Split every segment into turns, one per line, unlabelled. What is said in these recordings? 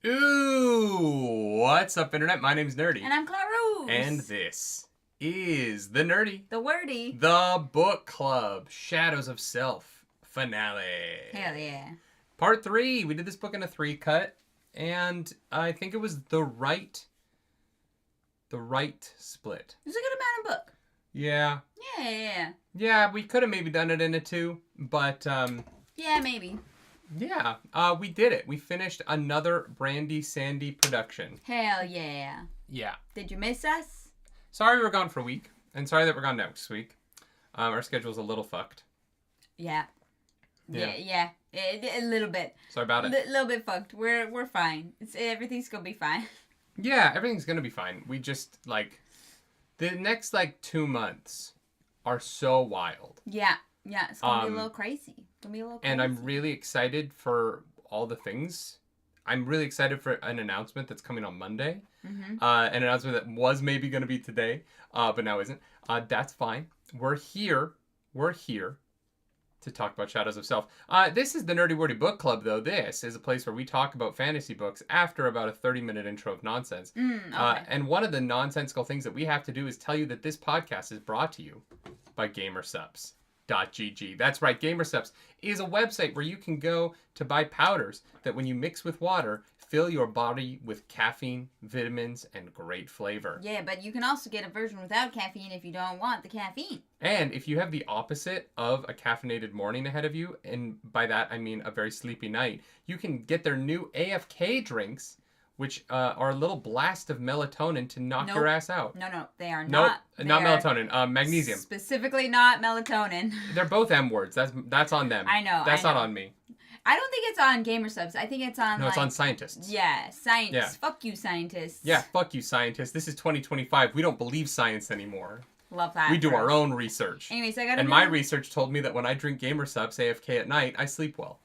Ooh, what's up, Internet? My name's Nerdy.
And I'm Clarus.
And this is the Nerdy,
the Wordy,
the Book Club, Shadows of Self finale.
Hell yeah.
Part 3. We did this book in a 3-cut, and I think it was the right split.
It was a good amount of book.
Yeah. Yeah, we could have maybe done it in a 2, but
yeah, maybe.
Yeah, we did it. We finished another Brandy Sandy production.
Hell yeah.
Yeah.
Did you miss us?
Sorry we were gone for a week, and sorry that we're gone next week. Our schedule's a little fucked.
Yeah. A little bit.
Sorry about it.
A little bit fucked. We're fine. Everything's gonna be fine.
Yeah, everything's gonna be fine. We just, the next, 2 months are so wild.
Yeah, it's gonna be a little crazy.
And I'm really excited for all the things. I'm really excited for an announcement that's coming on Monday.
Mm-hmm.
An announcement that was maybe going to be today, but now isn't. That's fine. We're here to talk about Shadows of Self. This is the Nerdy Wordy Book Club, though. This is a place where we talk about fantasy books after about a 30-minute intro of nonsense.
Okay.
And one of the nonsensical things that we have to do is tell you that this podcast is brought to you by GamerSupps.gg. That's right, GamerSupps is a website where you can go to buy powders that when you mix with water, fill your body with caffeine, vitamins, and great flavor.
Yeah, but you can also get a version without caffeine if you don't want the caffeine.
And if you have the opposite of a caffeinated morning ahead of you, and by that I mean a very sleepy night, you can get their new AFK drinks, which are a little blast of melatonin to knock your ass out.
No, they are
not.
Nope,
not melatonin. Magnesium.
Specifically not melatonin.
They're both M words. That's on them.
I know.
That's not on me.
I don't think it's on GamerSupps. I think it's on,
it's on scientists.
Yeah, science.
Yeah.
Fuck you, scientists.
Yeah, fuck you, scientists. This is 2025. We don't believe science anymore.
Love that.
We do our own research.
Anyways,
my research told me that when I drink GamerSupps AFK at night, I sleep well.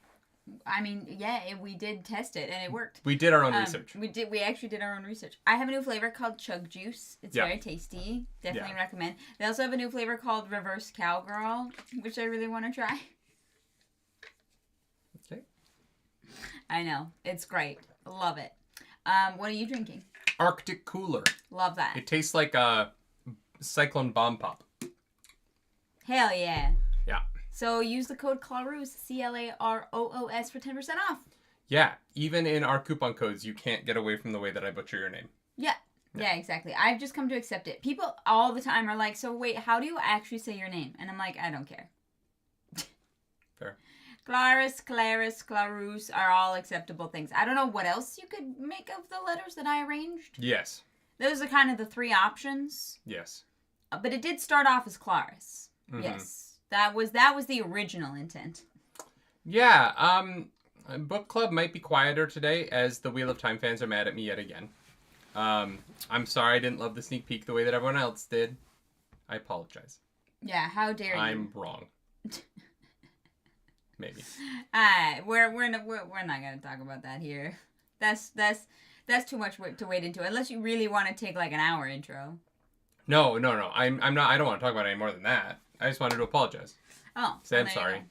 I mean, yeah, we did test it, and it worked.
We did our own research.
We actually did our own research. I have a new flavor called Chug Juice. It's very tasty. Definitely recommend. They also have a new flavor called Reverse Cowgirl, which I really want to try.
Okay.
I know. It's great. Love it. What are you drinking?
Arctic Cooler.
Love that.
It tastes like a Cyclone Bomb Pop.
Hell yeah.
Yeah.
So use the code CLAROOS, CLAROOS, for 10% off.
Yeah. Even in our coupon codes, you can't get away from the way that I butcher your name.
Yeah, exactly. I've just come to accept it. People all the time are like, so wait, how do you actually say your name? And I'm like, I don't care.
Fair.
Clarus, Clarus are all acceptable things. I don't know what else you could make of the letters that I arranged.
Yes.
Those are kind of the 3 options.
Yes.
But it did start off as Clarus.
Mm-hmm.
Yes. That was the original intent.
Yeah. Book club might be quieter today as the Wheel of Time fans are mad at me yet again. I'm sorry I didn't love the sneak peek the way that everyone else did. I apologize.
Yeah, how dare you?
I'm wrong. Maybe.
We're not gonna talk about that here. That's too much to wade into unless you really want to take an hour intro.
No. I'm not. I don't want to talk about it any more than that. I just wanted to apologize.
Oh.
Say I'm sorry.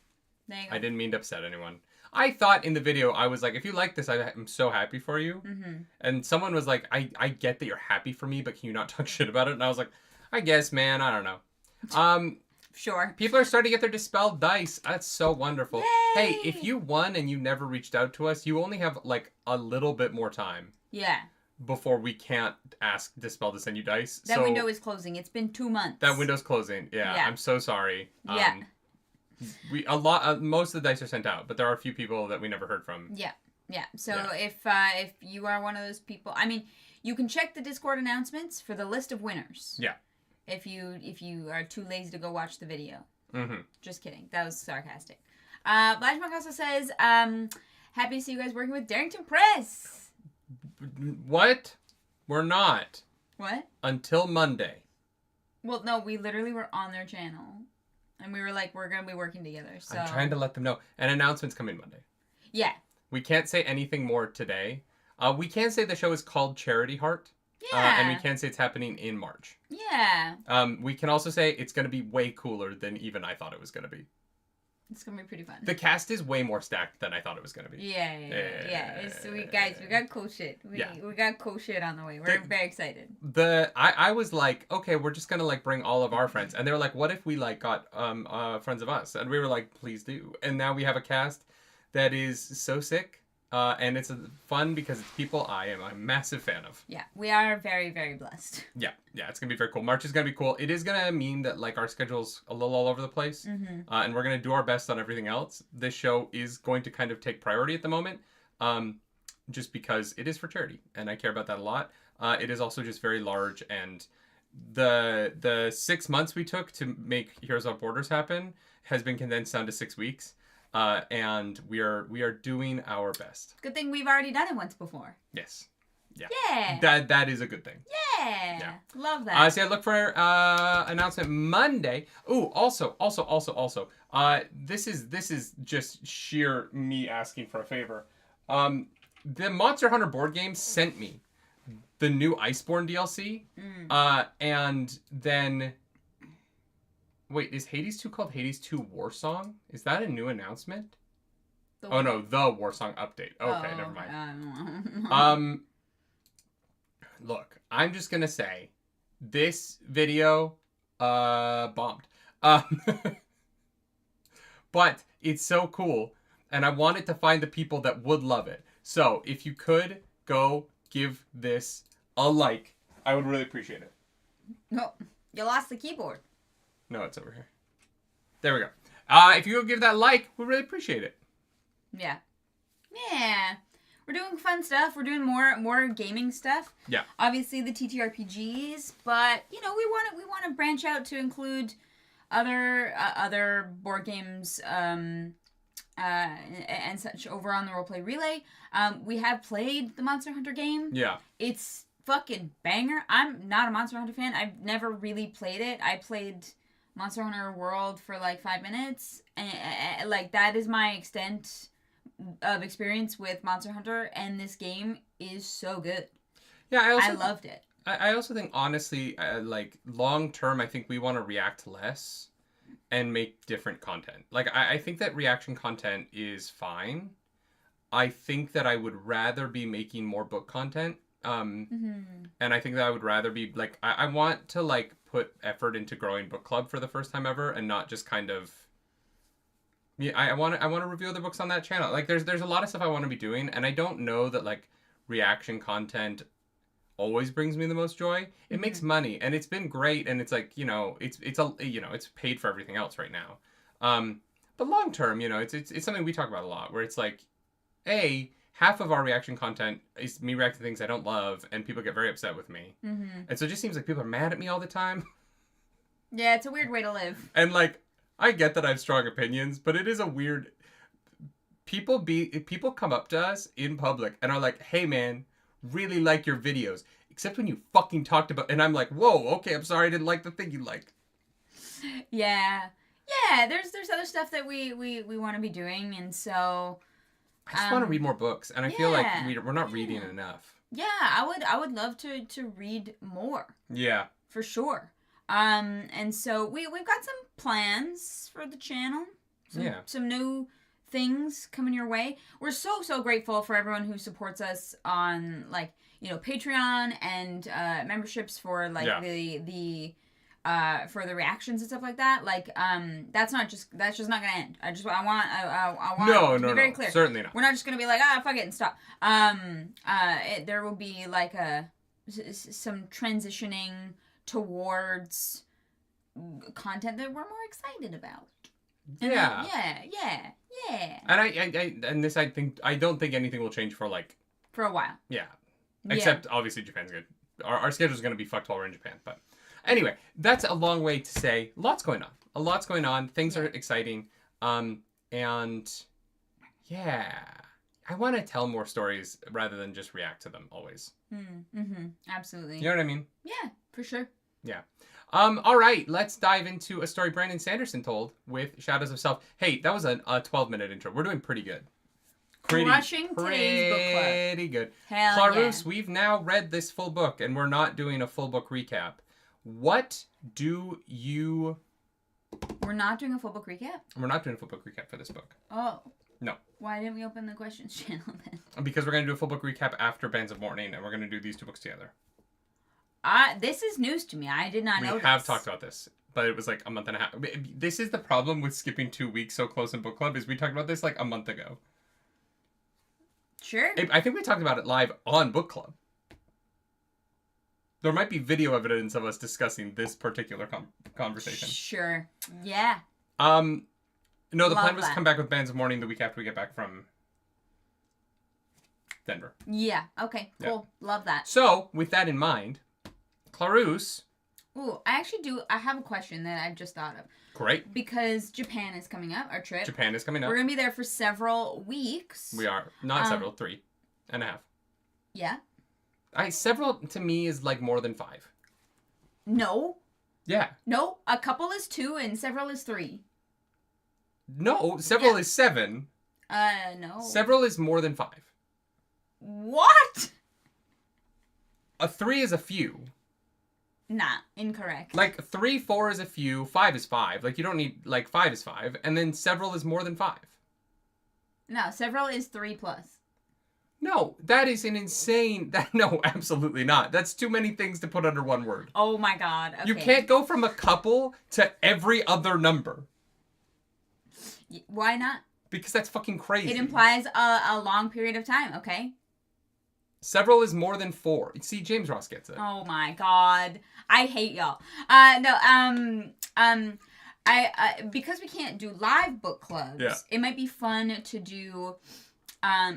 There you go.
I didn't mean to upset anyone. I thought in the video I was like, if you like this, I'm so happy for you.
Mm-hmm.
And someone was like, I get that you're happy for me, but can you not talk shit about it? And I was like, I guess, man. I don't know.
Sure.
People are starting to get their dispelled dice. That's so wonderful.
Yay!
Hey, if you won and you never reached out to us, you only have a little bit more time.
Yeah.
Before we can't ask Dispel to send you dice.
That window is closing. It's been 2 months.
That window's closing. Yeah. I'm so sorry.
Yeah.
Most of the dice are sent out, but there are a few people that we never heard from.
Yeah. So if you are one of those people, I mean, you can check the Discord announcements for the list of winners.
Yeah.
If you are too lazy to go watch the video.
Mm-hmm.
Just kidding. That was sarcastic. Blashmark also says, happy to see you guys working with Darrington Press.
What? We're not.
What?
Until Monday.
Well, no, we literally were on their channel. And we were like, we're going to be working together. So
I'm trying to let them know. An announcement's coming Monday.
Yeah.
We can't say anything more today. We can say the show is called Charity Heart.
Yeah.
And we can say it's happening in March.
Yeah.
We can also say it's going to be way cooler than even I thought it was going to be.
It's gonna be pretty fun.
The cast is way more stacked than I thought it was gonna be.
Yeah. We got cool shit. We got cool shit on the way. We're very excited.
I was like, okay, we're just gonna like bring all of our friends, and they were like, what if we like got friends of us? And we were like, please do. And now we have a cast that is so sick. And it's fun because it's people I am a massive fan of.
Yeah, we are very, very blessed.
Yeah, it's gonna be very cool. March is gonna be cool. It is gonna mean that like our schedule's a little all over the place, and we're gonna do our best on everything else. This show is going to kind of take priority at the moment, just because it is for charity, and I care about that a lot. It is also just very large, and the 6 months we took to make Heroes Without Borders happen has been condensed down to 6 weeks. And we are doing our best.
Good thing we've already done it once before.
Yes. Yeah. That is a good thing.
Yeah. Love that.
So look for announcement Monday. Ooh, also. This is just sheer me asking for a favor. The Monster Hunter board game sent me the new Iceborne DLC. And then. Wait, is Hades 2 called Hades 2 Warsong? Is that a new announcement? The Warsong update. Okay, never mind. Look, I'm just gonna say, this video, bombed. But it's so cool, and I wanted to find the people that would love it. So, if you could go give this a like, I would really appreciate it.
No, you lost the keyboard.
No, it's over here. There we go. If you go give that a like, we really appreciate it. Yeah.
We're doing fun stuff. We're doing more gaming stuff.
Yeah.
Obviously the TTRPGs, but we want to branch out to include other board games and such over on the Roleplay Relay. We have played the Monster Hunter game.
Yeah.
It's fucking banger. I'm not a Monster Hunter fan. I've never really played it. I played Monster Hunter World for like 5 minutes, and like that is my extent of experience with Monster Hunter, and this game is so good.
Yeah,
I loved it.
I also think, honestly, like long term, I think we want to react less and make different content. Like I think that reaction content is fine. I think that I would rather be making more book content. And I think that I would rather be like I want to like put effort into growing book club for the first time ever, and not just kind of I want to review other books on that channel. Like there's a lot of stuff I want to be doing, and I don't know that like reaction content always brings me the most joy. It makes money, and it's been great, and it's like it's paid for everything else right now. But long term, it's something we talk about a lot, where it's like half of our reaction content is me reacting to things I don't love, and people get very upset with me. And so it just seems like people are mad at me all the time.
Yeah, it's a weird way to live.
And like, I get that I have strong opinions, but it is a weird... People come up to us in public and are like, hey man, really like your videos. Except when you fucking talked about... And I'm like, whoa, okay, I'm sorry I didn't like the thing you liked.
Yeah, there's other stuff that we want to be doing, and so...
I just want to read more books, and I feel like we're not reading enough.
Yeah, I would love to read more.
Yeah.
For sure. And so we've got some plans for the channel. Some new things coming your way. We're so grateful for everyone who supports us on like, Patreon and memberships for like the for the reactions and stuff like that. Like, that's just not gonna end. I want to be very clear.
Certainly not.
We're not just gonna be like, fuck it and stop. There will be like some transitioning towards content that we're more excited about. And
yeah. And I don't think anything will change for
a while.
Yeah. Except obviously Japan's good. Our schedule's gonna be fucked while we're in Japan, but. Anyway, that's a long way to say lots going on. A lot's going on. Things are exciting. And I want to tell more stories rather than just react to them always.
Absolutely.
You know what I mean?
Yeah, for sure.
Yeah. All right, let's dive into a story Brandon Sanderson told with Shadows of Self. Hey, that was a 12-minute intro. We're doing pretty good.
Crushing today's book club.
Pretty good.
Hell
Clarus,
yeah.
We've now read this full book, and we're not doing a full book recap. What do you
We're not doing a full book recap?
We're not doing a full book recap for this book.
Oh.
No.
Why didn't we open the questions channel then?
Because we're going to do a full book recap after Bands of Mourning, and we're going to do these 2 books together.
This is news to me. I did not know this.
We have talked about this, but it was like a month and a half. This is the problem with skipping 2 weeks so close in book club, is we talked about this like a month ago.
Sure.
I think we talked about it live on book club. There might be video evidence of us discussing this particular conversation.
Sure. Yeah.
No, the plan was to come back with Bands of Mourning the week after we get back from Denver.
Yeah. Okay. Cool. Yeah. Love that.
So, with that in mind, Clarus.
Ooh, I have a question that I just thought of.
Great.
Because Japan is coming up, our trip.
Japan is coming up.
We're going to be there for several weeks.
We are. Not several, 3.5.
Yeah.
Several to me is like more than 5.
No.
Yeah.
No, a couple is 2 and several is 3.
No, several is 7.
No.
Several is more than 5.
What?
A 3 is a few.
Nah, incorrect.
Like 3, 4 is a few, 5 is 5. Like you don't need, like 5 is 5, and then several is more than 5.
No, several is 3 plus.
No, that is an insane... No, absolutely not. That's too many things to put under one word.
Oh my god, okay.
You can't go from a couple to every other number.
Why not?
Because that's fucking crazy.
It implies a long period of time, okay?
Several is more than 4. See, James Ross gets it.
Oh my god. I hate y'all. Because we can't do live book clubs, it might be fun to do...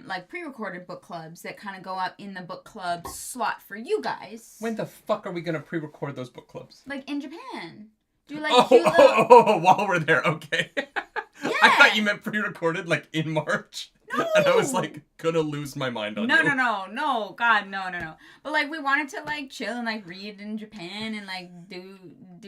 like pre-recorded book clubs that kind of go up in the book club slot for you guys.
When the fuck are we gonna pre-record those book clubs?
Like in Japan. Do like
while we're there, okay.
Yeah.
I thought you meant pre-recorded like in March.
No.
And I was like gonna lose my mind on you.
No, God, no. But like we wanted to like chill and like read in Japan and like do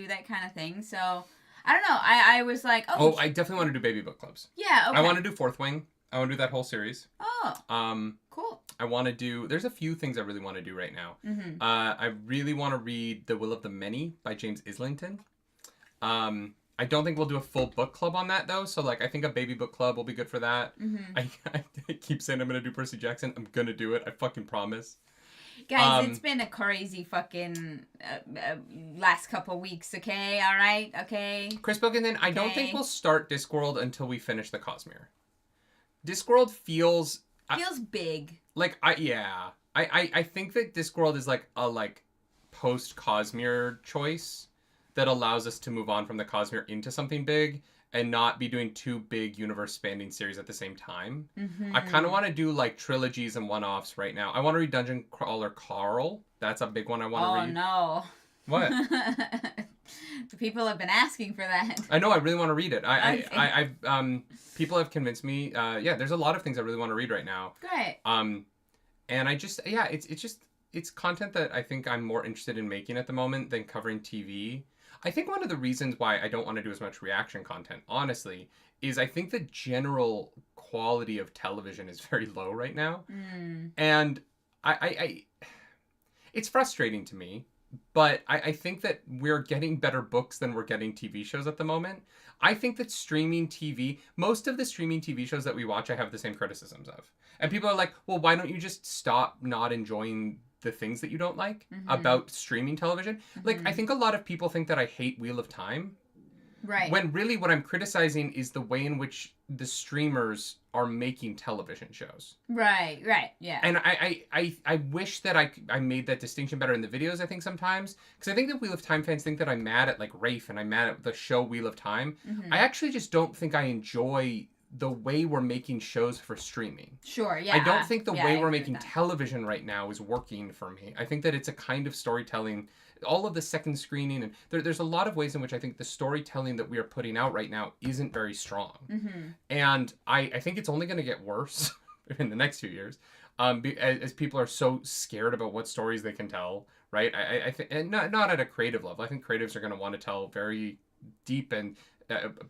that kind of thing. So I don't know. I was like,
I definitely want to do baby book clubs.
Yeah, okay.
I want to do Fourth Wing. I want to do that whole series.
Oh. Cool.
I want to do... There's a few things I really want to do right now.
Mm-hmm.
I really want to read The Will of the Many by James Islington. I don't think we'll do a full book club on that, though. So, like, I think a baby book club will be good for that.
Mm-hmm.
I keep saying I'm going to do Percy Jackson. I'm going to do it. I fucking promise.
Guys, it's been a crazy fucking last couple weeks, okay? All right? Okay?
Chris Pilkington, I don't think we'll start Discworld until we finish the Cosmere. Discworld feels
big.
Like, I think that Discworld is like a post-Cosmere choice that allows us to move on from the Cosmere into something big and not be doing 2 big universe-spanning series at the same time.
Mm-hmm.
I kind of want to do like trilogies and one-offs right now. I want to read Dungeon Crawler Carl. That's a big one I want to read.
Oh no.
What?
The people have been asking for that.
I know. I really want to read it. People have convinced me. There's a lot of things I really want to read right now.
Great.
And I just, it's content that I think I'm more interested in making at the moment than covering TV. I think one of the reasons why I don't want to do as much reaction content, honestly, is I think the general quality of television is very low right now.
Mm.
And it's frustrating to me. But I think that we're getting better books than we're getting TV shows at the moment. I think that streaming TV, most of the streaming TV shows that we watch, I have the same criticisms of. And people are like, well, why don't you just stop not enjoying the things that you don't like about streaming television? Mm-hmm. Like, I think a lot of people think that I hate Wheel of Time.
Right.
When really what I'm criticizing is the way in which the streamers are making television shows.
Right, yeah.
And I wish that I made that distinction better in the videos, I think, sometimes. Because I think that Wheel of Time fans think that I'm mad at, like, Rafe and I'm mad at the show Wheel of Time. Mm-hmm. I actually just don't think I enjoy the way we're making shows for streaming.
Sure, yeah.
I don't think the way we're making television right now is working for me. I think that it's a kind of storytelling... all of the second screening, and there's a lot of ways in which I think the storytelling that we are putting out right now isn't very strong. Mm-hmm. And I think it's only going to get worse in the next few years as people are so scared about what stories they can tell, right? I think, and not at a creative level. I think creatives are going to want to tell very deep and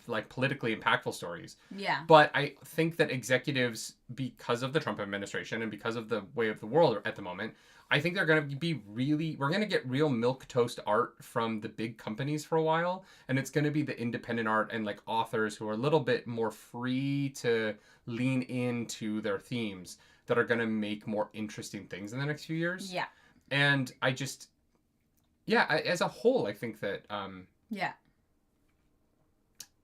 like politically impactful stories.
Yeah.
But I think that executives, because of the Trump administration and because of the way of the world at the moment, I think they're going to be we're going to get real milquetoast art from the big companies for a while. And it's going to be the independent art and like authors who are a little bit more free to lean into their themes that are going to make more interesting things in the next few years.
Yeah.
And I just, as a whole, I think that,
yeah.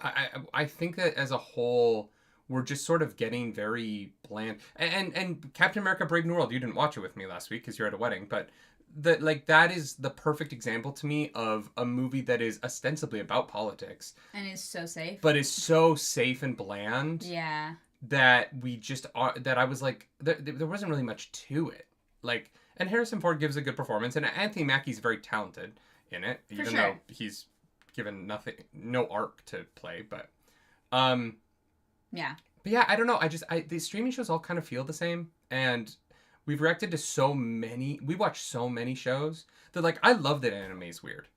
I think that as a whole, we're just sort of getting very bland. And Captain America: Brave New World, you didn't watch it with me last week because you're at a wedding, but that is the perfect example to me of a movie that is ostensibly about politics
and is so safe,
but is so safe and bland.
Yeah.
That we just are. That I was like, there wasn't really much to it. Like, and Harrison Ford gives a good performance, and Anthony Mackie's very talented in it, even though he's given no arc to play. But,
yeah.
But yeah, I don't know. The streaming shows all kind of feel the same, and we've reacted to so many. We watch so many shows that, like, I love that anime is weird.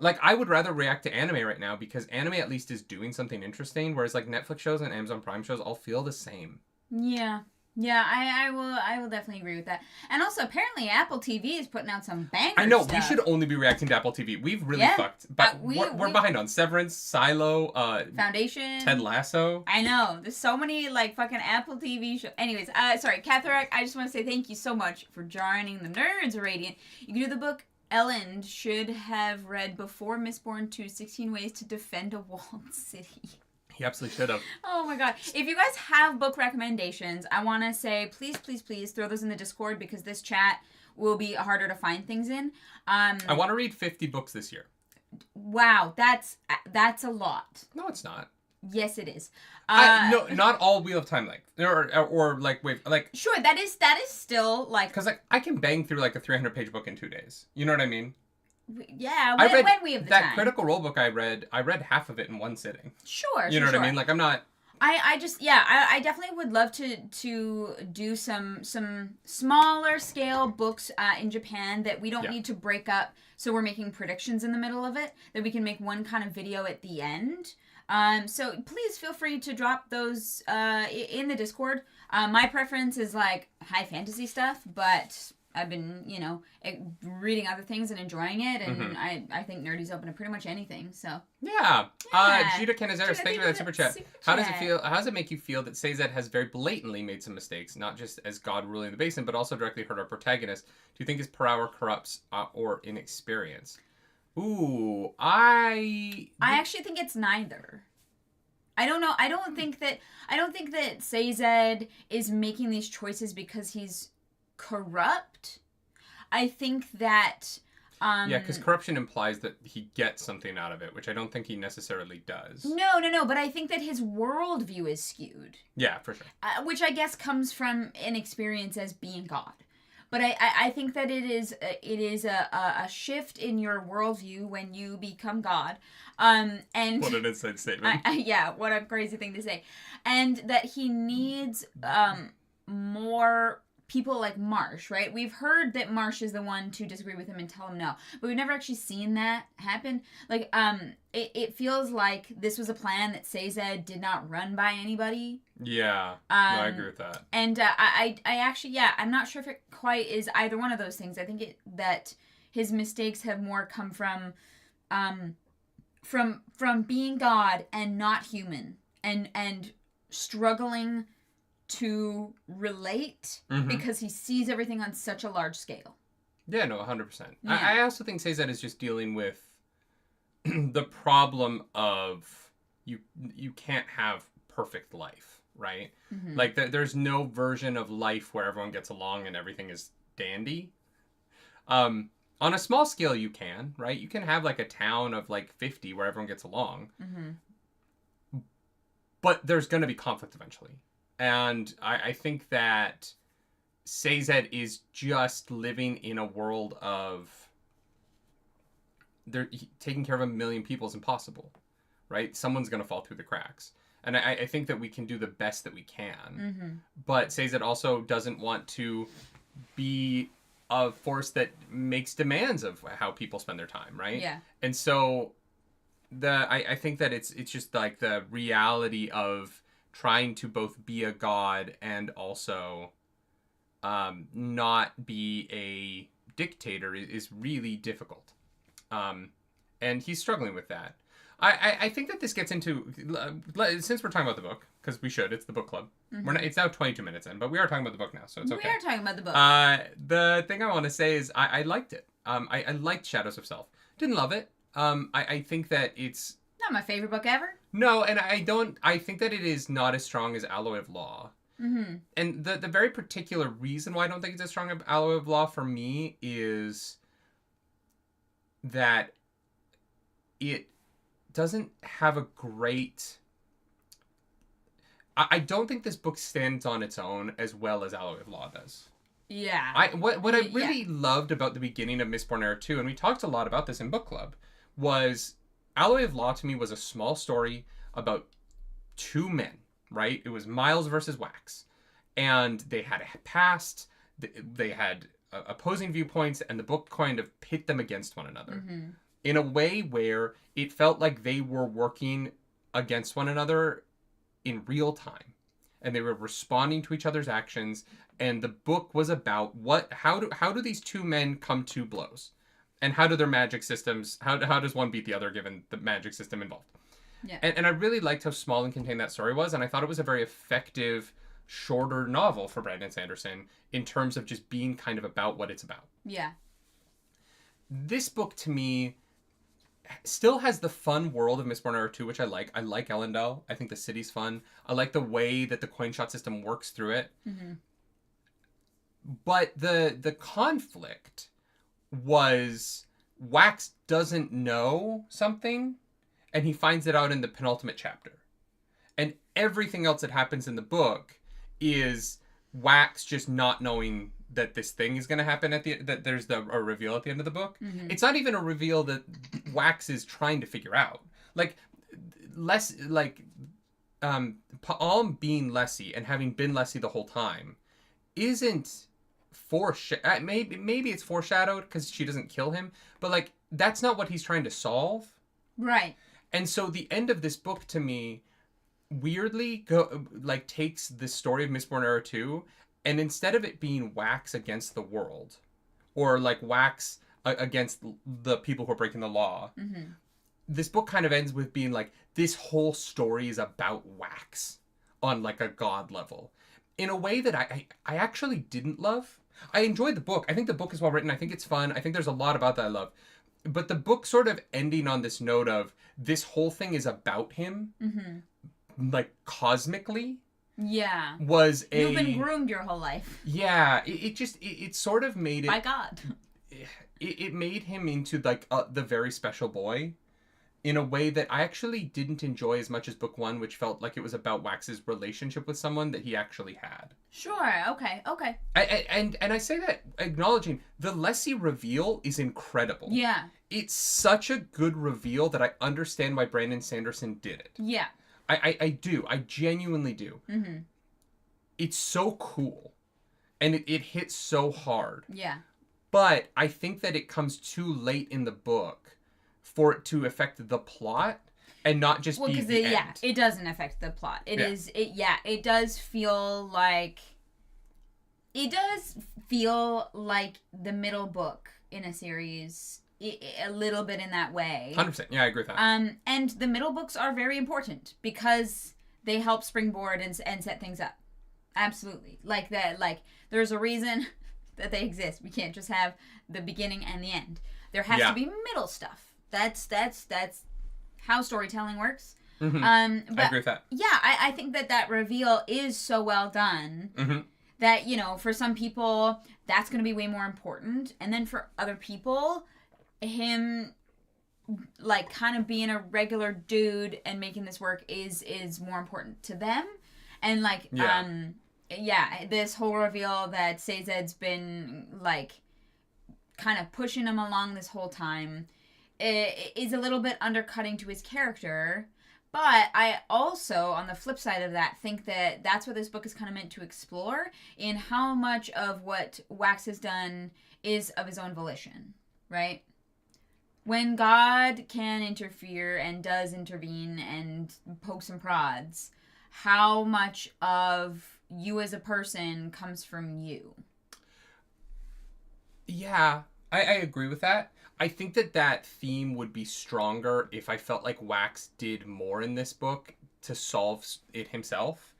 Like, I would rather react to anime right now because anime at least is doing something interesting, whereas like Netflix shows and Amazon Prime shows all feel the same.
Yeah. Yeah, I will definitely agree with that. And also, apparently, Apple TV is putting out some bangers.
I know,
stuff.
We should only be reacting to Apple TV. We've really fucked. But we're behind on Severance, Silo,
Foundation,
Ted Lasso.
I know. There's so many, like, fucking Apple TV shows. Anyways, sorry, Catherine, I just want to say thank you so much for joining the Nerds Radiant. You can do the book Ellen should have read before Mistborn 2, 16 Ways to Defend a Walled City.
He absolutely should have.
Oh my god. If you guys have book recommendations, I want to say, please throw those in the Discord because this chat will be harder to find things in.
I want to read 50 books this year.
Wow, that's a lot.
No, it's not.
Yes, it is.
No, not all Wheel of Time length. Or like, wait, like...
Sure, that is still, like...
Because, like, I can bang through, like, a 300-page book in 2 days. You know what I mean?
Yeah, when we have the time.
That Critical Role book I read half of it in one sitting.
Sure,
You know what I mean? Like, I'm not...
I definitely would love to do some smaller scale books in Japan that we don't need to break up so we're making predictions in the middle of it, that we can make one kind of video at the end. So please feel free to drop those in the Discord. My preference is like high fantasy stuff, but I've been, reading other things and enjoying it, and I think Nerdy's open to pretty much anything. So
yeah. Gita Canizares, thank you for that super chat. How does it feel? How does it make you feel that Sazed has very blatantly made some mistakes, not just as God ruling the basin, but also directly hurt our protagonist? Do you think his power corrupts or inexperience? Ooh, I
actually think it's neither. I don't know. I don't think that Sazed is making these choices because he's corrupt. I think that
because corruption implies that he gets something out of it, which I don't think he necessarily does.
No, but I think that his worldview is skewed.
Yeah, for sure.
Which I guess comes from an experience as being God. But I think that it is a shift in your worldview when you become God. And
what an insane statement.
What a crazy thing to say. And that he needs more people like Marsh, right? We've heard that Marsh is the one to disagree with him and tell him no, but we've never actually seen that happen. Like, it feels like this was a plan that Sazed did not run by anybody.
Yeah, no, I agree with that. And
I actually, I'm not sure if it quite is either one of those things. I think that his mistakes have more come from being God and not human, and struggling to relate because he sees everything on such a large scale.
Yeah, no, 100%. Yeah. I also think Sazed is just dealing with the problem of you can't have perfect life, right? Mm-hmm. Like, there's no version of life where everyone gets along and everything is dandy. On a small scale, you can, right? You can have, like, a town of, like, 50 where everyone gets along. Mm-hmm. But there's going to be conflict eventually. And I think that Sazed is just living in a world of taking care of 1 million people is impossible, right? Someone's going to fall through the cracks. And I think that we can do the best that we can. Mm-hmm. But Sazed also doesn't want to be a force that makes demands of how people spend their time, right?
Yeah.
And so I think that it's just like the reality of trying to both be a god and also not be a dictator is really difficult. And he's struggling with that. I think that this gets into, since we're talking about the book, because we should, it's the book club. Mm-hmm. It's now 22 minutes in, but we are talking about the book now, so it's okay.
We are talking about the book.
The thing I want to say is I liked it. I liked Shadows of Self. Didn't love it. I think that it's...
Not my favorite book ever.
No, and I think that it is not as strong as Alloy of Law. Mm-hmm. And the very particular reason why I don't think it's as strong as Alloy of Law for me is that it doesn't have a great... I don't think this book stands on its own as well as Alloy of Law does.
Yeah.
What I really loved about the beginning of Mistborn Era 2, and we talked a lot about this in book club, was Alloy of Law to me was a small story about two men, right? It was Miles versus Wax. And they had a past, they had opposing viewpoints, and the book kind of pit them against one another. Mm-hmm. In a way where it felt like they were working against one another in real time. And they were responding to each other's actions. And the book was about how do these two men come to blows? And how do their magic systems, how does one beat the other given the magic system involved? Yeah. And I really liked how small and contained that story was. And I thought it was a very effective, shorter novel for Brandon Sanderson in terms of just being kind of about what it's about.
Yeah.
This book, to me, still has the fun world of Mistborn Era 2, which I like. I like Ellendale. I think the city's fun. I like the way that the coin shot system works through it. Mm-hmm. But the conflict was Wax doesn't know something, and he finds it out in the penultimate chapter. And everything else that happens in the book is Wax just not knowing that this thing is going to happen that there's a reveal at the end of the book. Mm-hmm. It's not even a reveal that Wax is trying to figure out. Palm being Lessie and having been Lessie the whole time isn't maybe it's foreshadowed because she doesn't kill him, but that's not what he's trying to solve.
Right.
And so the end of this book to me weirdly takes the story of Mistborn Era 2, and instead of it being Wax against the world, or Wax against the people who are breaking the law, mm-hmm. This book kind of ends with being this whole story is about Wax on a god level, in a way that I actually didn't love. I enjoyed the book. I think the book is well written. I think it's fun. I think there's a lot about that I love. But the book sort of ending on this note of this whole thing is about him, mm-hmm. Cosmically.
Yeah.
You've
been groomed your whole life.
Yeah. It sort of made it...
By God.
It made him into the very special boy in a way that I actually didn't enjoy as much as book one, which felt like it was about Wax's relationship with someone that he actually had.
Sure. Okay.
And I say that acknowledging the Lessie reveal is incredible.
Yeah.
It's such a good reveal that I understand why Brandon Sanderson did it.
Yeah.
I do. I genuinely do. Mm-hmm. It's so cool. And it hits so hard.
Yeah.
But I think that it comes too late in the book for it to affect the plot and not just be the end.
Yeah, it doesn't affect the plot. It does feel like the middle book in a series a little bit in that way.
100%. Yeah, I agree with that.
And the middle books are very important because they help springboard and set things up. Absolutely. There's a reason that they exist. We can't just have the beginning and the end. There has to be middle stuff. That's how storytelling works. Mm-hmm.
I agree with that.
Yeah, I think that reveal is so well done mm-hmm. that, for some people, that's going to be way more important. And then for other people, him, kind of being a regular dude and making this work is more important to them. And, this whole reveal that Sazed's been, kind of pushing him along this whole time is a little bit undercutting to his character. But I also, on the flip side of that, think that that's what this book is kind of meant to explore, in how much of what Wax has done is of his own volition, right? When God can interfere and does intervene and pokes and prods, how much of you as a person comes from you,
Yeah, I agree with that. I think that theme would be stronger if I felt like Wax did more in this book to solve it himself.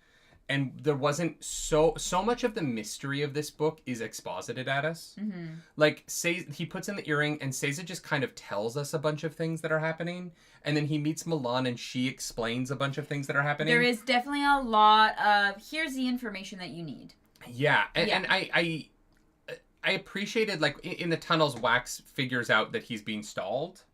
And there wasn't so much of the mystery of this book is exposited at us.
Mm-hmm.
Like, he puts in the earring, and Seiza just kind of tells us a bunch of things that are happening, and then he meets Milan, and she explains a bunch of things that are happening.
There is definitely a lot of here's the information that you need.
Yeah, and I appreciated, like, in the tunnels, Wax figures out that he's being stalled.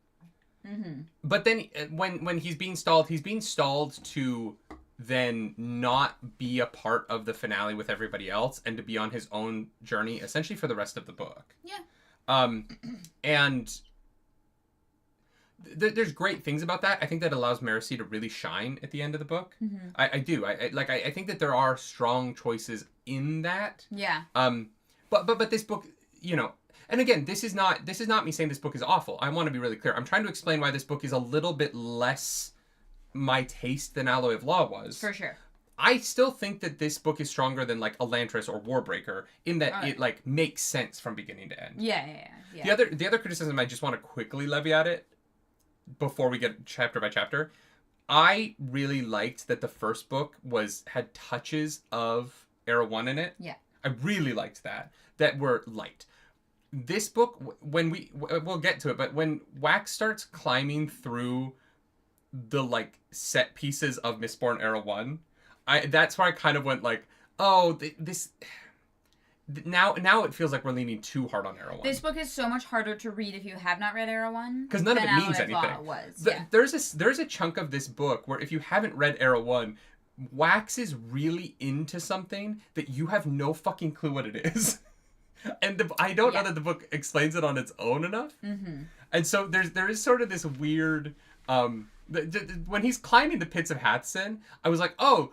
Mm-hmm.
But then when he's being stalled to then not be a part of the finale with everybody else and to be on his own journey essentially for the rest of the book.
Yeah.
And there's great things about that. I think that allows Marcy to really shine at the end of the book.
Mm-hmm.
I do. I think that there are strong choices in that.
Yeah.
But this book, you know, and again, this is not me saying this book is awful. I want to be really clear. I'm trying to explain why this book is a little bit less my taste than Alloy of Law was.
For sure.
I still think that this book is stronger than like Elantris or Warbreaker in that it like makes sense from beginning to end.
Yeah.
The other criticism I just want to quickly levy at it before we get chapter by chapter. I really liked that the first book had touches of Era 1 in it.
Yeah.
I really liked that were light. This book, when we'll get to it, but when Wax starts climbing through the like set pieces of Mistborn Era 1, that's where I kind of went like, oh, this now it feels like we're leaning too hard on Era 1.
This book is so much harder to read if you have not read Era 1
because none of it means anything. There's a chunk of this book where if you haven't read Era 1, Wax is really into something that you have no fucking clue what it is. And I don't know that the book explains it on its own enough.
Mm-hmm.
And so there is sort of this weird when he's climbing the pits of Hathsin, I was like, oh,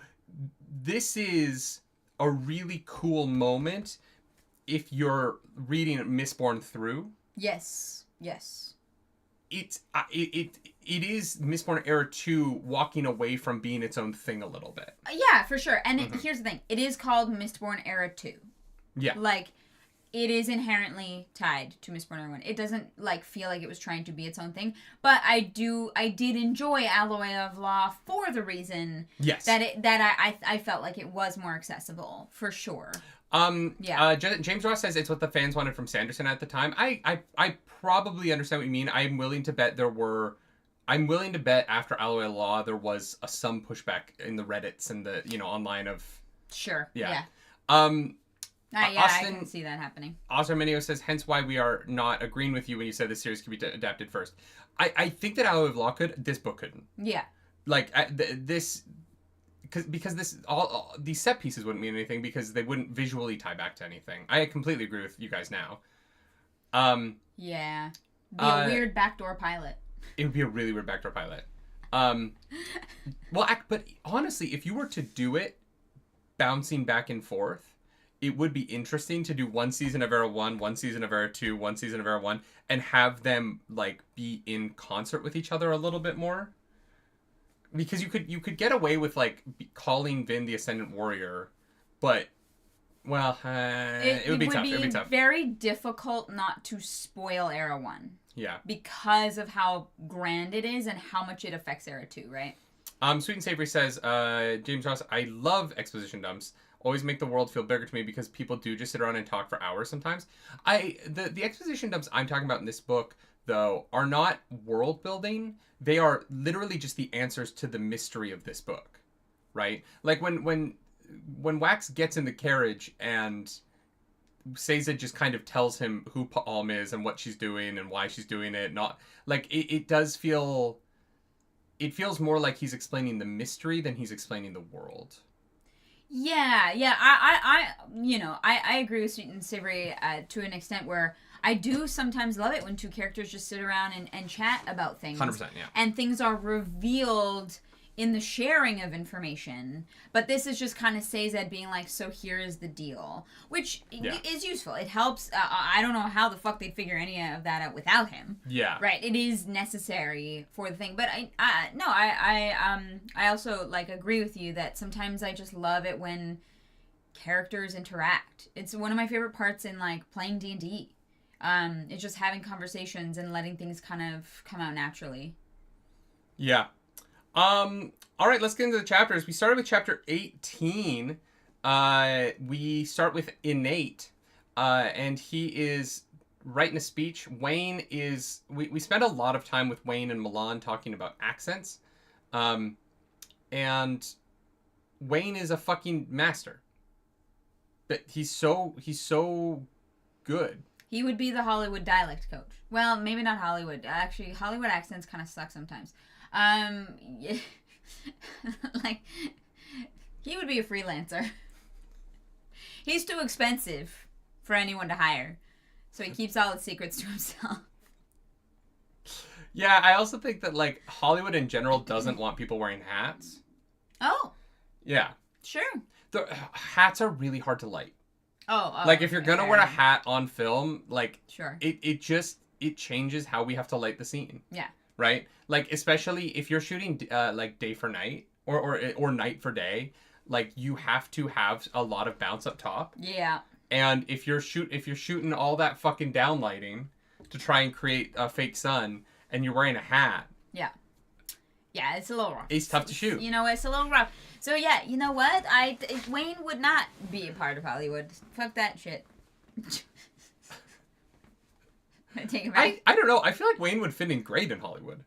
this is a really cool moment if you're reading Mistborn through.
Yes.
It is Mistborn Era 2 walking away from being its own thing a little bit.
Yeah, for sure. And here's the thing. It is called Mistborn Era 2.
Yeah.
Like, it is inherently tied to Mistborn Era 1. It doesn't, like, feel like it was trying to be its own thing. But I did enjoy Alloy of Law for the reason that I felt like it was more accessible, for sure.
James Ross says it's what the fans wanted from Sanderson at the time. I probably understand what you mean. I'm willing to bet after Alloy of Law there was some pushback in the Reddits and the online of.
Sure.
Yeah.
I can see that happening.
Oscar Minio says, hence why we are not agreeing with you when you said the series could be adapted first. I think that Alloy of Law could. This book couldn't.
Yeah.
Like, because all these set pieces wouldn't mean anything because they wouldn't visually tie back to anything. I completely agree with you guys now.
Yeah. Be a weird backdoor pilot.
It would be a really weird backdoor pilot. But honestly, if you were to do it bouncing back and forth, it would be interesting to do one season of Era 1, one season of Era 2, one season of Era 1, and have them, like, be in concert with each other a little bit more. Because you could get away with, like, calling Vin the Ascendant Warrior, but, well, it would be tough. It would be tough.
Very difficult not to spoil Era 1.
Yeah.
Because of how grand it is and how much it affects Era 2, right?
Sweet and Savory says, James Ross, I love exposition dumps. Always make the world feel bigger to me because people do just sit around and talk for hours sometimes. The exposition dumps I'm talking about in this book, though, are not world building. They are literally just the answers to the mystery of this book, right? Like when Wax gets in the carriage and Seiza just kind of tells him who Palm is and what she's doing and why she's doing it. Not like it does feel. It feels more like he's explaining the mystery than he's explaining the world.
Yeah. I agree with Sweet and Savory to an extent where I do sometimes love it when two characters just sit around and chat about things.
100%, yeah.
And things are revealed in the sharing of information. But this is just kind of Seiza being like, so here is the deal. Which is useful. It helps. I don't know how the fuck they'd figure any of that out without him.
Yeah.
Right. It is necessary for the thing. But I also like agree with you that sometimes I just love it when characters interact. It's one of my favorite parts in like playing D&D. It's just having conversations and letting things kind of come out naturally.
Yeah. All right, let's get into the chapters. We started with chapter 18. We start with Innate, and he is writing a speech. Wayne is... We spend a lot of time with Wayne and Milan talking about accents. And Wayne is a fucking master. But he's so good.
He would be the Hollywood dialect coach. Well, maybe not Hollywood. Actually, Hollywood accents kind of suck sometimes. Yeah. Like, he would be a freelancer. He's too expensive for anyone to hire. So he keeps all his secrets to himself.
Yeah, I also think that, like, Hollywood in general doesn't want people wearing hats.
Oh.
Yeah.
Sure.
The hats are really hard to light.
Oh.
Like, if you're gonna wear a hat on film, like...
Sure.
It changes how we have to light the scene.
Yeah.
Right? Like, especially if you're shooting, like, day for night, or night for day, like, you have to have a lot of bounce up top.
Yeah.
And if you're shooting all that fucking downlighting to try and create a fake sun, and you're wearing a hat...
Yeah. Yeah, it's a little rough.
It's tough to shoot.
You know, it's a little rough. So, yeah, you know what? Wayne would not be a part of Hollywood. Fuck that shit. Take it back.
I don't know. I feel like Wayne would fit in great in Hollywood.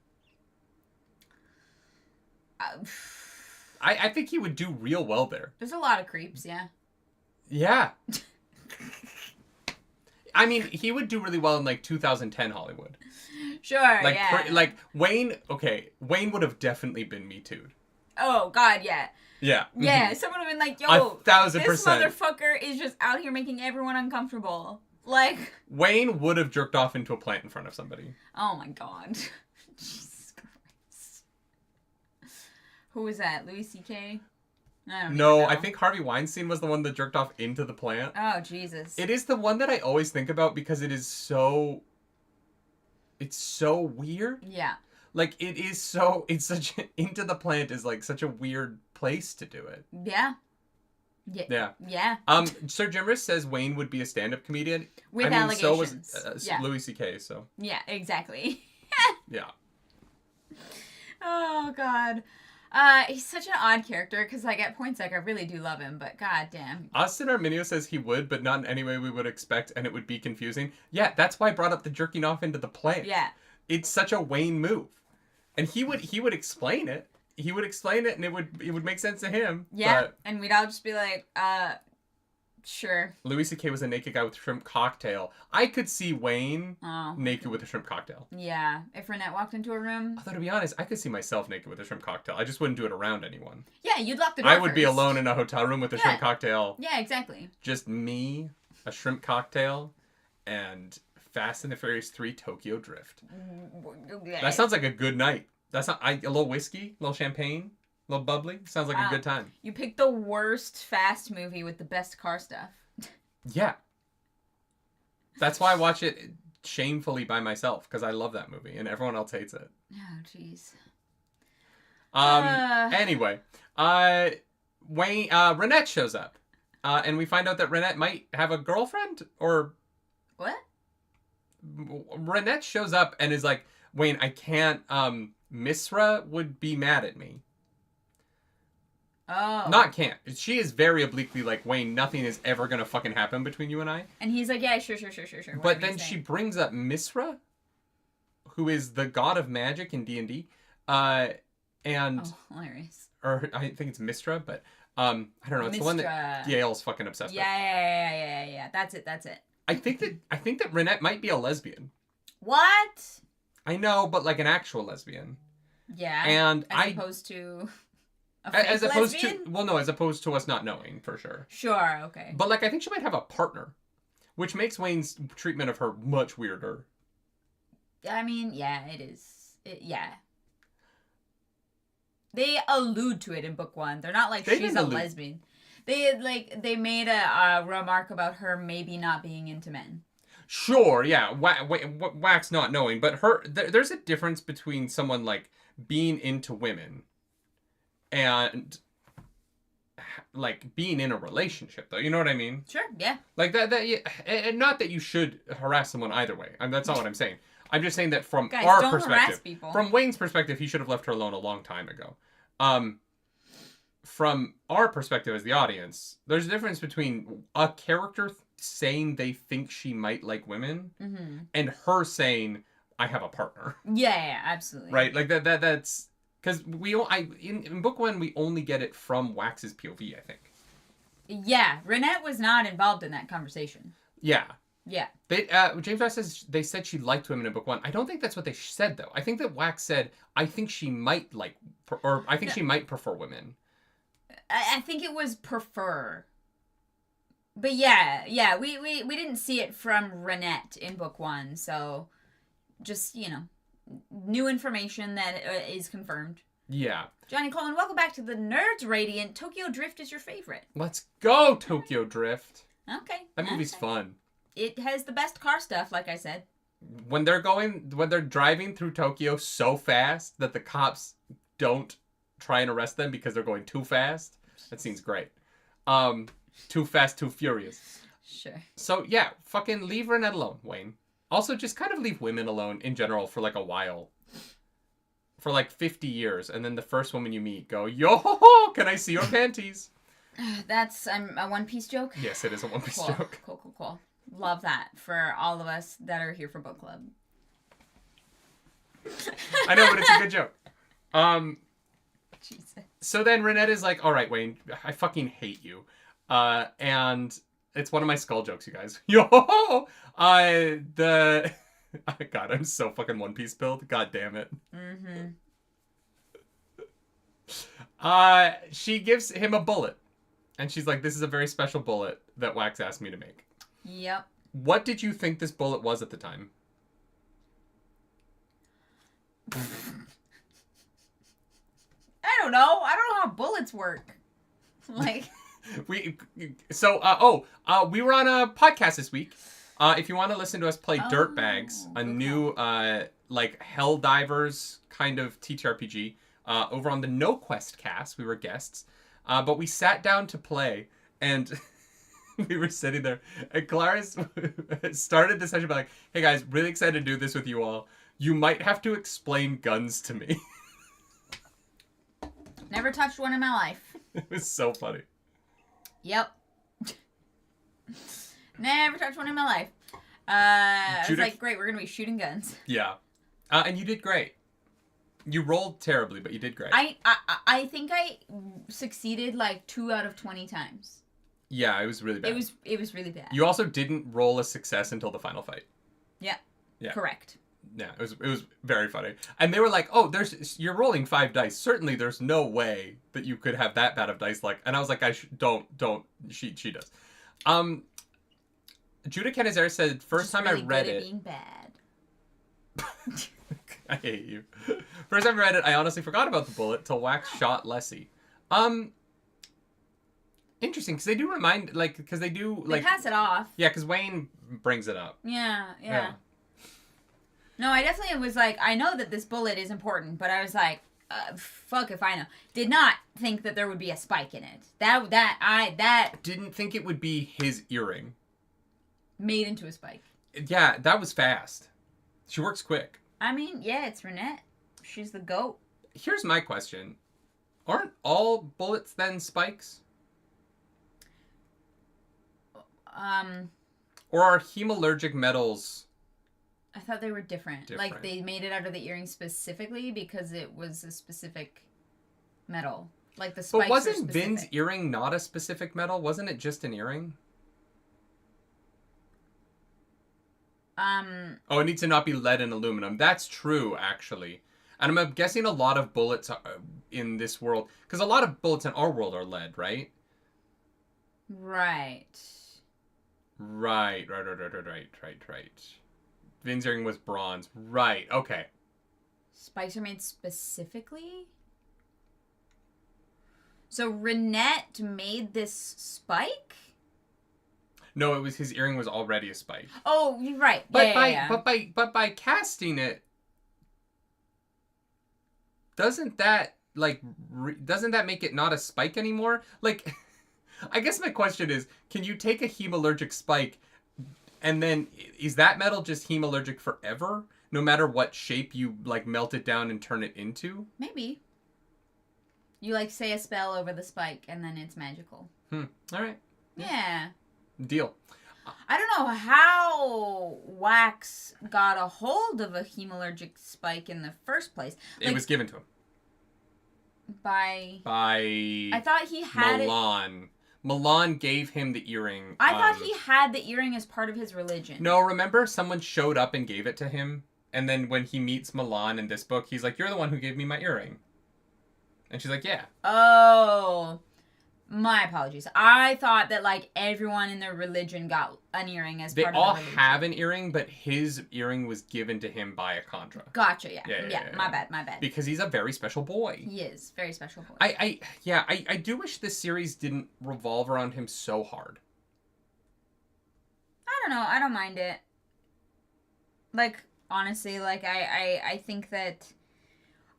I think he would do real well there.
There's a lot of creeps, yeah.
Yeah. I mean, he would do really well in, like, 2010 Hollywood.
Sure,
like,
yeah.
Like, Wayne would have definitely been Me Too'd.
Oh, God, yeah.
Yeah.
Yeah, someone would have been like, yo,
1,000%.
This motherfucker is just out here making everyone uncomfortable. Like...
Wayne would have jerked off into a plant in front of somebody.
Oh, my God. Jesus Christ. Who was that? Louis C.K.?
No, I think Harvey Weinstein was the one that jerked off into the plant.
Oh, Jesus.
It is the one that I always think about because it is so... It's so weird.
Yeah.
Like, it is so... It's such... Into the plant is, like, such a weird place to do it.
Yeah.
Yeah.
Yeah.
Sir Jimris says Wayne would be a stand-up comedian.
With allegations.
So was
yeah.
Louis C.K., so...
Yeah, exactly.
Yeah.
Oh, God. He's such an odd character, because, like, at points, like, I really do love him, but god damn.
Austin Arminio says he would, but not in any way we would expect, and it would be confusing. Yeah, that's why I brought up the jerking off into the plant.
Yeah.
It's such a Wayne move. And he would explain it. He would explain it, and it would make sense to him.
Yeah,
but
and we'd all just be like, sure.
Louis C.K. was a naked guy with a shrimp cocktail. I could see Wayne naked with a shrimp cocktail.
Yeah, if Renette walked into a room.
Although, to be honest, I could see myself naked with a shrimp cocktail. I just wouldn't do it around anyone.
Yeah, you'd lock the door
I would
first.
be alone in a hotel room with a shrimp cocktail.
Yeah, exactly.
Just me, a shrimp cocktail, and Fast and the Furious 3 Tokyo Drift. That sounds like a good night. That's not a little whiskey, a little champagne, a little bubbly. Sounds like a good time.
You picked the worst Fast movie with the best car stuff.
Yeah. That's why I watch it shamefully by myself, because I love that movie, and everyone else hates it.
Oh, jeez.
Anyway, Wayne, Renette shows up, and we find out that Renette might have a girlfriend, or...
What?
Renette shows up and is like, Wayne, I can't, Misra would be mad at me.
Oh.
Not can't. She is very obliquely like, Wayne, nothing is ever gonna fucking happen between you and I.
And he's like, yeah, sure.
But then she brings up Misra, who is the god of magic in D&D. And...
Oh, hilarious.
Or I think it's Mistra, but, I don't know. It's the one that Yale's fucking obsessed with.
Yeah. That's it.
I think that Renette might be a lesbian.
What?
I know, but like an actual lesbian.
Yeah.
And
as opposed to
as opposed
lesbian?
as opposed to us not knowing for sure.
Sure, okay.
But like I think she might have a partner, which makes Wayne's treatment of her much weirder.
I mean, yeah, it is. Yeah. They allude to it in book 1. They're not like she's a lesbian. They made a remark about her maybe not being into men.
Sure, yeah, Wax not knowing, but there's a difference between someone like being into women and like being in a relationship though. You know what I mean?
Sure. Yeah.
Like and not that you should harass someone either way. That's not what I'm saying. I'm just saying that from
Guys,
our
don't
perspective,
harass people.
from Wayne's perspective, he should have left her alone a long time ago. From our perspective as the audience, there's a difference between a character saying they think she might like women and her saying, I have a partner.
Yeah, absolutely.
Right? Like that's because in book 1 we only get it from Wax's POV, I think.
Yeah, Renette was not involved in that conversation.
Yeah.
Yeah.
James Wax says they said she liked women in book 1. I don't think that's what they said though. I think that Wax said, I think she might like, or I think she might prefer women.
I think it was prefer. But yeah, we didn't see it from Renette in book 1, so just, new information that is confirmed.
Yeah.
Johnny Coleman, welcome back to the Nerds Radiant. Tokyo Drift is your favorite.
Let's go, Tokyo Drift.
Okay.
That movie's fun.
It has the best car stuff, like I said.
When they're driving through Tokyo so fast that the cops don't try and arrest them because they're going too fast, that scene's great. Too fast, too furious.
Sure.
So yeah, fucking leave Renette alone, Wayne. Also, just kind of leave women alone in general for like a while. For like 50 years, and then the first woman you meet go, yo, can I see your panties?
That's a One Piece joke?
Yes, it is a One Piece
cool.
joke.
Cool. Love that for all of us that are here for book club.
I know, but it's a good joke.
Jesus.
So then Renette is like, all right, Wayne, I fucking hate you. And it's one of my skull jokes, you guys. Yo, God, I'm so fucking One Piece build. God damn it. She gives him a bullet. And she's like, this is a very special bullet that Wax asked me to make.
Yep.
What did you think this bullet was at the time?
I don't know how bullets work. Like...
we were on a podcast this week. If you want to listen to us play Dirtbags, a new like Helldivers kind of TTRPG, over on the No Quest cast, we were guests, but we sat down to play, and we were sitting there, and Clarice started the session by like, "Hey guys, really excited to do this with you all. You might have to explain guns to me."
Never touched one in my life.
It was so funny.
Yep. Never touched one in my life. I was like, great, we're going to be shooting guns.
Yeah. And you did great. You rolled terribly, but you did great.
I think I succeeded like 2 out of 20 times.
Yeah, it was really bad.
It was really bad.
You also didn't roll a success until the final fight.
Yeah. Correct.
Yeah, it was very funny. And they were like, "Oh, you're rolling 5 dice. Certainly, there's no way that you could have that bad of dice luck." And I was like, don't. She does." Judah Kenazare said, "First time
really
I read
good at
it,
being bad."
I hate you. First time I read it, I honestly forgot about the bullet till Wax shot Lessie. Interesting, because they do remind, like, because they do, like...
They pass it off.
Yeah, because Wayne brings it up.
Yeah. No, I definitely was like, I know that this bullet is important, but I was like, fuck if I know. Did not think that there would be a spike in it. That
Didn't think it would be his earring.
Made into a spike.
Yeah, that was fast. She works quick.
I mean, yeah, it's Renette. She's the GOAT.
Here's my question. Aren't all bullets then spikes? Or are hemalurgic metals...
I thought they were different. Like, they made it out of the earring specifically because it was a specific metal. Like, the spikes.
But wasn't Vin's earring not a specific metal? Wasn't it just an earring? Oh, it needs to not be lead and aluminum. That's true, actually. And I'm guessing a lot of bullets in this world... Because a lot of bullets in our world are lead, right?
Right.
Right. Vin's earring was bronze. Right, okay.
Spikes are made specifically? So Renette made this spike?
No, it was his earring was already a spike.
Oh, you're right.
But
yeah.
But by casting it, doesn't that make it not a spike anymore? Like I guess my question is, can you take a hemalurgic spike and then is that metal just hemalurgic forever? No matter what shape you like melt it down and turn it into?
Maybe. You like say a spell over the spike and then it's magical.
All right.
Yeah.
Deal.
I don't know how Wax got a hold of a hemalurgic spike in the first place.
Like, it was given to him.
By...
I
thought he had
Milan. Milan gave him the earring.
I thought he had the earring as part of his religion.
No, remember? Someone showed up and gave it to him. And then when he meets Milan in this book, he's like, you're the one who gave me my earring. And she's like, yeah.
Oh... My apologies. I thought that, like, everyone in their religion got an earring as part of the religion.
They all have an earring, but his earring was given to him by a Kandra.
Gotcha, yeah. My bad.
Because he's a very special boy.
He is. Very special boy.
I do wish this series didn't revolve around him so hard.
I don't know. I don't mind it. Like, honestly, like, I think that...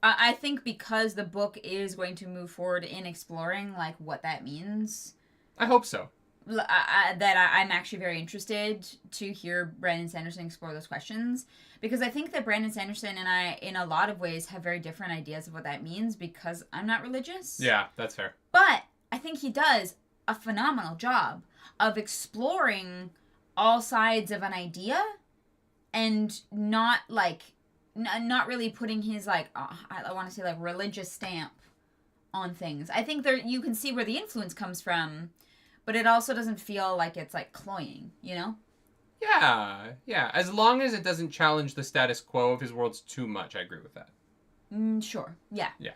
I think because the book is going to move forward in exploring, like, what that means.
I hope so.
I'm actually very interested to hear Brandon Sanderson explore those questions. Because I think that Brandon Sanderson and I, in a lot of ways, have very different ideas of what that means because I'm not religious.
Yeah, that's fair.
But I think he does a phenomenal job of exploring all sides of an idea and not, like... not really putting his, like, I want to say, like, religious stamp on things. I think there you can see where the influence comes from, but it also doesn't feel like it's, like, cloying, you know?
Yeah. As long as it doesn't challenge the status quo of his worlds too much, I agree with that.
Sure. Yeah.
Yeah.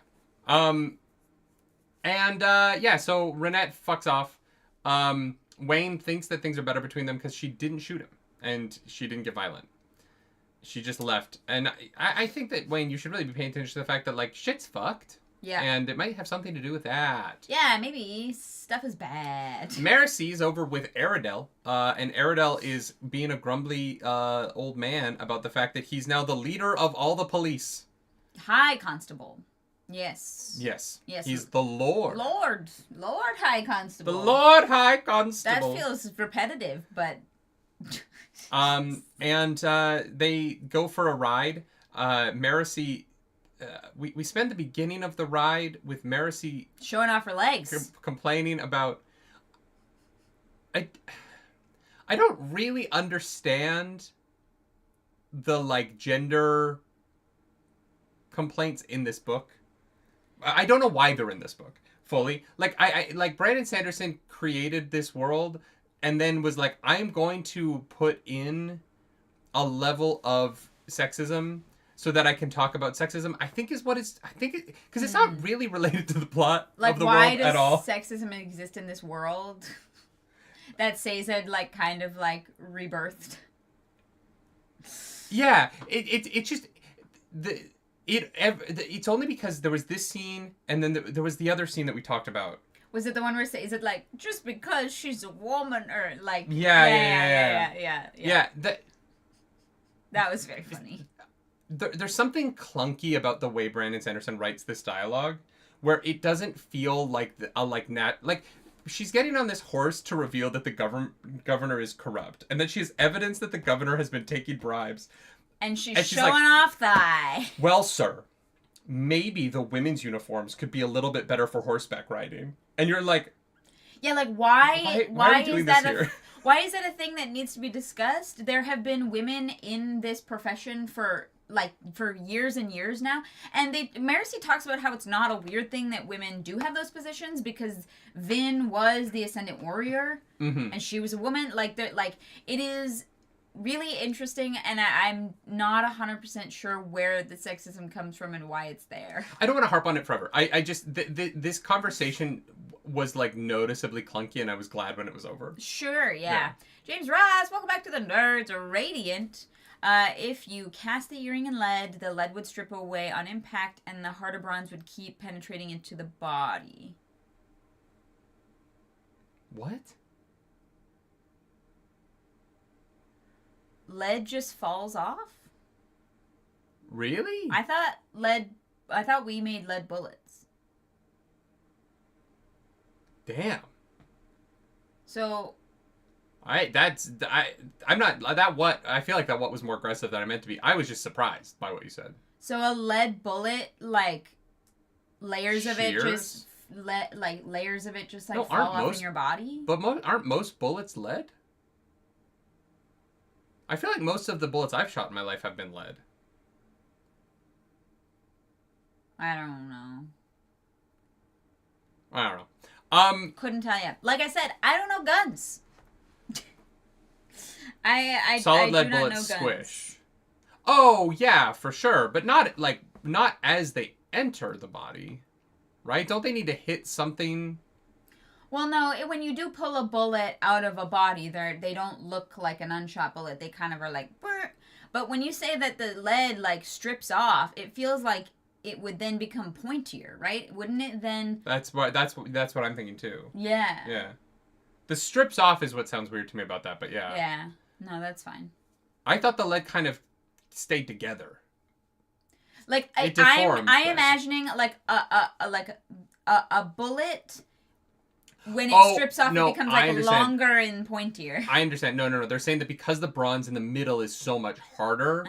So Renette fucks off. Wayne thinks that things are better between them because she didn't shoot him, and she didn't get violent. She just left. And I think that, Wayne, you should really be paying attention to the fact that, like, shit's fucked.
Yeah.
And it might have something to do with that.
Yeah, maybe stuff is bad.
Marcy's over with Aradel. And Aradel is being a grumbly old man about the fact that he's now the leader of all the police.
High Constable. Yes.
He's the Lord.
Lord High Constable.
The Lord High Constable.
That feels repetitive, but...
They go for a ride. Marcy, we spend the beginning of the ride with Marcy
showing off her legs,
complaining about. I don't really understand the, like, gender complaints in this book. I don't know why they're in this book fully. Like, I like Brandon Sanderson created this world. And then was like, I'm going to put in a level of sexism so that I can talk about sexism. I think is what it's... because it's not really related to the plot of the world at all.
Why does sexism exist in this world that Sazed, like, kind of, like, rebirthed?
Yeah, it just... It's only because there was this scene, and then there was the other scene that we talked about.
Was it the one where is it like just because she's a woman or like
Yeah.
That was very funny.
There's something clunky about the way Brandon Sanderson writes this dialogue, where it doesn't feel like she's getting on this horse to reveal that the governor is corrupt, and that she has evidence that the governor has been taking bribes,
and she's showing off thigh.
Well, sir, maybe the women's uniforms could be a little bit better for horseback riding. And you're like...
Yeah, like, why is that why is that a thing that needs to be discussed? There have been women in this profession for years and years now. And Marcy talks about how it's not a weird thing that women do have those positions because Vin was the Ascendant Warrior. Mm-hmm. And she was a woman. It is... really interesting, and I'm not 100% sure where the sexism comes from and why it's there. I
don't want to harp on it forever. I just... this conversation was, like, noticeably clunky, and I was glad when it was over.
Sure, yeah. James Ross, welcome back to the Nerds Radiant. If you cast the earring in lead, the lead would strip away on impact, and the heart of bronze would keep penetrating into the body.
What?
Lead just falls off?
Really?
I thought we made lead bullets.
Damn.
So...
I'm not, I feel like that what was more aggressive than I meant to be. I was just surprised by what you said.
So a lead bullet, like, layers of it just,
no,
fall off in your body?
But aren't most bullets lead? I feel like most of the bullets I've shot in my life have been lead.
I don't know.
I don't know.
Couldn't tell you. Like I said, I don't know guns.
Solid lead bullets squish. Oh yeah, for sure, but not as they enter the body, right? Don't they need to hit something?
Well, no. When you do pull a bullet out of a body, they don't look like an unshot bullet. They kind of are like, burr. But when you say that the lead like strips off, it feels like it would then become pointier, right? Wouldn't it then?
That's what I'm thinking too.
Yeah.
Yeah. The strips off is what sounds weird to me about that, but yeah.
Yeah. No, that's fine.
I thought the lead kind of stayed together.
Like I'm imagining like a bullet. When it strips off, it becomes like longer and pointier.
I understand. No. They're saying that because the bronze in the middle is so much harder,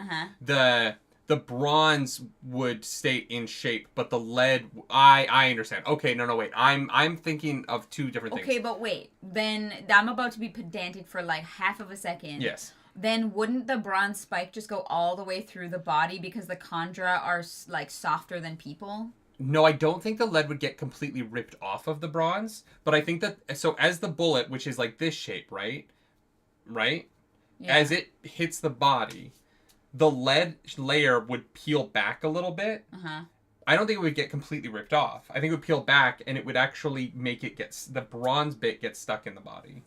the bronze would stay in shape, but the lead. I understand. Okay, no, wait. I'm thinking of two different things.
Okay, but wait. Then I'm about to be pedantic for like half of a second.
Yes.
Then wouldn't the bronze spike just go all the way through the body because the Kandra are like softer than people?
No, I don't think the lead would get completely ripped off of the bronze, but I think that, so as the bullet, which is like this shape, right? Right? Yeah. As it hits the body, the lead layer would peel back a little bit. I don't think it would get completely ripped off. I think it would peel back, and it would actually make it the bronze bit get stuck in the body.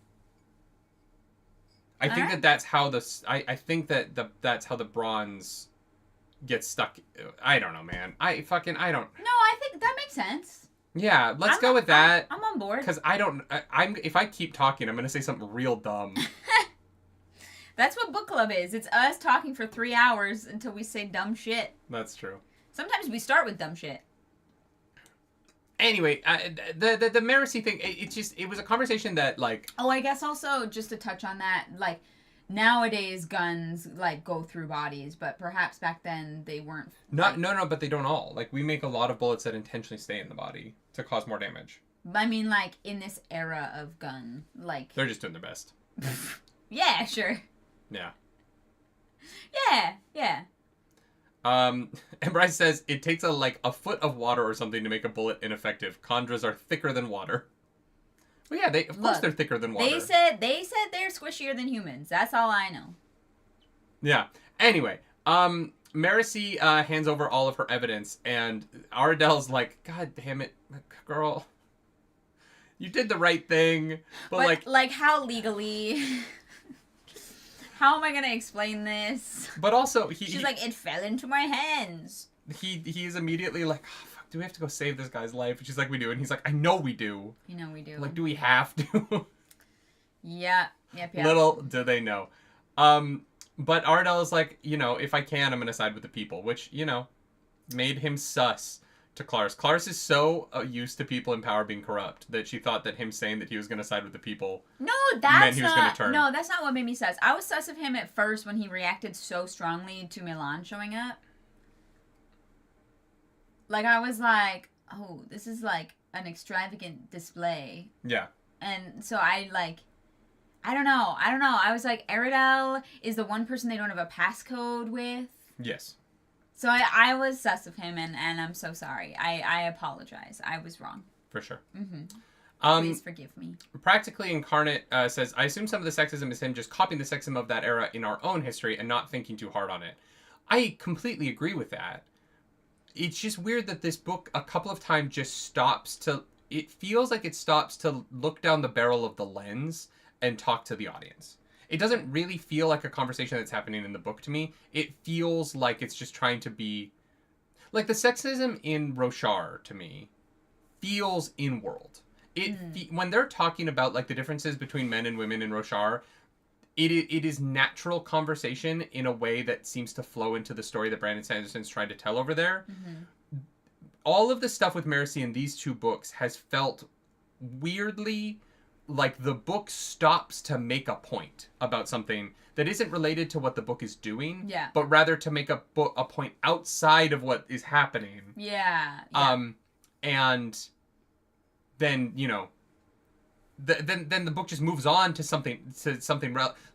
I think that's how I think that's how the bronze gets stuck. I don't know, man. I don't.
No, I think that makes sense.
Yeah, let's go with that.
I'm on board.
Because if I keep talking, I'm going to say something real dumb.
That's what book club is. It's us talking for 3 hours until we say dumb shit.
That's true.
Sometimes we start with dumb shit.
Anyway, the Maracy thing, it was a conversation that, like...
Oh, I guess also, just to touch on that, like, nowadays guns, like, go through bodies, but perhaps back then they weren't...
No, but they don't all. Like, we make a lot of bullets that intentionally stay in the body to cause more damage.
I mean, like, in this era of gun, like...
They're just doing their best.
Yeah, sure.
Yeah.
Yeah.
And Bryce says, it takes a foot of water or something to make a bullet ineffective. Kandras are thicker than water. Well, yeah, of course they're thicker than water.
They said they're squishier than humans. That's all I know.
Yeah. Anyway, Maracy hands over all of her evidence, and Aradell's like, God damn it, girl. You did the right thing. But
like how legally... How am I gonna explain this?
But also,
she's like, it fell into my hands.
He's immediately like, oh, fuck, do we have to go save this guy's life? And she's like, we do. And he's like, I know we do.
You know we do.
Like, do we have to?
Yeah. Yep.
Little do they know. But Ardell is like, if I can, I'm gonna side with the people, which, made him sus to Clarus. Clarus is so used to people in power being corrupt that she thought that him saying that he was going to side with the people meant he was going to turn.
No, that's not what made me sus. I was sus of him at first when he reacted so strongly to Milan showing up. Like, I was like, oh, this is like an extravagant display.
Yeah.
And so I don't know. I was like, Aradell is the one person they don't have a passcode with.
Yes.
So I was sus of him, and I'm so sorry. I apologize. I was wrong.
For sure.
Mm-hmm. Please forgive me.
Practically Incarnate says, I assume some of the sexism is him just copying the sexism of that era in our own history and not thinking too hard on it. I completely agree with that. It's just weird that this book a couple of times just stops to... It feels like it stops to look down the barrel of the lens and talk to the audience. It doesn't really feel like a conversation that's happening in the book to me. It feels like it's just trying to be... Like, the sexism in Roshar, to me, feels in-world. When they're talking about, like, the differences between men and women in Roshar, it is natural conversation in a way that seems to flow into the story that Brandon Sanderson's trying to tell over there. Mm-hmm. All of the stuff with Maracy in these two books has felt weirdly like the book stops to make a point about something that isn't related to what the book is doing, but rather to make a point outside of what is happening.
Yeah.
And then, you know, then the book just moves on to something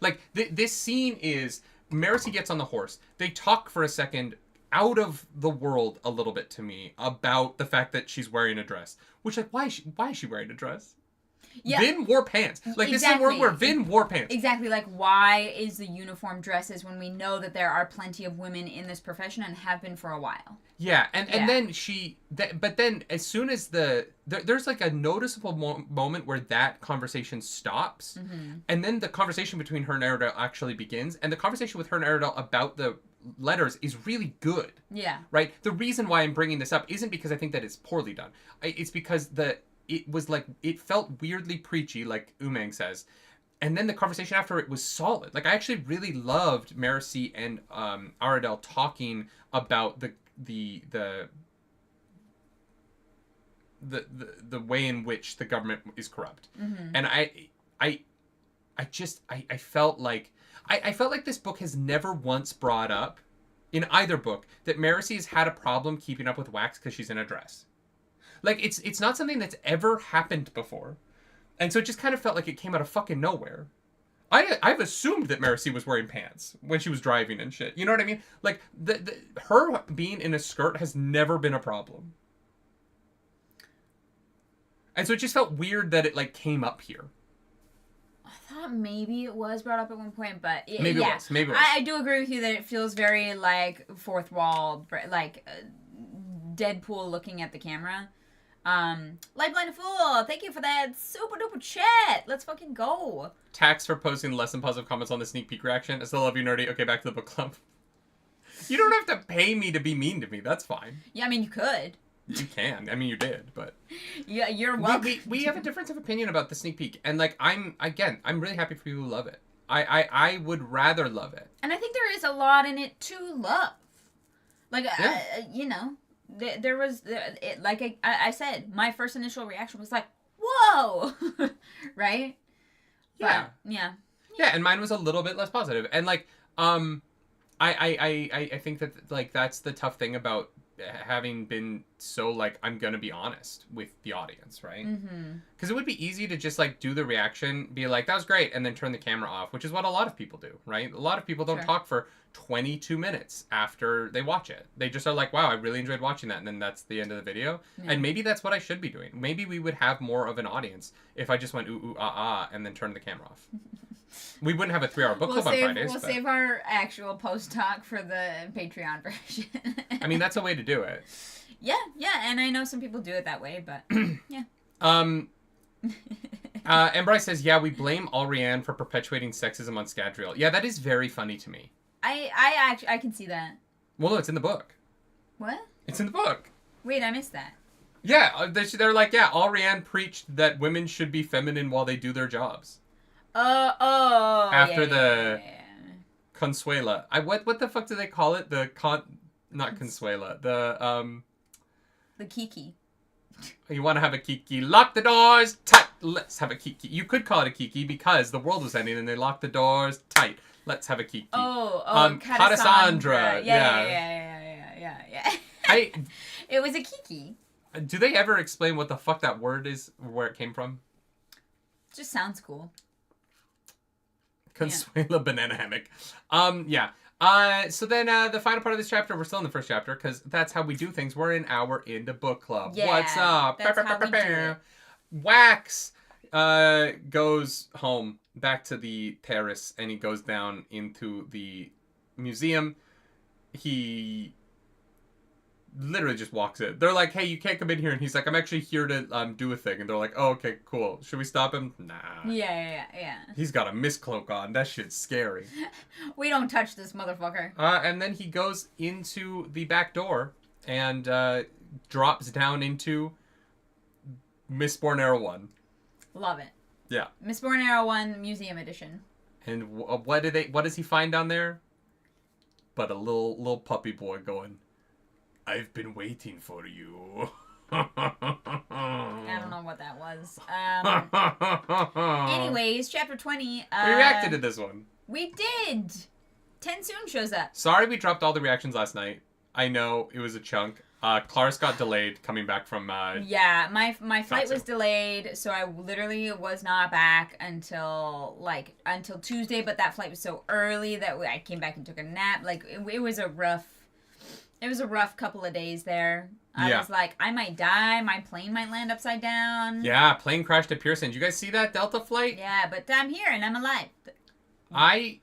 like this scene is Marcy gets on the horse. They talk for a second out of the world a little bit to me about the fact that she's wearing a dress, which, like, why is she wearing a dress? Yeah. Vin wore pants. Like, exactly. This is a world where Vin wore pants.
Exactly. Like, why is the uniform dresses when we know that there are plenty of women in this profession and have been for a while?
Yeah, and then but then as soon as there's like a noticeable moment where that conversation stops, and then the conversation between her and Aradel actually begins, and the conversation with her and Aradel about the letters is really good.
Yeah.
Right? The reason why I'm bringing this up isn't because I think that it's poorly done. It's because it was like, it felt weirdly preachy, like Umang says. And then the conversation after it was solid. Like, I actually really loved Marcy and Aradel talking about the way in which the government is corrupt. And I felt like this book has never once brought up in either book that Marcy has had a problem keeping up with Wax because she's in a dress. Like, it's not something that's ever happened before. And so it just kind of felt like it came out of fucking nowhere. I've assumed that Marcy was wearing pants when she was driving and shit. You know what I mean? Like, her being in a skirt has never been a problem. And so it just felt weird that it, like, came up here.
I thought maybe it was brought up at one point, but...
Maybe it was.
I do agree with you that it feels very, like, fourth wall, like, Deadpool looking at the camera. Light Blind Fool, thank you for that super duper chat. Let's fucking go.
Tax for posting less than positive comments on the sneak peek reaction. I still love you, nerdy. Okay, back to the book club. You don't have to pay me to be mean to me. That's fine.
Yeah, I mean, you could.
You can. I mean, you did, but...
Yeah, you're welcome.
We have a difference of opinion about the sneak peek. And, like, I'm really happy for people who love it. I would rather love it.
And I think there is a lot in it to love. Like, you know... There was, like I said, my first initial reaction was like, whoa! Right?
Yeah.
But, yeah.
Yeah, and mine was a little bit less positive. And, like, I think that, like, that's the tough thing about having been so, like, I'm gonna be honest with the audience, right? Because it would be easy to just, like, do the reaction, be like, that was great, and then turn the camera off, which is what a lot of people do, right? A lot of people don't talk for 22 minutes after they watch it. They just are like, wow, I really enjoyed watching that, and then that's the end of the video. Yeah. And maybe that's what I should be doing. Maybe we would have more of an audience if I just went ooh, ooh, ah, ah, and then turned the camera off. We wouldn't have a 3-hour book club on Fridays.
We'll save our actual post-talk for the Patreon version.
I mean, that's a way to do it.
Yeah, and I know some people do it that way, but yeah.
And Bryce says, yeah, we blame Alrianne for perpetuating sexism on Scadrial. Yeah, that is very funny to me.
I can see that.
Well, no, it's in the book.
What?
It's in the book.
Wait, I missed that.
Yeah, they're like, yeah, Alrianne preached that women should be feminine while they do their jobs. After the Consuela. What the fuck do they call it? Not Consuela.
The Kiki.
You want to have a Kiki? Lock the doors tight. Let's have a Kiki. You could call it a Kiki because the world was ending and they locked the doors tight. Let's have a Kiki.
Cassandra. Yeah. It was a Kiki.
Do they ever explain what the fuck that word is, where it came from?
It just sounds cool.
Consuela Banana Hammock. So then the final part of this chapter, we're still in the first chapter, because that's how we do things. We're an hour into book club.
Yeah,
what's up?
That's how we do it.
Wax goes home, back to the terrace, and he goes down into the museum. He literally just walks in. They're like, hey, you can't come in here. And he's like, I'm actually here to do a thing. And they're like, oh, okay, cool. Should we stop him? Nah.
Yeah.
He's got a mist cloak on. That shit's scary.
We don't touch this motherfucker.
And then he goes into the back door and drops down into Mistborn Era 1.
Love it.
Yeah.
Mistborn Era 1 Museum Edition.
And what does he find down there? But a little puppy boy going, I've been waiting for you.
And I don't know what that was. Anyways, chapter 20.
We reacted to this one.
We did. Tensoon shows up.
Sorry we dropped all the reactions last night. I know it was a chunk. Claris got delayed coming back from...
yeah, my flight was delayed, so I literally was not back until Tuesday, but that flight was so early that I came back and took a nap. Like, it was a rough couple of days there. I was like, I might die, my plane might land upside down.
Yeah, plane crashed at Pearson. Did you guys see that Delta flight?
Yeah, but I'm here and I'm alive.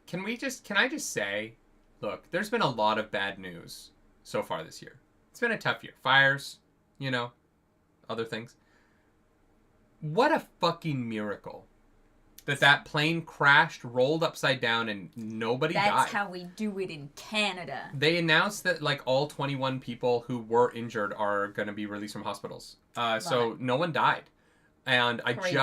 Can I just say, look, there's been a lot of bad news so far this year. It's been a tough year. Fires, other things. What a fucking miracle that plane crashed, rolled upside down, and nobody died.
That's how we do it in Canada.
They announced that, all 21 people who were injured are going to be released from hospitals. So no one died. And
Crazy.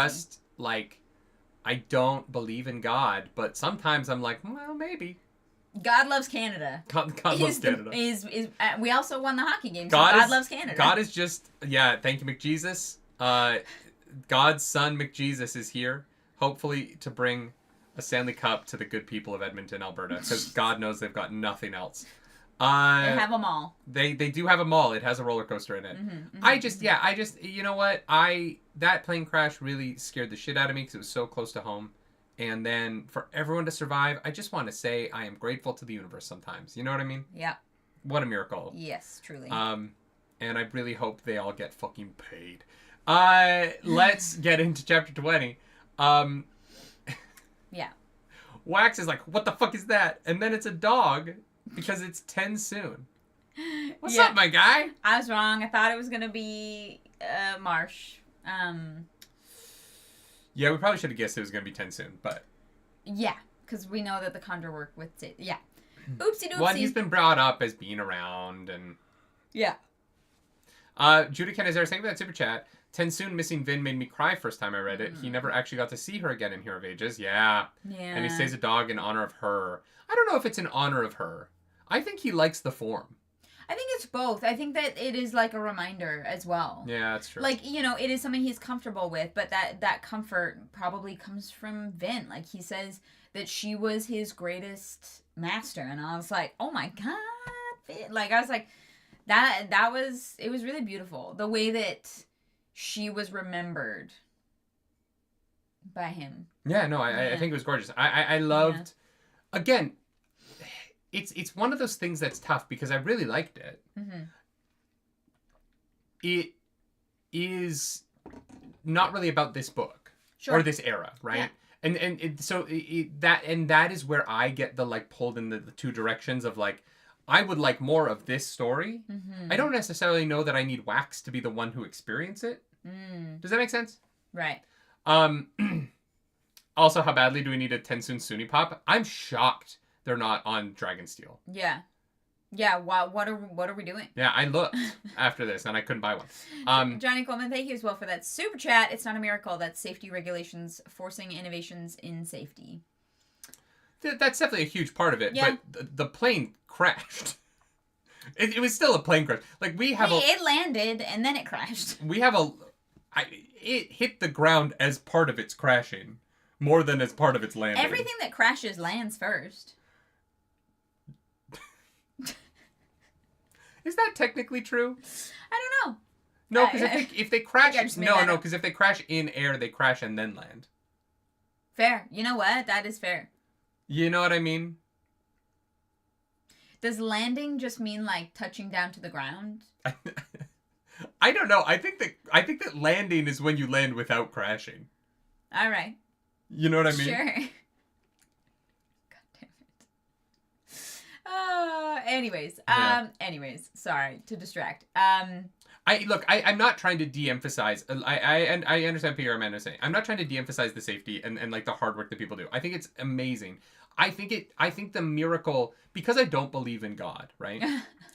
I don't believe in God, but sometimes I'm like, well, maybe.
God loves Canada.
God loves Canada.
We also won the hockey game, so God loves Canada.
God is just, thank you, McJesus. God's son, McJesus, is here, hopefully to bring a Stanley Cup to the good people of Edmonton, Alberta, because God knows they've got nothing else.
They have a mall.
They do have a mall. It has a roller coaster in it. You know what? That plane crash really scared the shit out of me because it was so close to home. And then for everyone to survive, I just want to say I am grateful to the universe sometimes. You know what I mean?
Yeah.
What a miracle.
Yes, truly.
And I really hope they all get fucking paid. Let's get into chapter 20.
Yeah.
Wax is like, what the fuck is that? And then it's a dog because it's Tensoon. What's up, my guy?
I was wrong. I thought it was going to be Marsh.
Yeah, we probably should have guessed it was going to be Tensoon, but...
Yeah, because we know that the Condor worked with... Yeah. Oopsie doopsie.
Well, he's been brought up as being around, and...
Yeah.
Judah Kenazar, thank you for that super chat. Tensoon missing Vin made me cry first time I read it. He never actually got to see her again in Hero of Ages. Yeah. And he says a dog in honor of her. I don't know if it's in honor of her. I think he likes the form.
I think it's both. I think that it is like a reminder as well.
Yeah, that's true.
It is something he's comfortable with, but that comfort probably comes from Vin. Like, he says that she was his greatest master, and I was like, oh my god, Vin. Like, I was like, it was really beautiful. The way that she was remembered by him.
Yeah, no, I think it was gorgeous. I loved, again, it's one of those things that's tough because I really liked it. Mm-hmm. It is not really about this book or this era, right? Yeah. And that is where I get the pulled in the two directions of I would like more of this story. Mm-hmm. I don't necessarily know that I need Wax to be the one who experience it. Mm. Does that make sense?
Right.
Also, how badly do we need a Tensoon Suni Pop? I'm shocked they're not on Dragonsteel.
Yeah. Yeah, what are we doing?
Yeah, I looked after this and I couldn't buy one.
Johnny Coleman, thank you as well for that super chat. It's not a miracle. That's safety regulations forcing innovations in safety.
That's definitely a huge part of it. Yeah. But the plane crashed. It was still a plane crash.
It landed and then it crashed.
It hit the ground as part of its crashing more than as part of its landing.
Everything that crashes lands first.
Is that technically true?
I don't know.
No, because if they crash... No, because if they crash in air, they crash and then land.
Fair. You know what? That is fair.
You know what I mean?
Does landing just mean touching down to the ground?
I don't know. I think that landing is when you land without crashing.
All right.
You know what I mean?
Sure. God damn it. Anyways, sorry to distract. I'm
not trying to de-emphasize. I understand Peter Armando saying. I'm not trying to de-emphasize the safety and the hard work that people do. I think it's amazing. I think the miracle, because I don't believe in God, right?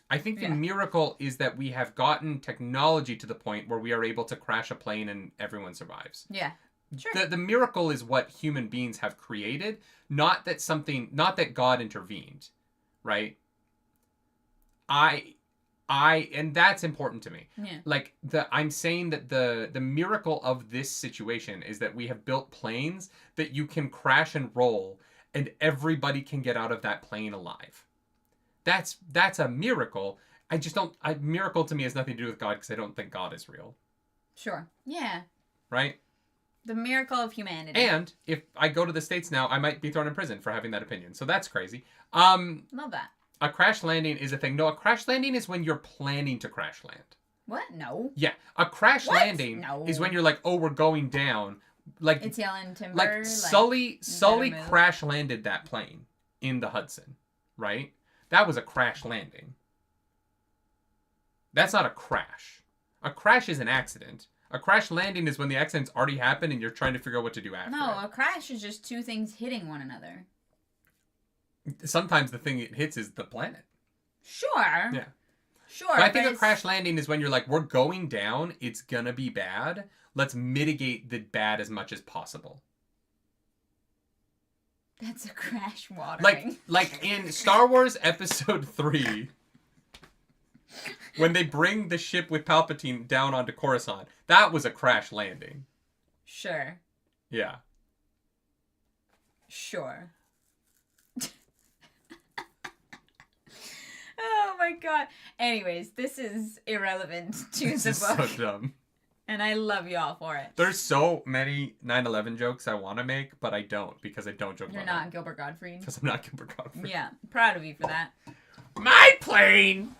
I think the miracle is that we have gotten technology to the point where we are able to crash a plane and everyone survives.
Yeah. Sure.
The miracle is what human beings have created, not that God intervened, right? I and that's important to me.
Yeah.
Like, I'm saying that the miracle of this situation is that we have built planes that you can crash and roll, and everybody can get out of that plane alive. That's a miracle. I just don't... miracle to me has nothing to do with God, because I don't think God is real.
Sure. Yeah.
Right?
The miracle of humanity.
And if I go to the States now, I might be thrown in prison for having that opinion. So that's crazy.
Love that.
A crash landing is a thing. No, a crash landing is when you're planning to crash land.
What? No.
Yeah. A crash landing is when you're like, oh, we're going down. Like,
it's yelling timber.
Like Sully crash landed that plane in the Hudson, right? That was a crash landing. That's not a crash. A crash is an accident. A crash landing is when the accident's already happened and you're trying to figure out what to do after.
No, a crash is just two things hitting one another.
Sometimes the thing it hits is the planet.
Sure.
Yeah.
Sure.
But I think a crash landing is when you're like, we're going down, it's gonna be bad. Let's mitigate the bad as much as possible.
That's a crash watering.
Like in Star Wars Episode 3, when they bring the ship with Palpatine down onto Coruscant, that was a crash landing.
Sure.
Yeah.
Sure. Oh my god. Anyways, this is irrelevant to the book. This is so dumb. And I love you all for it.
There's so many 9/11 jokes I want to make, but I don't, because I don't joke about it.
You're not Gilbert Gottfried?
Because I'm not Gilbert Gottfried.
Yeah. Proud of you for that.
My plane!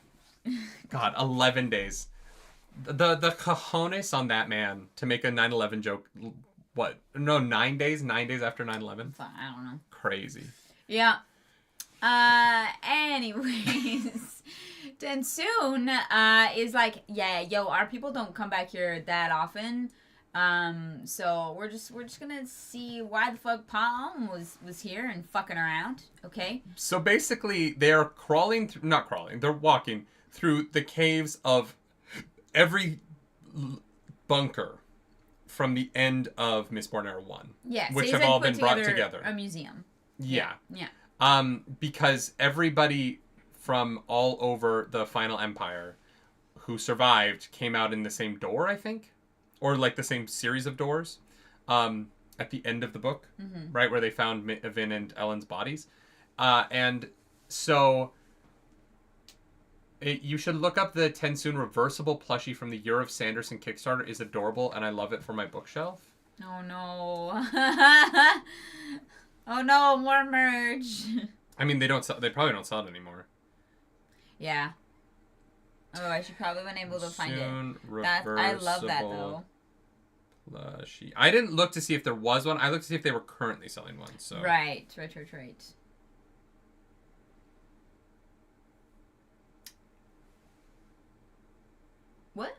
God, 11 days. The cojones on that man to make a 9/11 joke. What? No, 9 days? 9 days after 9/11?
I don't know.
Crazy.
Yeah. Anyways, Tensoon, is like, yeah, yo, our people don't come back here that often. So we're just gonna see why the fuck Palm was here and fucking around, okay?
So basically, they're they're walking through the caves of every bunker from the end of Mistborn Era 1.
Yeah,
which have all been brought together.
A museum.
Yeah.
Yeah.
Because everybody from all over the Final Empire who survived came out in the same door, I think, or like the same series of doors, at the end of the book, right, where they found Vin and Ellen's bodies, and so you should look up the Tensoon reversible plushie from the Year of Sanderson Kickstarter. Is adorable, and I love it for my bookshelf.
Oh no. Oh no, more merch.
I mean, they probably don't sell it anymore.
Yeah. Oh, I should probably been able to find it. I love that though.
Plushie. I didn't look to see if there was one. I looked to see if they were currently selling one. So.
Right. What?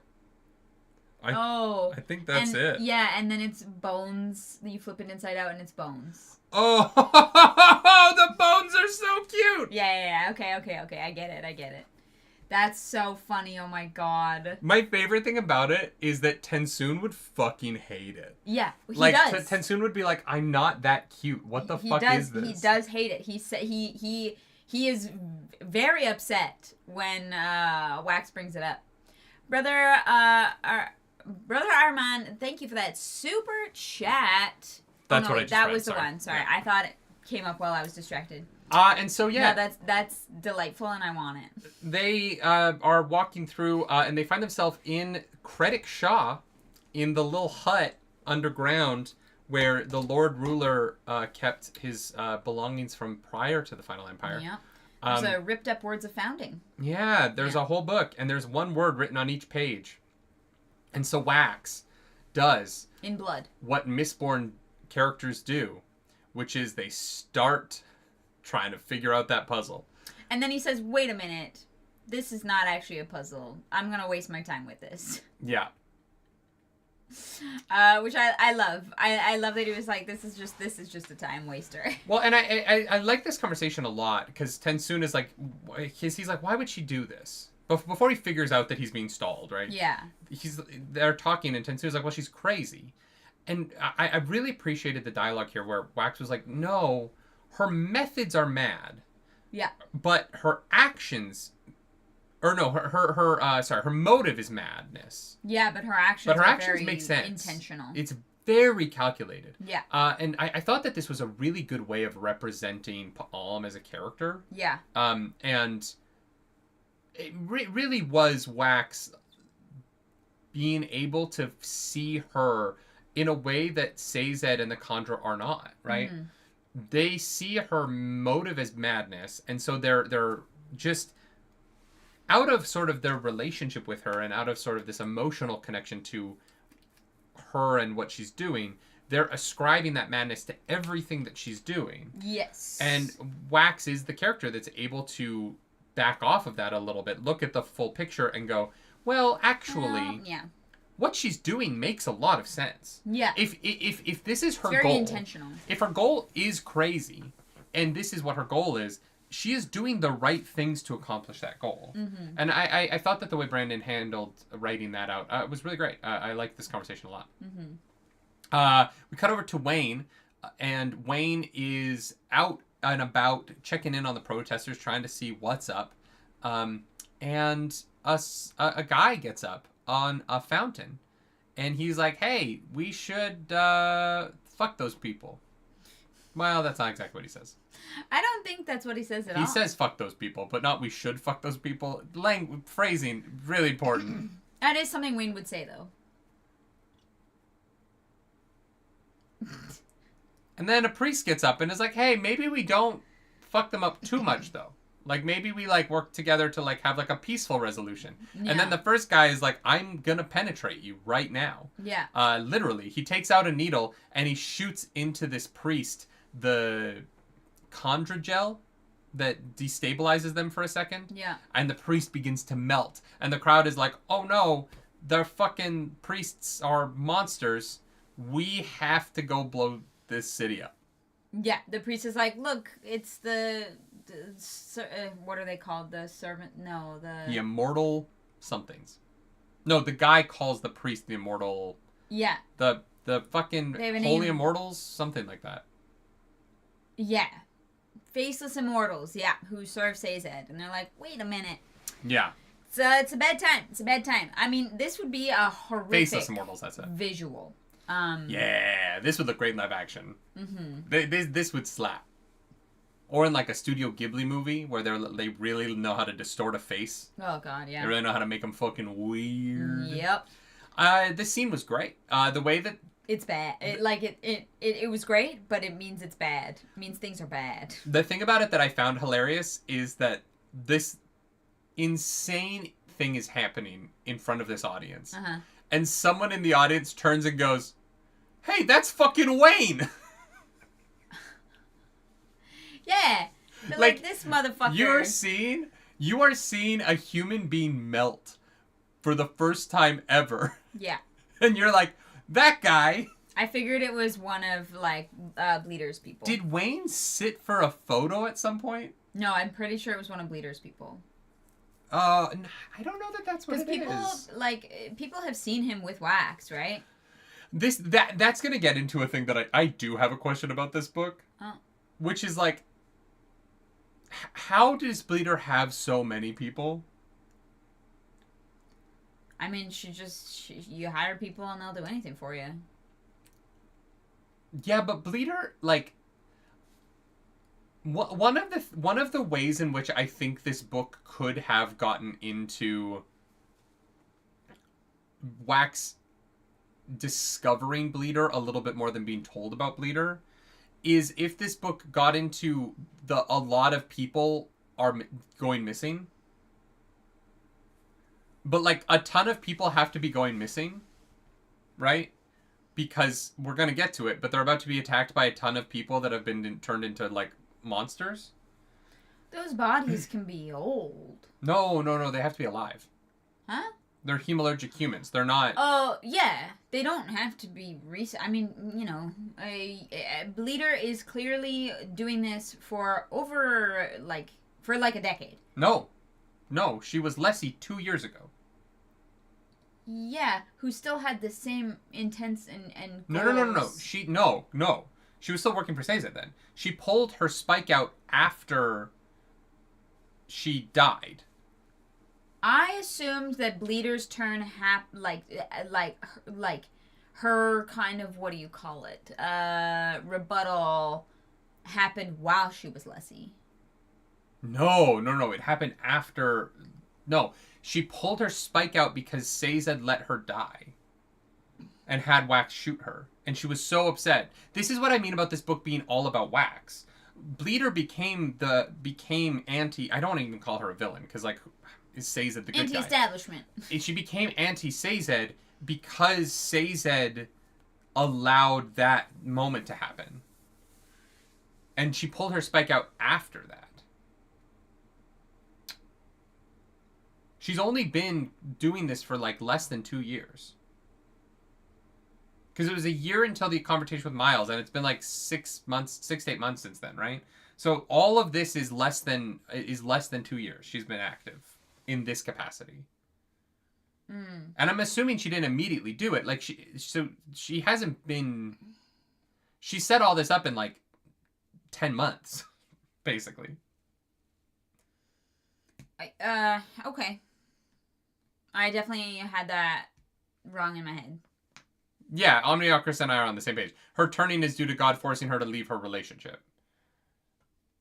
I think that's it.
Yeah, and then it's bones. You flip it inside out and it's bones.
Oh, the bones are so cute.
Yeah. Okay. I get it. That's so funny. Oh my god.
My favorite thing about it is that Tensoon would fucking hate it.
Yeah, he does.
Tensoon would be like, "I'm not that cute. What the fuck is this?"
He does hate it. He is very upset when Wax brings it up. Brother Arman, thank you for that super chat.
That's what I just
That
read.
was the one. Sorry, yeah. I thought it came up while I was distracted.
And so yeah.
No, that's delightful, and I want it.
They are walking through, and they find themselves in Credit Shaw, in the little hut underground where the Lord Ruler kept his belongings from prior to the Final Empire.
Yeah. There's a ripped up words of founding.
Yeah, there's a whole book, and there's one word written on each page. And so Wax does
in blood
what Mistborn characters do, which is they start trying to figure out that puzzle.
And then he says, wait a minute, this is not actually a puzzle. I'm going to waste my time with this.
Yeah.
Which I love. I love that he was like, this is just a time waster.
Well, and I like this conversation a lot, because Tensoon is like, he's like, why would she do this? Before he figures out that he's being stalled, right?
Yeah.
They're talking, and Tensoon's like, well, she's crazy. And I really appreciated the dialogue here where Wax was like, no, her methods are mad.
Yeah.
But her actions or no, her motive is madness.
Yeah, but her actions
make sense.
Intentional.
It's very calculated.
Yeah.
And I thought that this was a really good way of representing Pa'am as a character.
Yeah.
And it really was Wax being able to see her in a way that Sazed and the Kandra are not, right? Mm-hmm. They see her motive as madness, and so they're just out of sort of their relationship with her and out of sort of this emotional connection to her and what she's doing, they're ascribing that madness to everything that she's doing.
Yes.
And Wax is the character that's able to back off of that a little bit, look at the full picture and go, well, actually,
yeah,
what she's doing makes a lot of sense.
Yeah.
If this is her
very
goal,
intentional.
If her goal is crazy, and this is what her goal is, she is doing the right things to accomplish that goal. Mm-hmm. And I thought that the way Brandon handled writing that out was really great. I liked this conversation a lot. Mm-hmm. We cut over to Wayne, and Wayne is out and about checking in on the protesters, trying to see what's up. And a guy gets up on a fountain, and he's like, hey, we should fuck those people. Well, that's not exactly what he says.
I don't think that's what he says at all.
He says fuck those people, but not we should fuck those people. Phrasing, really important.
That is something Wayne would say, though.
And then a priest gets up and is like, hey, maybe we don't fuck them up too much, though. Like, maybe we, work together to, have, a peaceful resolution. Yeah. And then the first guy is like, I'm gonna penetrate you right now.
Yeah.
Literally. He takes out a needle and he shoots into this priest the Kandra gel that destabilizes them for a second.
Yeah.
And the priest begins to melt. And the crowd is like, oh no, the fucking priests are monsters. We have to go blow this city up.
Yeah, the priest is like, look, it's the what are they called? The servant? No, the immortal
somethings. No, the guy calls the priest the immortal.
Yeah.
The fucking holy immortals, something like that.
Yeah. Faceless immortals, yeah, who serve Sazed. And they're like, wait a minute.
Yeah.
It's a bad time. It's a bad time. I mean, this would be a horrific
Faceless immortals, that's it.
Visual.
Yeah, this would look great in live action. Mm-hmm. This would slap. Or in a Studio Ghibli movie where they really know how to distort a face.
Oh god, yeah.
They really know how to make them fucking weird.
Yep.
This scene was great. The way that
it's bad. It was great, but it means it's bad. It means things are bad.
The thing about it that I found hilarious is that this insane thing is happening in front of this audience. Uh-huh. And someone in the audience turns and goes, hey, that's fucking Wayne!
Yeah. Like this motherfucker.
You are seeing a human being melt for the first time ever.
Yeah.
And you're like, that guy.
I figured it was one of Bleeder's people.
Did Wayne sit for a photo at some point?
No, I'm pretty sure it was one of Bleeder's people.
I don't know that that's what it is.
People have seen him with Wax, right?
That's gonna get into a thing that I do have a question about this book. Oh. Which is how does Bleeder have so many people?
I mean, you hire people and they'll do anything for you.
Yeah, but Bleeder, one of the ways in which I think this book could have gotten into Wax discovering Bleeder a little bit more than being told about Bleeder is if this book got into a lot of people are going missing. But a ton of people have to be going missing, right? Because we're going to get to it, but they're about to be attacked by a ton of people that have been turned into monsters.
Those bodies can be old.
No, they have to be alive.
Huh?
They're hemalurgic humans. They're not...
Oh, yeah. They don't have to be recent. I mean, a Bleeder is clearly doing this for over, for a decade. No,
she was Lessie 2 years ago.
Yeah, who still had the same intense and goals.
No. She was still working for Sazed then. She pulled her spike out after she died.
assumed that Bleeder's turn her kind of, what do you call it? Rebuttal happened while she was Lessie.
No. It happened after. No, she pulled her spike out because Sazed let her die, and had Wax shoot her, and she was so upset. This is what I mean about this book being all about Wax. Bleeder became anti. I don't even call her a villain because like is Sazed the good guy?
Anti-establishment.
She became anti-Sazed because Sazed allowed that moment to happen, and she pulled her spike out after that. She's only been doing this for like less than 2 years. Because it was a year until the confrontation with Miles, and it's been like 6 to 8 months since then, right? So all of this is less than 2 years. She's been active in this capacity. And I'm assuming she didn't immediately do it. Like she hasn't been. She set all this up in like 10 months, basically.
Okay. I definitely had that wrong in my head.
Yeah, Omniocris and I are on the same page. Her turning is due to God forcing her to leave her relationship.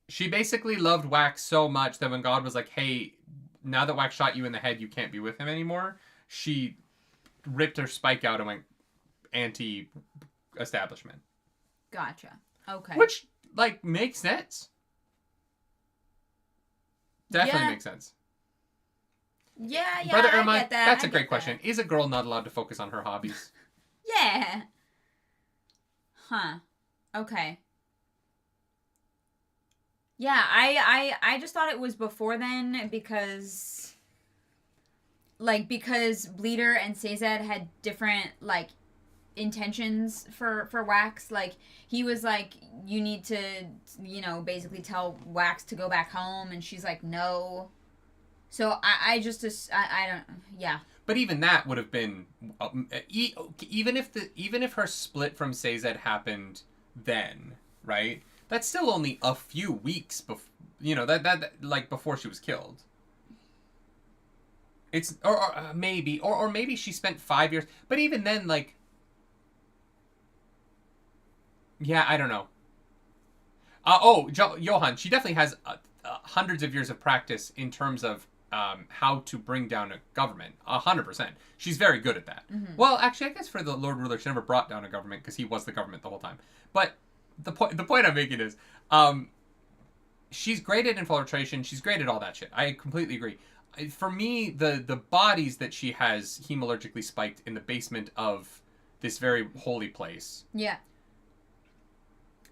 She basically loved Wax so much that when God was like, hey, now that Wax shot you in the head, you can't be with him anymore, she ripped her spike out and went anti-establishment.
Gotcha. Okay.
Which, like, makes sense. Definitely makes sense.
Yeah,
Brother
I
Ermine,
get that.
that's a great question. Is a girl not allowed to focus on her hobbies?
Yeah. Huh. Okay. Yeah, I just thought it was before then because Bleeder and Sazed had different, like, intentions for Wax. Like, he was like, you need to, basically tell Wax to go back home, and she's like, no. So I don't, yeah.
But even that would have been, even if her split from Sazed happened then, right? That's still only a few weeks before, that like before she was killed. It's or maybe she spent 5 years, but even then, like, yeah, I don't know. Johan, she definitely has hundreds of years of practice in terms of how to bring down a government. 100%. She's very good at that. Mm-hmm. Well, actually, I guess for the Lord Ruler, she never brought down a government because he was the government the whole time. But the point I'm making is, she's great at infiltration. She's great at all that shit. I completely agree. For me, the bodies that she has hemalurgically spiked in the basement of this very holy place.
Yeah.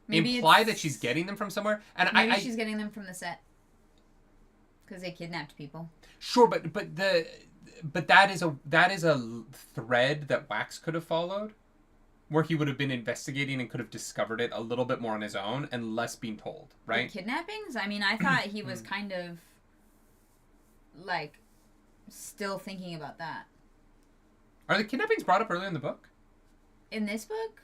Imply that she's getting them from somewhere, and
maybe she's getting them from the set because they kidnapped people.
Sure, but that is a thread that Wax could have followed, where he would have been investigating and could have discovered it a little bit more on his own and less being told, right?
The kidnappings? I mean, I thought he was kind of like still thinking about that.
Are the kidnappings brought up earlier in the book?
In this book?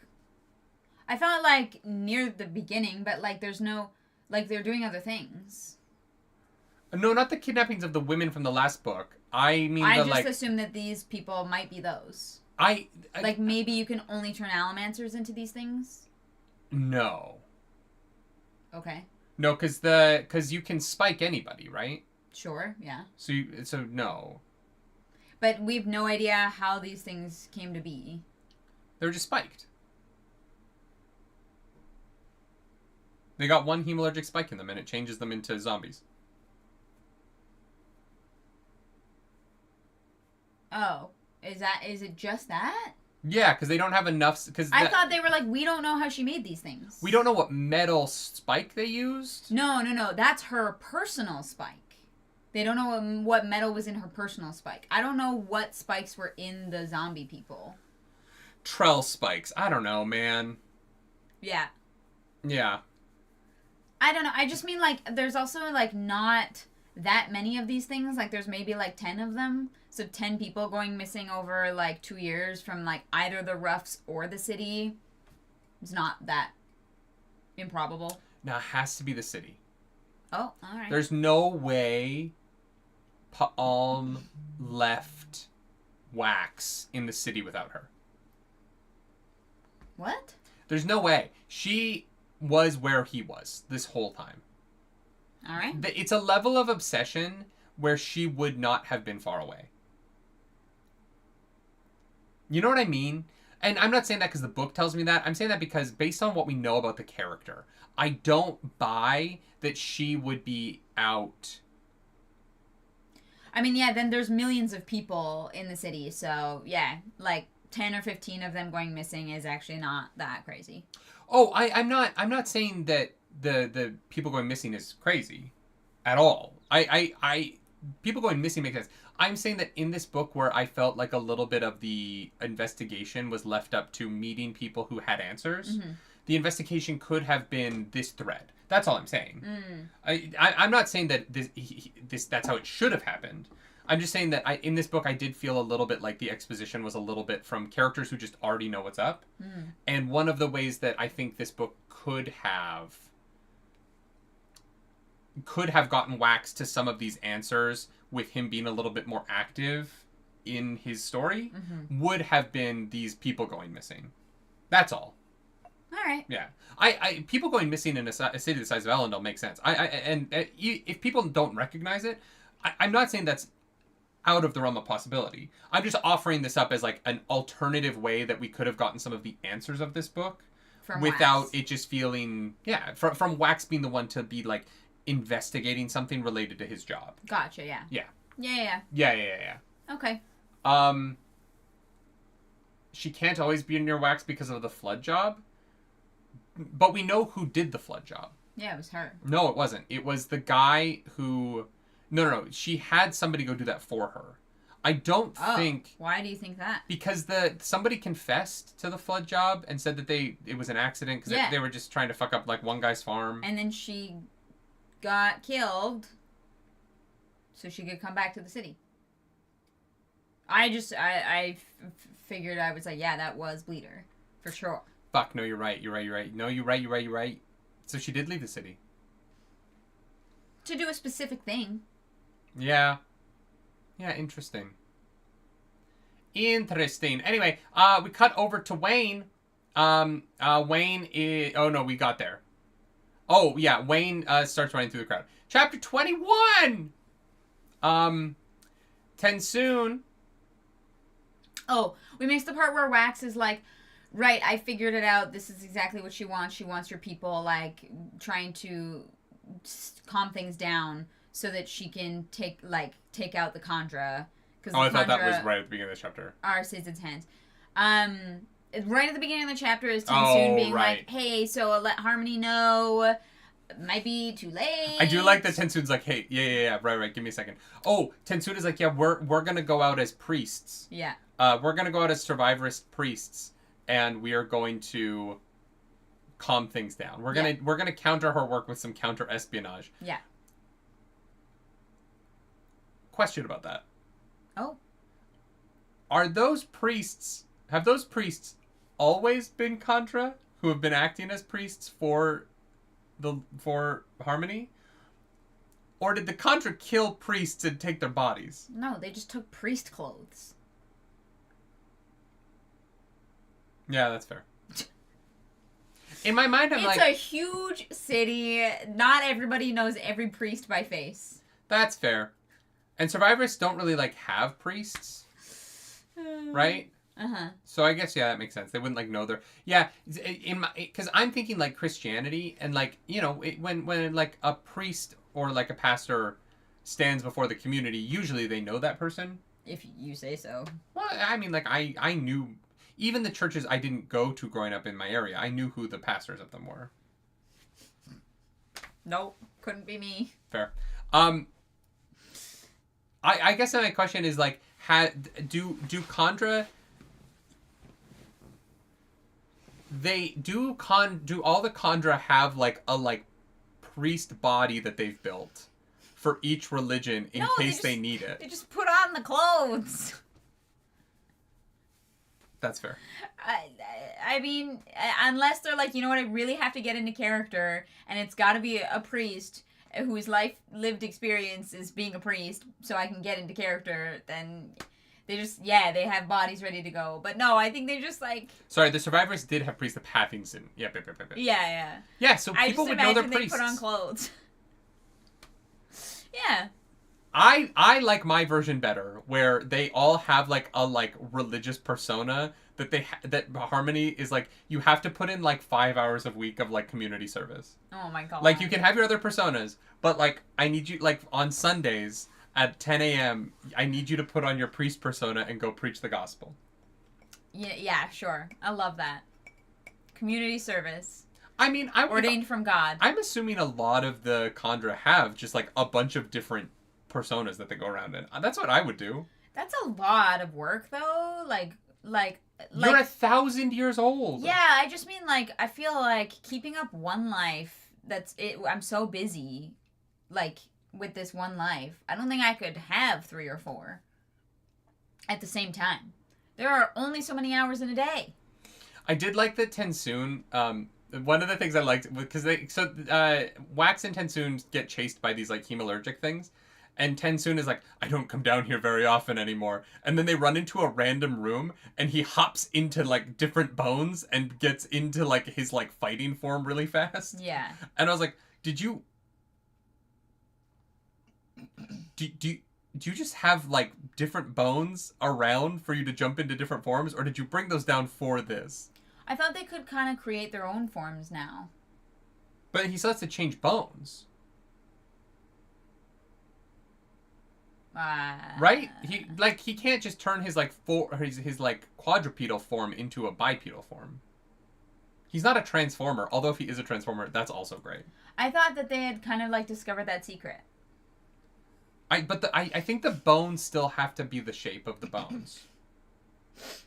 I felt like near the beginning, but like there's no, like they're doing other things.
No, not the kidnappings of the women from the last book. I mean,
I just assume that these people might be those. Like maybe you can only turn Allomancers into these things?
No.
Okay.
No, because you can spike anybody, right?
Sure, yeah.
So no.
But we've no idea how these things came to be.
They're just spiked. They got one hemalurgic spike in them, and it changes them into zombies.
Oh. Is it just that?
Yeah, because they don't have enough...
I thought they were like, we don't know how she made these things.
We don't know what metal spike they used?
No. That's her personal spike. They don't know what metal was in her personal spike. I don't know what spikes were in the zombie people.
Trell spikes. I don't know, man.
Yeah.
Yeah.
I don't know. I just mean, like, there's also, like, not that many of these things. Like, there's maybe, like, 10 of them. So 10 people going missing over, like, 2 years from, like, either the Roughs or the city. It's not that improbable.
Now, it has to be the city.
Oh, all right.
There's no way left Wax in the city without her.
What?
There's no way. She was where he was this whole time.
All right.
It's a level of obsession where she would not have been far away. You know what I mean? And I'm not saying that because the book tells me that. I'm saying that because based on what we know about the character, I don't buy that she would be out.
I mean, yeah, then there's millions of people in the city. So, yeah, like 10 or 15 of them going missing is actually not that crazy.
Oh, I'm not saying that the people going missing is crazy at all. People going missing makes sense. I'm saying that in this book where I felt like a little bit of the investigation was left up to meeting people who had answers, the investigation could have been this thread. That's all I'm saying. I'm not saying that this that's how it should have happened. I'm just saying that in this book I did feel a little bit like the exposition was a little bit from characters who just already know what's up. And one of the ways that I think this book could have gotten Wax to some of these answers with him being a little bit more active in his story would have been these people going missing. That's all.
All right.
Yeah. People going missing in a city the size of Ellendale makes sense. If people don't recognize it, I'm not saying that's out of the realm of possibility. I'm just offering this up as like an alternative way that we could have gotten some of the answers of this book
From
without
Wax.
it just feeling, from Wax being the one to be like investigating something related to his job.
Gotcha, yeah.
Yeah.
Yeah. Okay.
She can't always be near Wax because of the flood job. But we know who did the flood job.
Yeah, it was her.
No, it wasn't. It was the guy who... No. She had somebody go do that for her. I don't think...
Why do you think that?
Because somebody confessed to the flood job and said that it was an accident because they were just trying to fuck up like one guy's farm.
And then she got killed so she could come back to the city. I figured I was like, yeah, that was Bleeder. For sure.
Fuck, no, you're right. No, you're right. So she did leave the city.
To do a specific thing.
Yeah. Yeah, interesting. Anyway, we cut over to Wayne. Wayne is... Oh, no, we got there. Oh, yeah, Wayne starts running through the crowd. Chapter 21! Tensoon.
Oh, we missed the part where Wax is like, right, I figured it out. This is exactly what she wants. She wants her people, like, trying to calm things down so that she can take out the Kandra.
I thought that was right at the beginning of the chapter.
Are Cid's intent. Right at the beginning of the chapter is Tensoon being like, hey, so let Harmony know. It might be too late.
I do like that Tensoon's like, hey, yeah, right, give me a second. Oh, Tensoon is like, yeah, we're going to go out as priests.
Yeah.
We're going to go out as survivorist priests. And we are going to calm things down. We're gonna counter her work with some counter espionage.
Yeah.
Question about that.
Oh.
Have those priests always been Contra who have been acting as priests for Harmony? Or did the Contra kill priests and take their bodies?
No, they just took priest clothes.
Yeah, that's fair. In my mind,
it's a huge city. Not everybody knows every priest by face.
That's fair. And survivors don't really, have priests. Right?
Uh-huh.
So I guess, that makes sense. They wouldn't, know their... Yeah, because I'm thinking, Christianity, and, when a priest or, a pastor stands before the community, usually they know that person.
If you say so.
Well, I mean, I knew... Even the churches I didn't go to growing up in my area, I knew who the pastors of them were.
Nope, couldn't be me.
Fair. I guess my question is do Kandra do all the Kandra have a priest body that they've built for each religion in case they need it?
They just put on the clothes.
That's fair.
I mean, unless they're like, you know what, I really have to get into character, and it's got to be a priest. whose lived experience is being a priest, so I can get into character, then they just, they have bodies ready to go. But no, I think they just like...
Sorry, the survivors did have priests of Pathington. Yeah. Yeah, so people would know their priests.
I just imagine they put on clothes. Yeah.
I like my version better, where they all have like a religious persona that that Harmony is like, you have to put in like 5 hours a week of like community service.
Oh my god.
Like, you can have your other personas, but like, I need you, like, on Sundays at 10 a.m. I need you to put on your priest persona and go preach the gospel.
Yeah, sure. I love that. Community service.
I mean,
ordained from God.
I'm assuming a lot of the Kandra have just like a bunch of different personas that they go around in. That's what I would do.
That's a lot of work, though. Like
you're 1,000 years old.
Yeah, I just mean, like, I feel like keeping up one life, I'm so busy, like, with this one life. I don't think I could have 3 or 4 at the same time. There are only so many hours in a day.
I did like that Tensoon, one of the things I liked, because Wax and Tensoon get chased by these, like, hemalurgic things. And Tensoon is like, I don't come down here very often anymore. And then they run into a random room, and he hops into, like, different bones and gets into, like, his, like, fighting form really fast.
Yeah.
And I was like, did you... Do you just have, like, different bones around for you to jump into different forms? Or did you bring those down for this?
I thought they could kind of create their own forms now.
But he still has to change bones. Right? He can't just turn his like his like quadrupedal form into a bipedal form. He's not a transformer, although if he is a transformer, that's also great.
I thought that they had kind of like discovered that secret.
I think the bones still have to be the shape of the bones.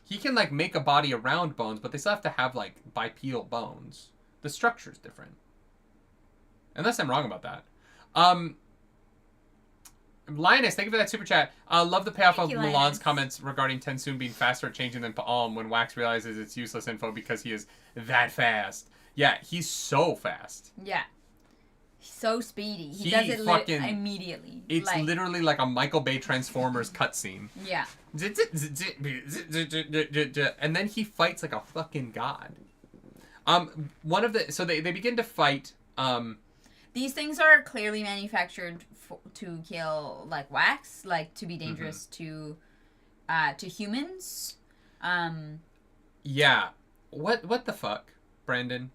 He can like make a body around bones, but they still have to have like bipedal bones. The structure's different. Unless I'm wrong about that. Linus, thank you for that super chat. Love the payoff of Milan's comments regarding Tensoon being faster at changing than Pa'alm when Wax realizes it's useless info because he is that fast. Yeah, he's so fast.
Yeah. So speedy. He does it immediately.
It's literally like a Michael Bay Transformers cutscene.
Yeah.
And then he fights like a fucking god. So they begin to fight.
These things are clearly manufactured to kill, like, Wax, like, to be dangerous to humans.
Yeah. What the fuck, Brandon?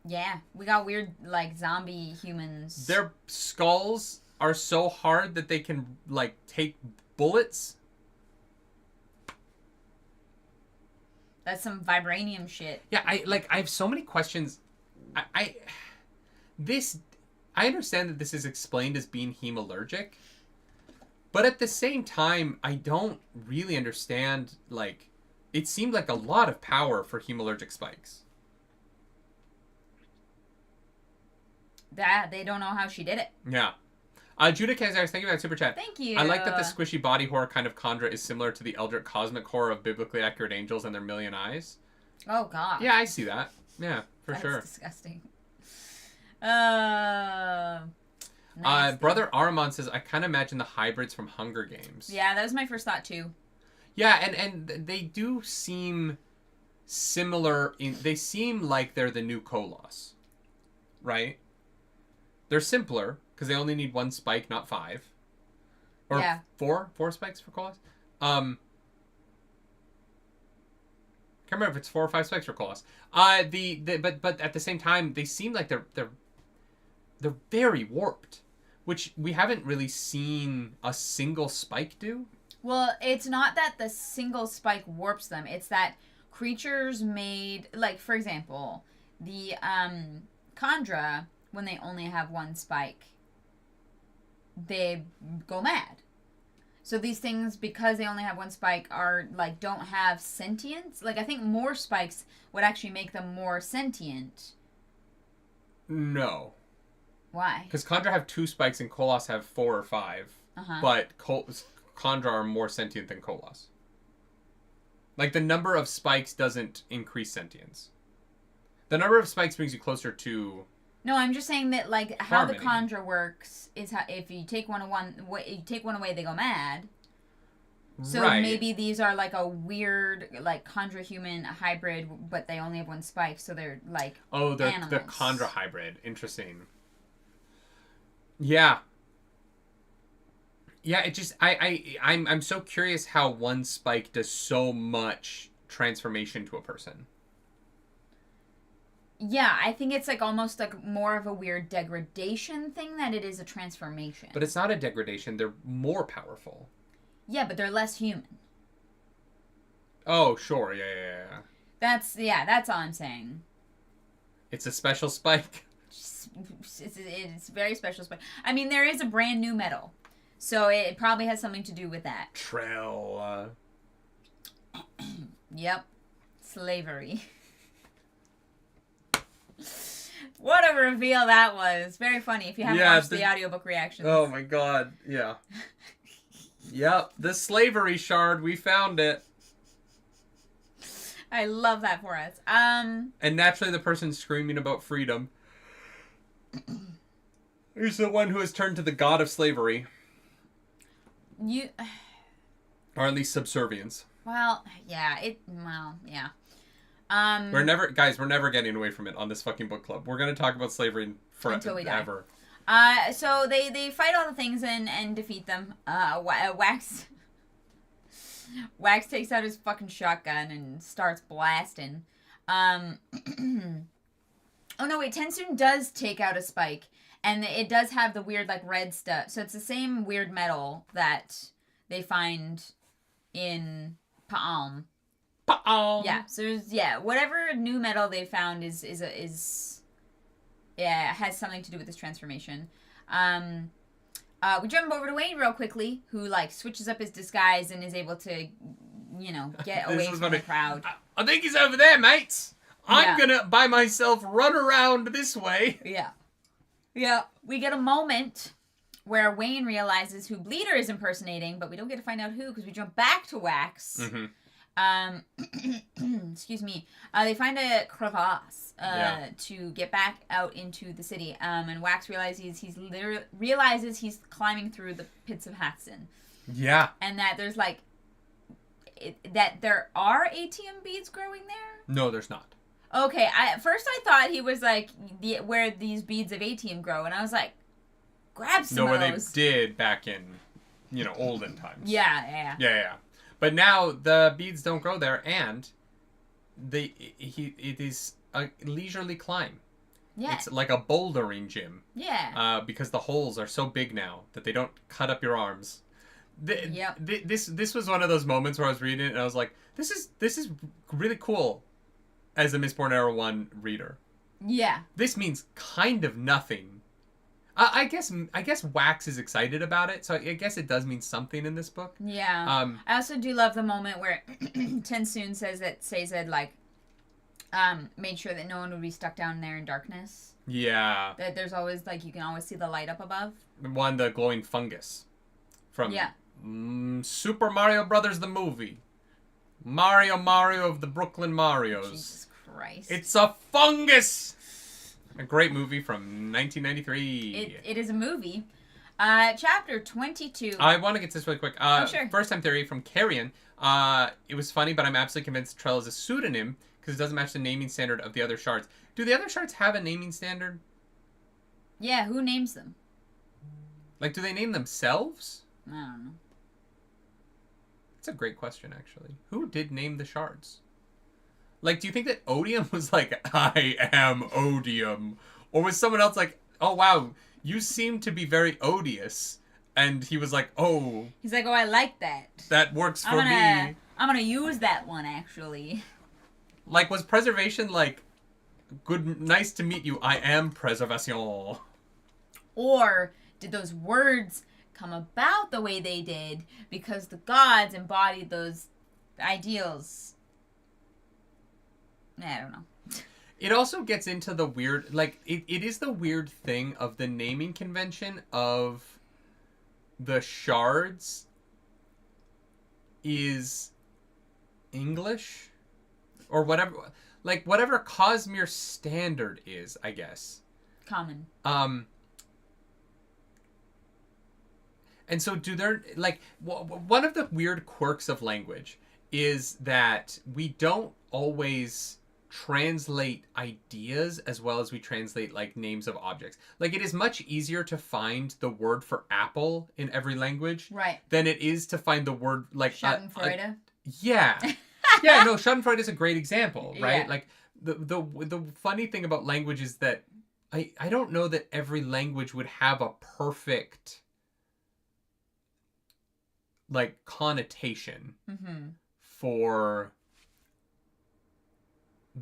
Yeah, we got weird, like, zombie humans.
Their skulls are so hard that they can, like, take bullets.
That's some vibranium shit.
Yeah, I have so many questions. I understand that this is explained as being hemalurgic, but at the same time, I don't really understand, like, it seemed like a lot of power for hemalurgic spikes.
That, they don't know how she did it.
Yeah. Judah Kazaris, thank you for that super chat.
Thank you.
I like that the squishy body horror kind of Kandra is similar to the Eldritch cosmic horror of biblically accurate angels and their million eyes.
Oh, God.
Yeah, I see that. Yeah, for sure.
That's disgusting.
Brother Aramon says, I kind of imagine the hybrids from Hunger Games.
Yeah, that was my first thought, too.
Yeah, and they do seem similar. They seem like they're the new Kolos. Right? They're simpler, because they only need 1 spike, not 5. Or
yeah.
4 spikes for Kolos. Can't remember if it's 4 or 5 spikes for Kolos. But at the same time, they seem like they're very warped, which we haven't really seen a single spike do.
Well, it's not that the single spike warps them. It's that creatures made, like, for example, the Kandra, when they only have 1 spike, they go mad. So these things, because they only have 1 spike, are, like, don't have sentience. Like, I think more spikes would actually make them more sentient.
No.
Why?
Because Kandra have 2 spikes and Kolos have 4 or 5. But Kandra are more sentient than Kolos. Like, the number of spikes doesn't increase sentience. The number of spikes brings you closer to
No, I'm just saying that, like, how
Harmony.
the conjure works is how if you take one away, they go mad. So
right.
maybe these are like a weird, like, conjure human hybrid, but they only have one spike, so they're like animals.
The conjure hybrid. Interesting. Yeah. Yeah, it just I'm so curious how one spike does so much transformation to a person.
Yeah, I think it's like almost like more of a weird degradation thing than it is a transformation.
But it's not a degradation, they're more powerful.
Yeah, but they're less human.
Oh, sure, yeah.
That's all I'm saying.
It's a special spike.
It's a very special spike. I mean, there is a brand new metal, so it probably has something to do with that.
Trell.
Yep. Slavery. What a reveal that was. Very funny if you haven't watched the audiobook reactions.
Oh my god, yeah. Yep, the slavery shard, we found it.
I love that for us.
And naturally the person screaming about freedom is the one who has turned to the god of slavery. Or at least subservience.
Well, yeah.
We're never getting away from it on this fucking book club. We're gonna talk about slavery
until we die.
Forever.
So they fight all the things and defeat them. Wax takes out his fucking shotgun and starts blasting. Oh no, wait, Tensoon does take out a spike, and it does have the weird like red stuff. So it's the same weird metal that they find in Pa'alm. Yeah. So whatever new metal they found is has something to do with this transformation. We jump over to Wayne real quickly, who like switches up his disguise and is able to, get away from the crowd.
I think he's over there, mates. I'm gonna by myself run around this way.
Yeah. Yeah. We get a moment where Wayne realizes who Bleeder is impersonating, but we don't get to find out who because we jump back to Wax.
Mm-hmm.
Excuse me. They find a crevasse to get back out into the city. And Wax realizes he's climbing through the pits of Hatson. Yeah. And that there's like that there are ATM beads growing there.
No, there's not.
Okay. At first I thought he was like where these beads of ATM grow, and I was like, grab some of those.
No, where they did back in, olden times.
Yeah.
But now the beads don't grow there, and it is a leisurely climb. Yeah. It's like a bouldering gym. Yeah. Because the holes are so big now that they don't cut up your arms. This was one of those moments where I was reading it and I was like, this is really cool as a Mistborn Era 1 reader. Yeah. This means kind of nothing. I guess Wax is excited about it, so I guess it does mean something in this book. Yeah.
I also do love the moment where Tensoon says that Sazed made sure that no one would be stuck down there in darkness. Yeah. That there's always you can always see the light up above.
The glowing fungus from Super Mario Brothers the movie. Mario of the Brooklyn Marios.
Jesus Christ.
It's a fungus. A great movie from 1993.
It is a movie. Chapter 22.
I want to get to this really quick.
Sure.
First time theory from Carrion. It was funny, but I'm absolutely convinced Trell is a pseudonym because it doesn't match the naming standard of the other shards. Do the other shards have a naming standard?
Yeah, who names them?
Do they name themselves?
I don't know.
That's a great question, actually. Who did name the shards? Do you think that Odium was I am Odium? Or was someone else oh, wow, you seem to be very odious. And he was oh.
He's oh, I like that.
That works for me.
I'm gonna use that one, actually.
Was preservation good, nice to meet you, I am preservation?
Or did those words come about the way they did because the gods embodied those ideals? I don't know.
It also gets into the weird, it is the weird thing of the naming convention of the shards is English or whatever, whatever Cosmere standard is, I guess.
Common.
And so do there, like, one of the weird quirks of language is that we don't always translate ideas as well as we translate, like, names of objects. Like, it is much easier to find the word for apple in every language than it is to find the word, like...
Schadenfreude?
Yeah. Yeah, no, Schadenfreude is a great example, right?
Yeah.
Like, the funny thing about language is that I don't know that every language would have a perfect... like connotation for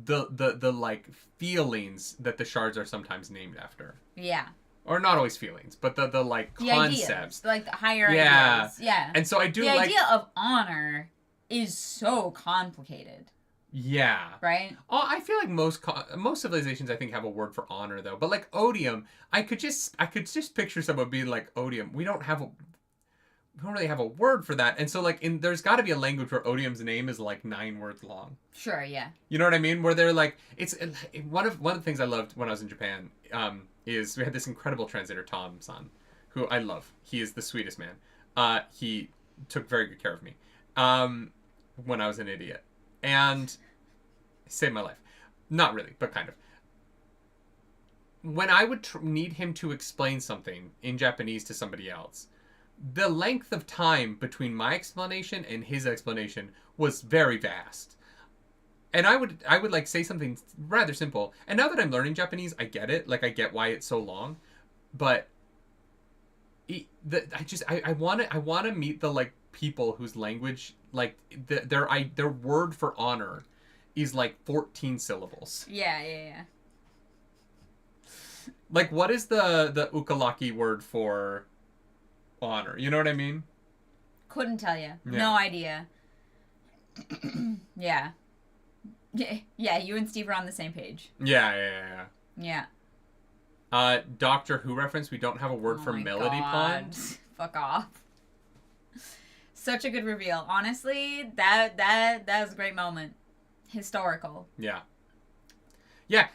the like feelings that the shards are sometimes named after.
Yeah.
Or not always feelings, but the like concepts.
Ideas, like the higher ideas. Yeah.
And so I do
the
like...
idea of honor is so complicated.
Yeah.
Right?
Oh, I feel like most civilizations I think have a word for honor though. But like odium, I could just picture someone being like, odium, we don't really have a word for that. And so like there's got to be a language where odium's name is like 9 words long.
Sure, yeah.
You know what I mean? Where they're like, it's one of the things I loved when I was in Japan is we had this incredible translator, Tom-san, who I love. He is the sweetest man. He took very good care of me when I was an idiot. And saved my life. Not really, but kind of. When I would need him to explain something in Japanese to somebody else, the length of time between my explanation and his explanation was very vast. And I would like say something rather simple. And now that I'm learning Japanese, I get it. Like I get why it's so long. But I want to meet the like people whose language, like their word for honor is like 14 syllables.
Yeah.
Like what is the ukalaki word for honor? You know what I mean?
Couldn't tell you. Yeah. No idea. Yeah. Yeah, you and Steve are on the same page.
Yeah. Doctor Who reference, we don't have a word for Melody Pond.
Fuck off. Such a good reveal. Honestly, that was a great moment. Historical.
Yeah.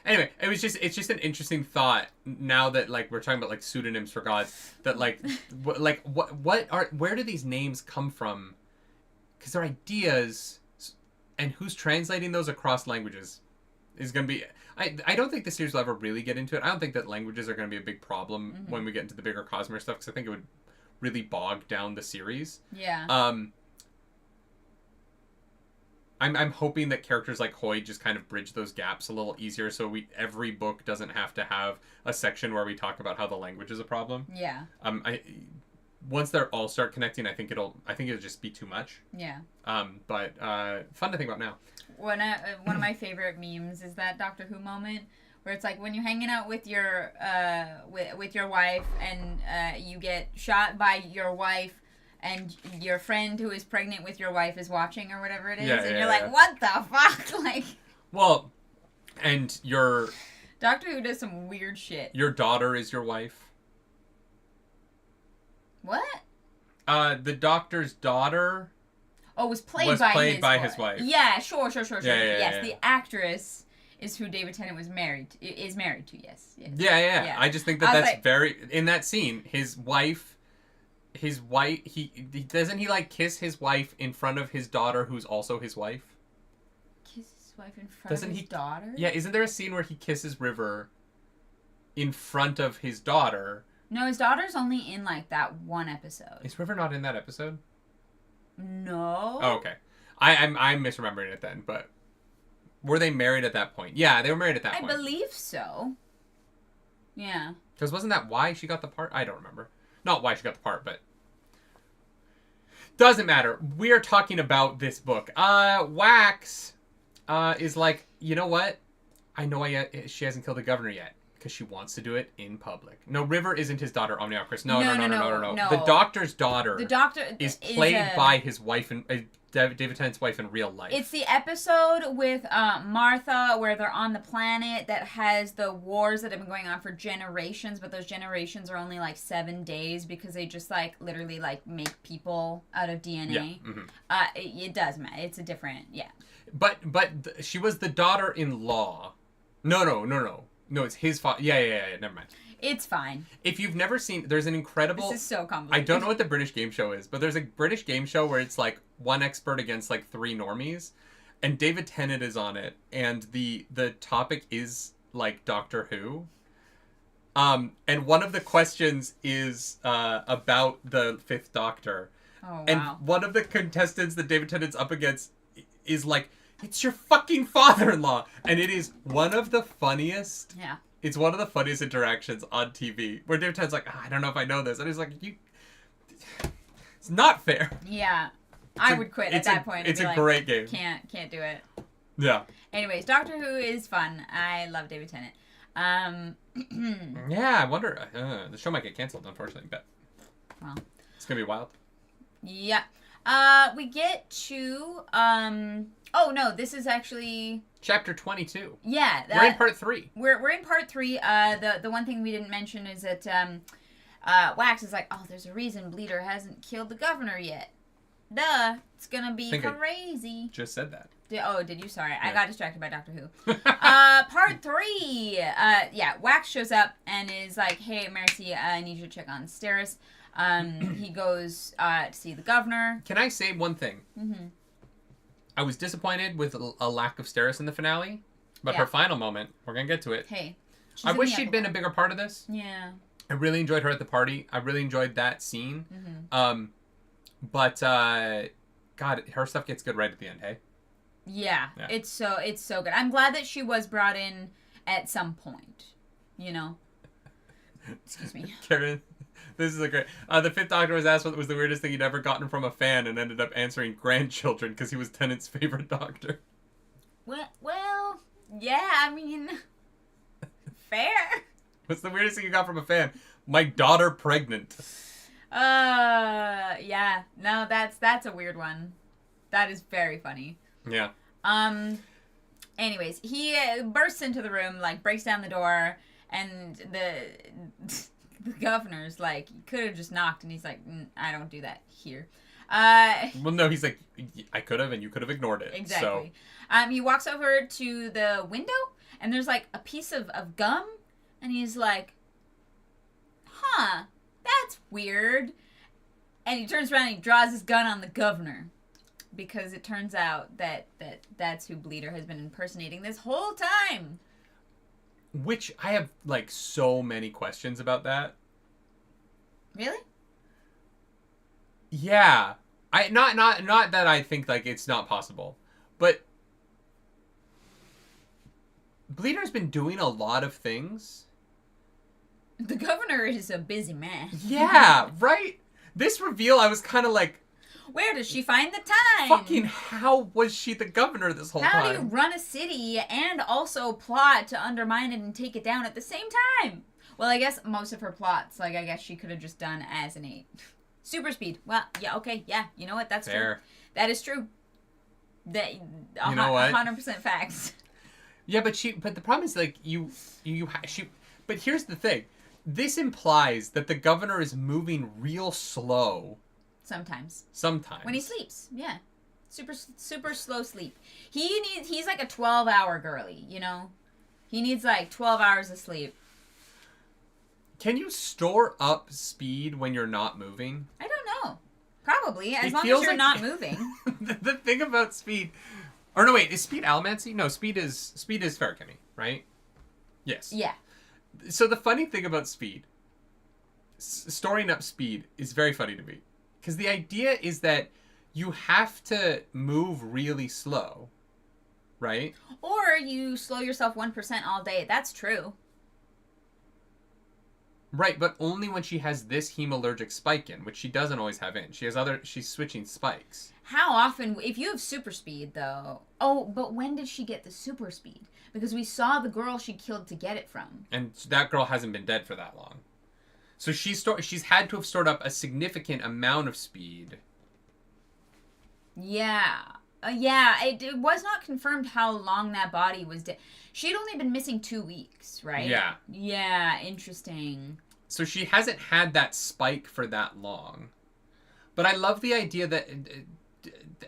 Anyway, it's just an interesting thought now that like we're talking about like pseudonyms for gods, that like where do these names come from? Because they're ideas, and who's translating those across languages is going to be... I don't think the series will ever really get into it. I don't think that languages are going to be a big problem when we get into the bigger Cosmere stuff, because I think it would really bog down the series.
Yeah.
I'm hoping that characters like Hoyd just kind of bridge those gaps a little easier, so every book doesn't have to have a section where we talk about how the language is a problem.
Yeah.
Once they all start connecting, I think it'll just be too much.
Yeah.
But fun to think about now.
One of my favorite memes is that Doctor Who moment where it's like when you're hanging out with your with your wife and you get shot by your wife, and your friend who is pregnant with your wife is watching or whatever it is, and you're like, what the fuck? Like,
well, and your
Doctor Who does some weird shit.
Your daughter is your wife.
What?
The Doctor's daughter.
Oh, was played by his wife. Yeah, sure.
Yeah.
The actress is who David Tennant is married to. Yes.
Yeah. I just think that's like, very in that scene. His wife, he doesn't he like kiss his wife in front of his daughter, who's also his wife.
Kiss his wife in front of his daughter?
Yeah, isn't there a scene where he kisses River in front of his daughter?
No, his daughter's only in like that one episode.
Is River not in that episode?
No.
Oh, okay. I'm misremembering it then, but were they married at that point? Yeah, they were married at that point.
I believe so. Yeah.
Because wasn't that why she got the part? I don't remember. Not why she got the part, but doesn't matter. We are talking about this book. Wax is like, you know what? I know she hasn't killed the governor yet because she wants to do it in public. No, River isn't his daughter, Omniocris. No. The Doctor's daughter.
The Doctor
is played by his wife and David Tennant's wife in real life.
It's the episode with Martha where they're on the planet that has the wars that have been going on for generations, but those generations are only like 7 days because they just like literally like make people out of DNA. Yeah. It does matter. It's a different, yeah.
But she was the daughter-in-law. No. No, it's his father. Yeah. Never mind.
It's fine.
If you've never seen, there's an incredible...
This is so complicated.
I don't know what the British game show is, but there's a British game show where it's like one expert against like 3 normies, and David Tennant is on it, and the topic is like Doctor Who. And one of the questions is about the 5th Doctor.
Oh, wow.
And one of the contestants that David Tennant's up against is like, it's your fucking father-in-law! And it is one of the funniest...
Yeah.
It's one of the funniest interactions on TV where David Tennant's like, I don't know if I know this. And he's like, it's not fair.
Yeah. I would quit at that point.
It's a great game.
Can't do it.
Yeah.
Anyways, Doctor Who is fun. I love David Tennant.
Yeah, I wonder. The show might get canceled, unfortunately, but
well,
it's going to be wild.
Yeah. We get to, oh no, this is actually...
Chapter 22.
Yeah.
We're in part 3.
We're in part 3. The one thing we didn't mention is that, Wax is like, oh, there's a reason Bleeder hasn't killed the governor yet. Duh. It's gonna be crazy.
Just said that.
Did you? Sorry. Yeah. I got distracted by Doctor Who. Part 3. Yeah, Wax shows up and is like, hey, Mercy, I need you to check on Steris. He goes to see the governor.
Can I say one thing? Mm-hmm. I was disappointed with a lack of Steris in the finale, but her final moment, we're going to get to it.
Hey.
I wish she'd been a bigger part of this.
Yeah.
I really enjoyed her at the party. I really enjoyed that scene. Mm-hmm. But God, her stuff gets good right at the end, hey?
Yeah. It's so good. I'm glad that she was brought in at some point, you know? Excuse me.
Karen, this is a great... the 5th Doctor was asked what was the weirdest thing he'd ever gotten from a fan and ended up answering grandchildren because he was Tennant's favorite Doctor.
Well, yeah, I mean, fair.
What's the weirdest thing you got from a fan? My daughter pregnant.
Yeah. No, that's a weird one. That is very funny.
Yeah.
Anyways, he bursts into the room, like, breaks down the door, and the governor's like, you could have just knocked, and he's like, I don't do that here.
Well, no, he's like, I could have, and you could have ignored it.
Exactly.
So.
He walks over to the window, and there's, like, a piece of gum, and he's like, huh, that's weird. And he turns around and he draws his gun on the governor. Because it turns out that's who Bleeder has been impersonating this whole time.
Which I have, like, so many questions about that.
Really?
Yeah. Not that I think, like, it's not possible. But Bleeder's been doing a lot of things.
The governor is a busy man.
Yeah, right? This reveal, I was kind of like...
Where does she find the time?
Fucking how was she the governor this whole time?
How do you run a city and also plot to undermine it and take it down at the same time? Well, I guess most of her plots, like, I guess she could have just done as an 8. Super speed. Well, yeah, okay, yeah. You know what? That's fair. True. That is true. That,
you know what?
100% facts.
Yeah, but the problem is, like, but here's the thing. This implies that the governor is moving real slow.
Sometimes.
Sometimes.
When he sleeps, yeah. Super slow sleep. He's like a 12-hour girly, you know? He needs like 12 hours of sleep. Can you store up speed when you're not moving? I don't know. Probably, as long as you're not moving. The thing about speed... Or no, wait, is speed allomancy? No, speed is ferrochemy, right? Yes. Yeah. So the funny thing about speed, storing up speed, is very funny to me. Because the idea is that you have to move really slow, right? Or you slow yourself 1% all day. That's true. Right, but only when she has this hemalurgic spike in, which she doesn't always have in. She's switching spikes. How often, if you have super speed, though... Oh, but when did she get the super speed? Because we saw the girl she killed to get it from. And that girl hasn't been dead for that long. So she's had to have stored up a significant amount of speed. Yeah. It was not confirmed how long that body was dead. She'd only been missing 2 weeks, right? Yeah. Yeah, interesting. So she hasn't had that spike for that long. But I love the idea that...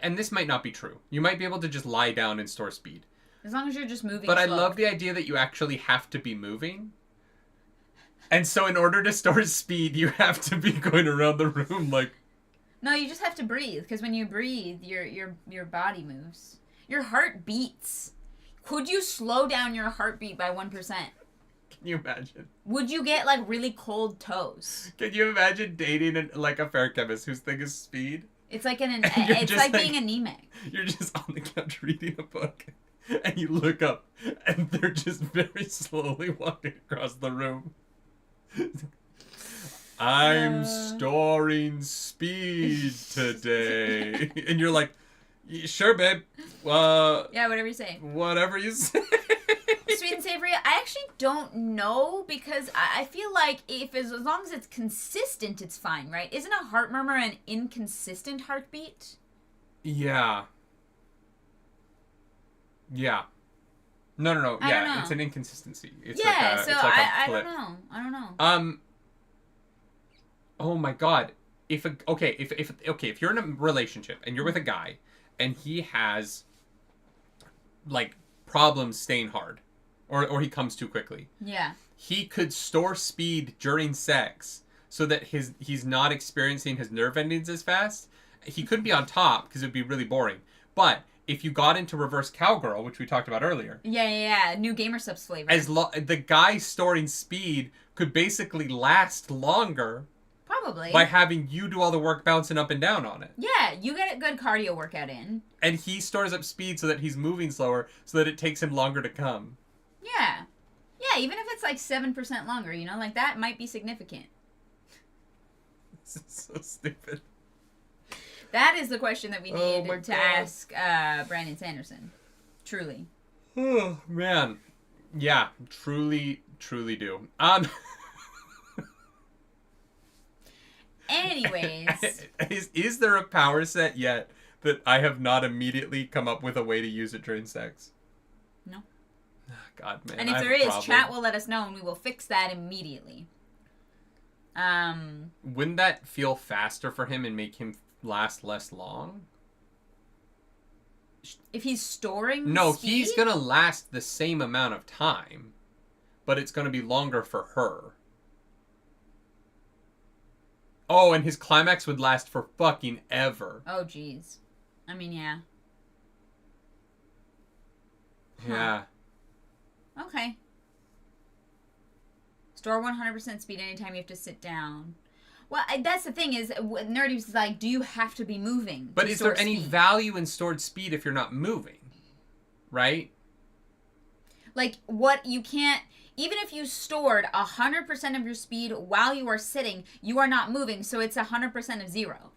And this might not be true. You might be able to just lie down and store speed. As long as you're just moving
But
slow.
I love the idea that you actually have to be moving. And so in order to store speed, you have to be going around the room like...
No, you just have to breathe. Because when you breathe, your body moves. Your heart beats. Could you slow down your heartbeat by 1%?
Can you imagine?
Would you get, like, really cold toes?
Can you imagine dating like a fair chemist whose thing is speed?
It's like it's like being anemic.
You're just on the couch reading a book, and you look up, and they're just very slowly walking across the room. I'm storing speed today. And you're like, sure, babe.
Yeah, whatever you say.
Whatever you say.
Sweet and savory, I actually don't know because I feel like as long as it's consistent, it's fine, right? Isn't a heart murmur an inconsistent heartbeat?
Yeah. Yeah. No.
I don't know.
It's an inconsistency. It's
yeah,
like
so I don't know.
Oh my god. If you're in a relationship and you're with a guy and he has like problems staying hard or he comes too quickly.
Yeah.
He could store speed during sex so that he's not experiencing his nerve endings as fast. He couldn't be on top because it would be really boring. But if you got into reverse cowgirl, which we talked about earlier.
Yeah. New Gamer Subs flavor.
The guy storing speed could basically last longer.
Probably.
By having you do all the work bouncing up and down on it.
Yeah, you get a good cardio workout in.
And he stores up speed so that he's moving slower so that it takes him longer to come.
Yeah. Yeah, even if it's like 7% longer, like that might be significant.
This is so stupid.
That is the question that we need to ask Brandon Sanderson. Truly.
Oh, man. Yeah, truly do.
Anyways.
Is there a power set yet that I have not immediately come up with a way to use it during sex?
No.
God, man.
And if there is, chat will let us know and we will fix that immediately.
Wouldn't that feel faster for him and make him last less long?
If he's storing
No,
speed?
he's going to last the same amount of time, but it's going to be longer for her. Oh, and his climax would last for fucking ever.
Oh, jeez. I mean, yeah.
Yeah.
Huh. Okay. Store 100% speed anytime you have to sit down. Well, that's the thing is, Nerdy's like, do you have to be moving?
But is there any value in stored speed if you're not moving? Right?
Like, what you can't... Even if you stored 100% of your speed while you are sitting, you are not moving, so it's 100% of zero.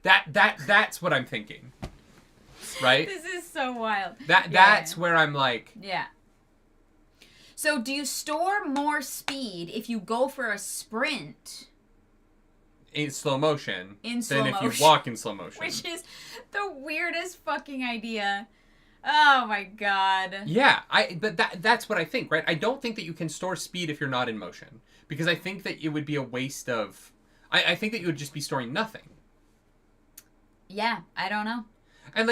That's what I'm thinking. Right?
This is so wild.
That's where I'm like...
Yeah. So do you store more speed if you go for a sprint...
in slow motion
than if
you walk in slow motion?
Which is the weirdest fucking idea. Oh my god.
Yeah, but that's what I think, right? I don't think that you can store speed if you're not in motion. Because I think that it would be a waste of... I think that you would just be storing nothing.
Yeah, I don't know.
And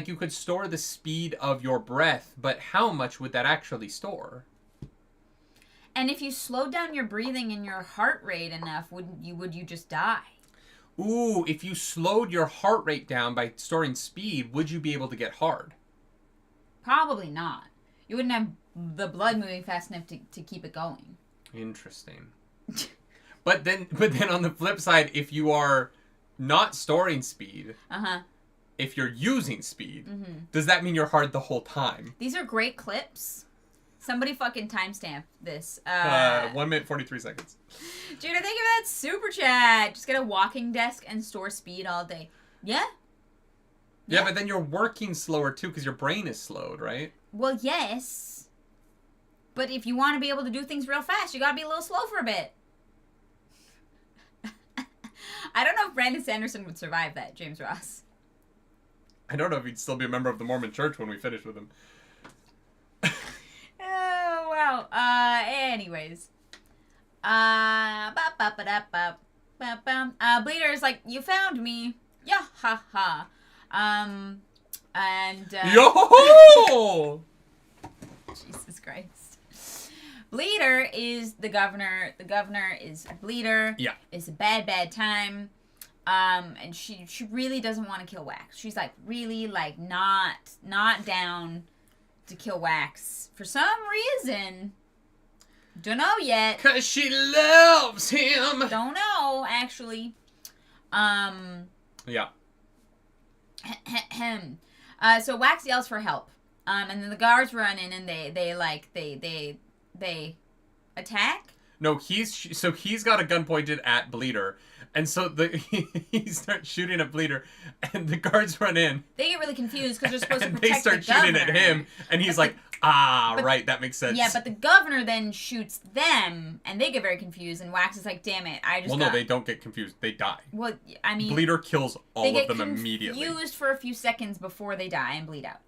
you could store the speed of your breath, but how much would that actually store?
And if you slowed down your breathing and your heart rate enough, would you just die?
Ooh, if you slowed your heart rate down by storing speed, would you be able to get hard?
Probably not. You wouldn't have the blood moving fast enough to keep it going.
Interesting. But then on the flip side, if you are not storing speed, if you're using speed, does that mean you're hard the whole time?
These are great clips. Somebody fucking timestamp this.
1 minute 43 seconds.
Judah, thank you for that super chat. Just get a walking desk and store speed all day. Yeah.
Yeah, but then you're working slower too because your brain is slowed, right?
Well, yes. But if you want to be able to do things real fast, you got to be a little slow for a bit. I don't know if Brandon Sanderson would survive that, James Ross.
I don't know if he'd still be a member of the Mormon Church when we finish with him.
Oh, wow. Anyways. Bleeder is like, you found me. Yeah, ha ha. And
Yo!
Jesus Christ. Bleeder is the governor. The governor is Bleeder.
Yeah.
It's a bad, bad time. And she really doesn't want to kill Wax. She's like really like not down to kill Wax for some reason. Don't know yet.
'Cause she loves him.
Don't know actually.
Yeah.
So Wax yells for help. And then the guards run in and they attack.
No, he's got a gun pointed at Bleeder, and so he starts shooting at Bleeder, and the guards run in.
They get really confused because they're supposed to
And
protect
they start shooting at him, and he's like, right, that makes sense.
Yeah, but the governor then shoots them, and they get very confused, and Wax is like, damn it,
no, they don't get confused. They die.
Well, I mean...
Bleeder kills all of them immediately.
They get confused for a few seconds before they die and bleed out.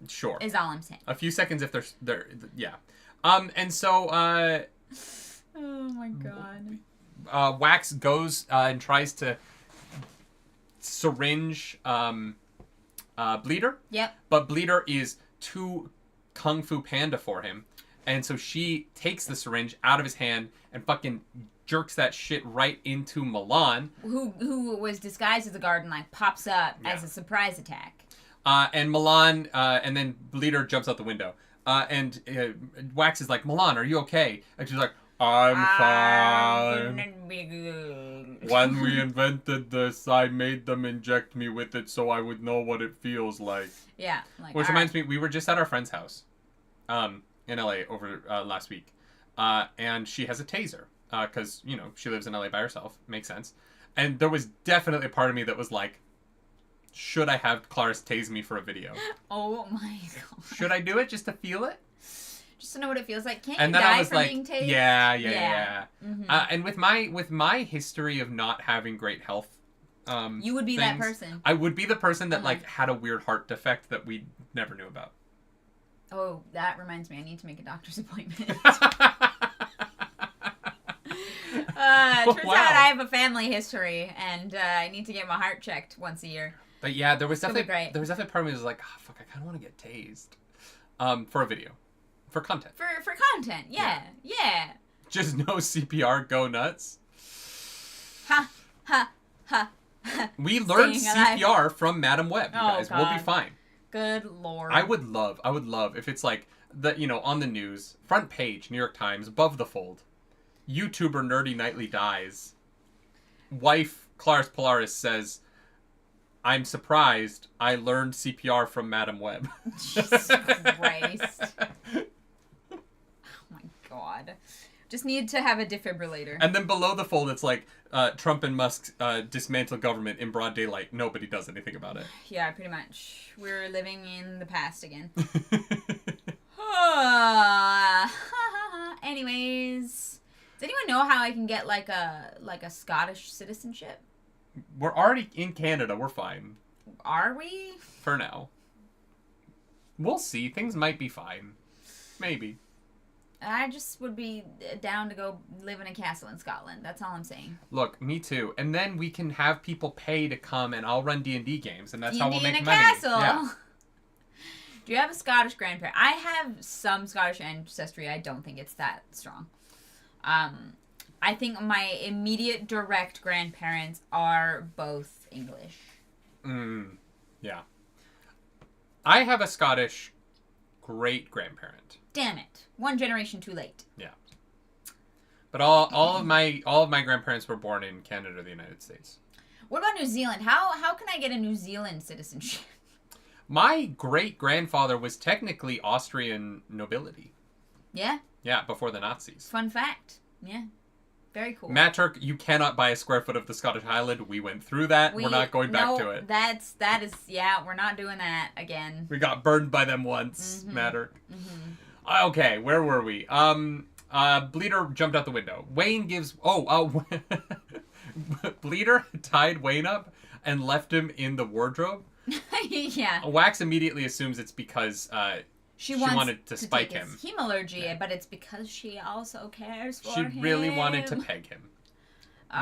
Sure.
Is all I'm saying.
A few seconds if they're yeah. And so,
oh my god.
Wax goes and tries to syringe Bleeder.
Yep.
But Bleeder is too Kung Fu Panda for him. And so she takes the syringe out of his hand and fucking jerks that shit right into Milan.
Who was disguised as a guard and like pops up as a surprise attack.
And Milan, and then Bleeder jumps out the window. And Wax is like, Milan, are you okay? And she's like, I'm fine. When we invented this, I made them inject me with it so I would know what it feels like.
Yeah. Like,
which reminds me, we were just at our friend's house in LA over last week. And she has a taser. Because, she lives in LA by herself. Makes sense. And there was definitely a part of me that was like, should I have Claris tase me for a video?
Oh my god.
Should I do it just to feel it?
Just to know what it feels like. Can't
and
you
then
die
I was
from
like,
being tased?
Yeah.
Mm-hmm.
And with my history of not having great health,
you would be that person.
I would be the person that like had a weird heart defect that we never knew about.
Oh, that reminds me. I need to make a doctor's appointment. Turns out I have a family history, and I need to get my heart checked once a year.
But yeah, there was definitely part of me that was like, oh, fuck, I kind of want to get tased, for a video, for content.
For content, yeah.
Just no CPR, go nuts.
Ha.
We learned CPR from Madam Web, you guys.
God.
We'll be fine.
Good lord.
I would love if it's like on the news, front page, New York Times, above the fold. YouTuber Nerdy Nightly dies. Wife Claris Polaris says, I'm surprised I learned CPR from Madam Web.
Jesus Christ. Oh my god. Just need to have a defibrillator.
And then below the fold, it's like, Trump and Musk dismantle government in broad daylight. Nobody does anything about it.
Yeah, pretty much. We're living in the past again. Anyways, does anyone know how I can get like a Scottish citizenship?
We're already in Canada. We're fine.
Are we?
For now. We'll see. Things might be fine. Maybe.
I just would be down to go live in a castle in Scotland. That's all I'm saying.
Look, me too. And then we can have people pay to come, and I'll run D&D games, and that's how we'll make
in a
money.
Castle.
Yeah.
Do you have a Scottish grandparent? I have some Scottish ancestry. I don't think it's that strong. I think my immediate direct grandparents are both English.
Yeah. I have a Scottish great-grandparent.
Damn it. One generation too late.
Yeah. But all of my grandparents were born in Canada or the United States.
What about New Zealand? How can I get a New Zealand citizenship?
My great-grandfather was technically Austrian nobility.
Yeah?
Yeah, before the Nazis.
Fun fact. Yeah. Very cool.
Matt Turk, you cannot buy a square foot of the Scottish Highland. We went through that. We're not going back to it.
That is, we're not doing that again.
We got burned by them once, Matt Turk. Okay, where were we? Bleeder jumped out the window. Wayne gives... Bleeder tied Wayne up and left him in the wardrobe.
Yeah.
Wax immediately assumes it's because she wanted to spike him.
His hemalurgy, but it's because she also cares for him.
She really wanted to peg him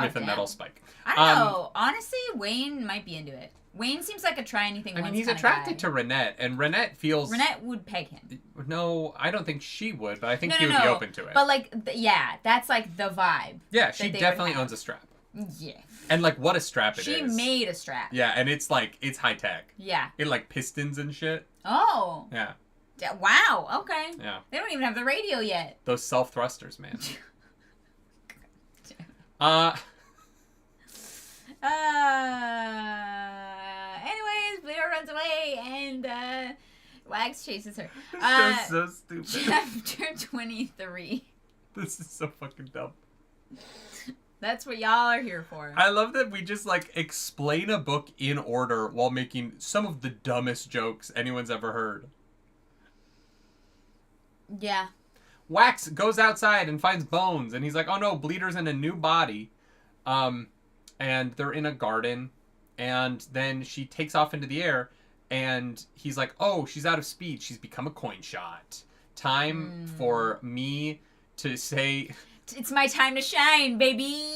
with a metal spike.
I don't know. Honestly, Wayne might be into it. Wayne seems like a try anything once
I mean, he's
kinda
attracted
guy.
to Renette, and Renette feels...
Renette would peg him.
No, I don't think she would, but I think he would be open to it.
But, like, yeah, that's, like, the vibe.
Yeah, she definitely owns a strap.
Yeah.
And, like, what a strap it is.
She made a strap.
Yeah, and it's, like, it's high-tech.
Yeah.
It, like, pistons and shit.
Oh.
Yeah.
Wow, okay.
Yeah.
They don't even have the radio yet.
Those self-thrusters, man.
Anyways, Blair runs away and Wags chases her.
This is so stupid.
Chapter 23.
This is so fucking dumb.
That's what y'all are here for.
I love that we just, like, explain a book in order while making some of the dumbest jokes anyone's ever heard.
Yeah.
Wax goes outside and finds bones, and he's like, oh no, Bleeder's in a new body. And they're in a garden, and then she takes off into the air, and he's like, oh, she's out of speed. She's become a coin shot. Time for me to say...
It's my time to shine, baby!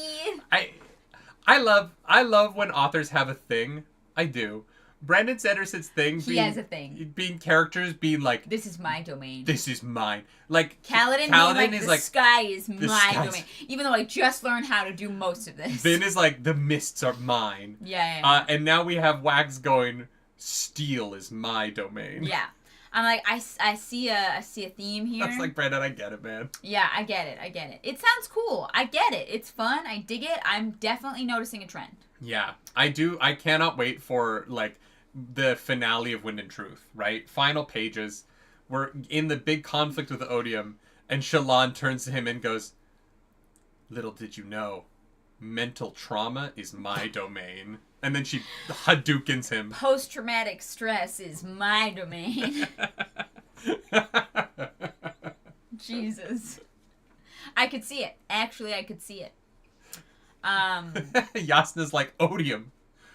I love when authors have a thing. I do. Brandon Sanderson's thing
has a thing.
Being characters being like...
This is my domain.
This is mine. Like,
Kaladin is
the
like, sky is my domain. Even though I just learned how to do most of this.
Vin is like, the mists are mine.
Yeah.
And now we have Wags going, steel is my domain.
Yeah. I'm like, I see a theme here.
That's like, Brandon, I get it, man.
Yeah, I get it. It sounds cool. I get it. It's fun. I dig it. I'm definitely noticing a trend.
Yeah, I do. I cannot wait for, like, the finale of Wind and Truth, right? Final pages. We're in the big conflict with Odium, and Shallan turns to him and goes, little did you know, mental trauma is my domain. And then she Hadoukens him.
Post-traumatic stress is my domain. Jesus. I could see it. Actually, I could see it.
Yasna's like, Odium,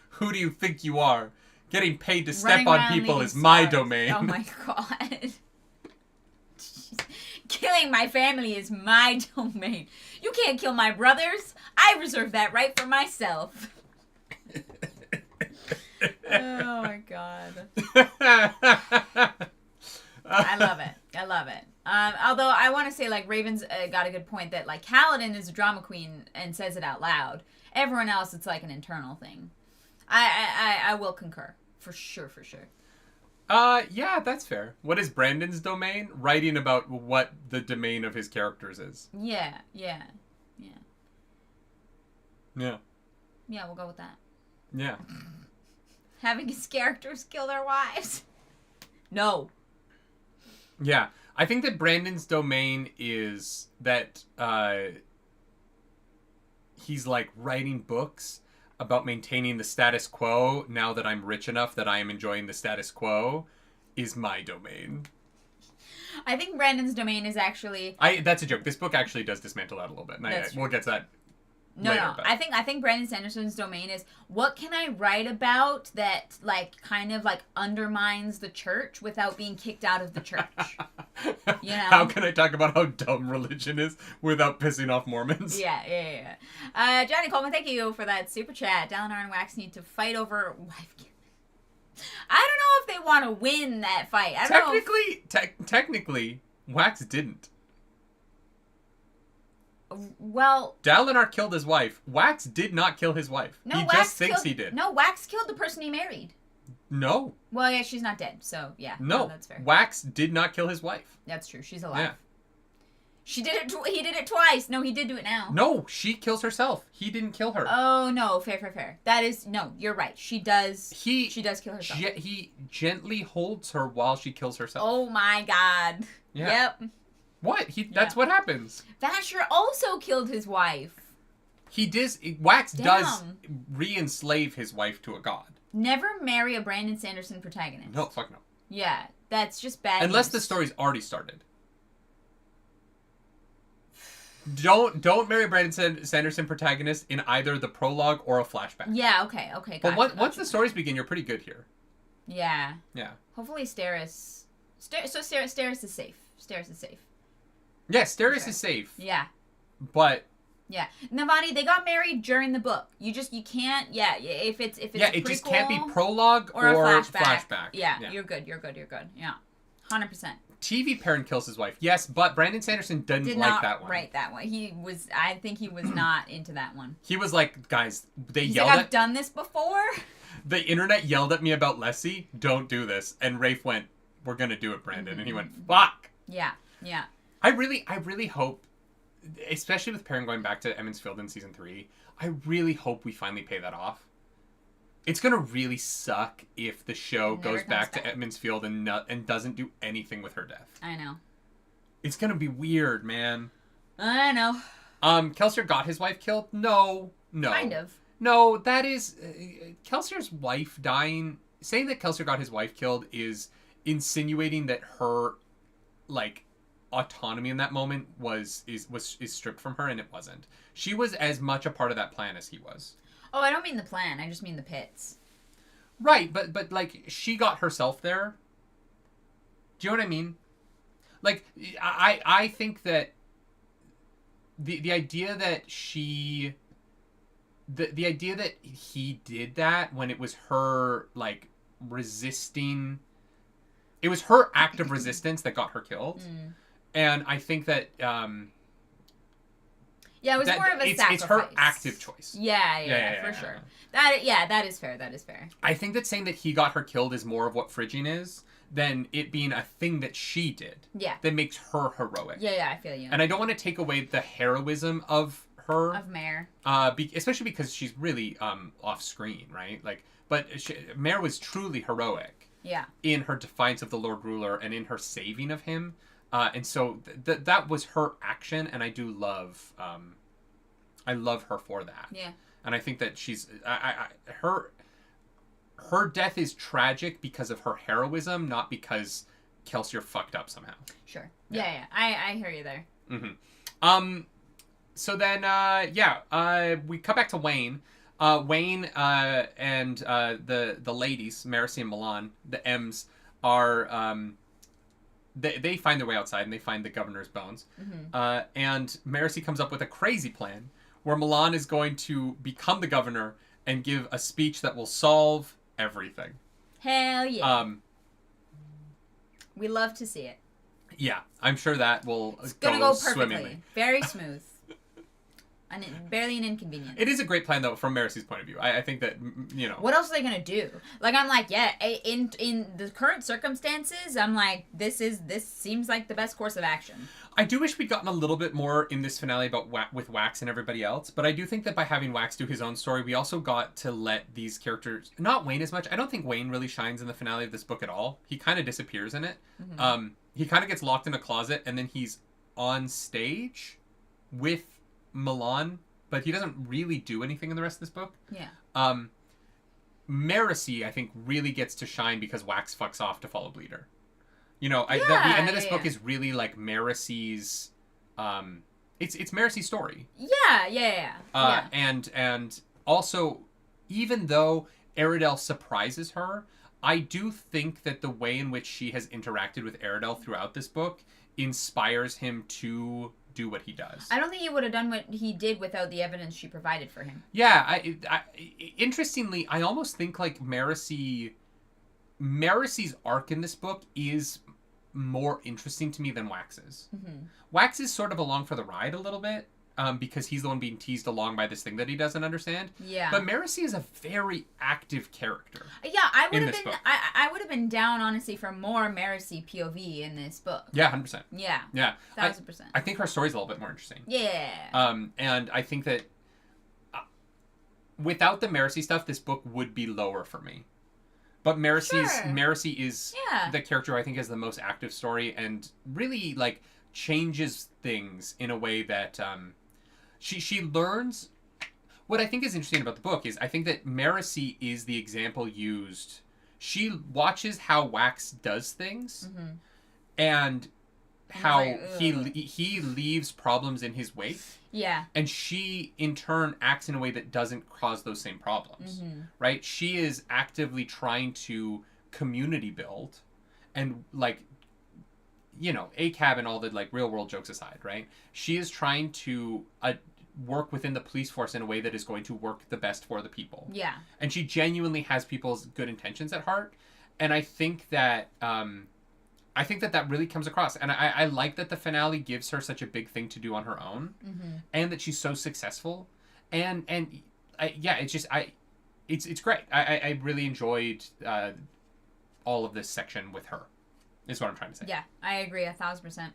who do you think you are? Getting paid to step
Running
on people is my domain.
Oh my god. Killing my family is my domain. You can't kill my brothers. I reserve that right for myself. Oh my god. I love it. I love it. Although I want to say, like, Raven's got a good point that, like, Kaladin is a drama queen and says it out loud. Everyone else, it's like an internal thing. I will concur. For sure.
Yeah, that's fair. What is Brandon's domain? Writing about what the domain of his characters is.
Yeah, we'll go with that.
Yeah.
Having his characters kill their wives. No.
Yeah. I think that Brandon's domain is that he's, like, writing books about maintaining the status quo now that I'm rich enough that I am enjoying the status quo is my domain.
I think Brandon's domain is actually...
That's a joke. This book actually does dismantle that a little bit. We'll get to that later.
No.
But...
I think Brandon Sanderson's domain is, what can I write about that, like, kind of, like, undermines the church without being kicked out of the church? You know?
How can I talk about how dumb religion is without pissing off Mormons?
Yeah. Johnny Coleman, thank you for that super chat. Dalinar and Wax need to fight over wife. I don't know if they want to win that fight.
Technically, Wax didn't.
Well...
Dalinar killed his wife. Wax did not kill his wife.
No,
he
Wax
just thinks
killed,
he did.
No, Wax killed the person he married.
No.
Well, yeah, she's not dead, so yeah.
No,
that's fair.
Wax did not kill his wife.
That's true. She's alive.
Yeah.
She did it. He did it twice. No, he did do it now.
No, she kills herself. He didn't kill her.
Oh no, fair. That is no. You're right. She does. She does kill herself.
He gently holds her while she kills herself.
Oh my god.
Yeah.
Yep.
What? That's what happens.
Vasher also killed his wife.
Wax does re-enslave his wife to a god.
Never marry a Brandon Sanderson protagonist.
No, fuck no.
Yeah, that's just bad
Unless
news.
the story's already started. Don't marry a Brandon Sanderson protagonist in either the prologue or a flashback.
Yeah, okay.
But once the stories begin, you're pretty good here.
Yeah.
Yeah.
Hopefully Steris... Steris is safe. Steris is safe.
Yeah, Steris is safe.
Yeah.
But
Yeah. Navani, they got married during the book. You can't, if it's
it just can't be prologue or
a
flashback.
Yeah, you're good. Yeah. 100%.
TV parent kills his wife. Yes, but Brandon Sanderson did like that one.
Write that one. I think he was not into that one.
He was like, guys,
He's like, I've done this before.
The internet yelled at me about Lessie. Don't do this. And Rafe went, we're going to do it, Brandon. And he went, fuck.
Yeah.
I really hope, especially with Perrin going back to Emmons Field in season 3, I really hope we finally pay that off. It's going to really suck if the show goes back to Emmons Field and doesn't do anything with her death.
I know.
It's going to be weird, man.
I know.
Kelsier got his wife killed? No.
Kind of.
No, that is... Kelsier's wife dying... Saying that Kelsier got his wife killed is insinuating that her, like, autonomy in that moment was stripped from her, and it wasn't. She was as much a part of that plan as he was.
Oh, I don't mean the plan. I just mean the pits.
Right, but like, she got herself there. Do you know what I mean? Like, I think that the idea that she... The idea that he did that when it was her, like, resisting... It was her act of resistance that got her killed. And I think that...
Yeah, it was more of a sacrifice.
It's her active choice.
Yeah, for sure. That is fair.
I think that saying that he got her killed is more of what fridging is than it being a thing that she did.
Yeah.
That makes her heroic.
Yeah, I feel you.
And I don't want to take away the heroism of her.
Of Mare.
Especially because she's really off screen, right? Like, but Mare was truly heroic.
Yeah.
In her defiance of the Lord Ruler and in her saving of him. And so that was her action, and I do love, I love her for that.
Yeah.
And I think that she's, her death is tragic because of her heroism, not because Kelsier fucked up somehow.
Sure. Yeah. I hear you there.
Mm-hmm. So then, we cut back to Wayne. Wayne and the ladies, Marcy and Milan, the M's, are... They find their way outside and they find the governor's bones. And Marcy comes up with a crazy plan where Milan is going to become the governor and give a speech that will solve everything.
Hell yeah. We love to see it.
Yeah, I'm sure that will
go perfectly.
Swimmingly.
Very smooth. Barely an inconvenience.
It is a great plan, though, from Marcy's point of view. I think that, you know...
What else are they going to do? Like, I'm like, in the current circumstances, I'm like, this seems like the best course of action.
I do wish we'd gotten a little bit more in this finale about with Wax and everybody else, but I do think that by having Wax do his own story, we also got to let these characters... Not Wayne as much. I don't think Wayne really shines in the finale of this book at all. He kind of disappears in it. He kind of gets locked in a closet, and then he's on stage with Milan, but he doesn't really do anything in the rest of this book.
Yeah.
Marcy, I think, really gets to shine because Wax fucks off to follow Bleeder. You know, the end of this book is really like Marcy's... It's Marcy's story.
Yeah.
And also, even though Aradel surprises her, I do think that the way in which she has interacted with Aradel throughout this book inspires him to do what he does.
I don't think he would have done what he did without the evidence she provided for him.
Yeah, interestingly, I almost think like Marcy's arc in this book is more interesting to me than Wax's. Wax is sort of along for the ride a little bit, because he's the one being teased along by this thing that he doesn't understand.
Yeah.
But Marcy is a very active character.
Yeah, I would have been down, honestly, for more Marcy POV in this book.
Yeah, 100%.
Yeah. 1000%.
I think her story's a little bit more interesting.
Yeah.
And I think that without the Marcy stuff, this book would be lower for me. But Marcy is the character I think has the most active story and really, like, changes things in a way that she learns. What I think is interesting about the book is I think that Marcy is the example used. She watches how Wax does things and how he leaves problems in his wake.
Yeah.
And she, in turn, acts in a way that doesn't cause those same problems. Right? She is actively trying to community build and, like, you know, ACAB and all the, like, real world jokes aside, right? She is trying to work within the police force in a way that is going to work the best for the people.
Yeah.
And she genuinely has people's good intentions at heart. And I think that that really comes across. And I like that the finale gives her such a big thing to do on her own, and that she's so successful. And it's just it's great. I really enjoyed all of this section with her. Is what I'm trying to say.
Yeah, I agree 1,000%.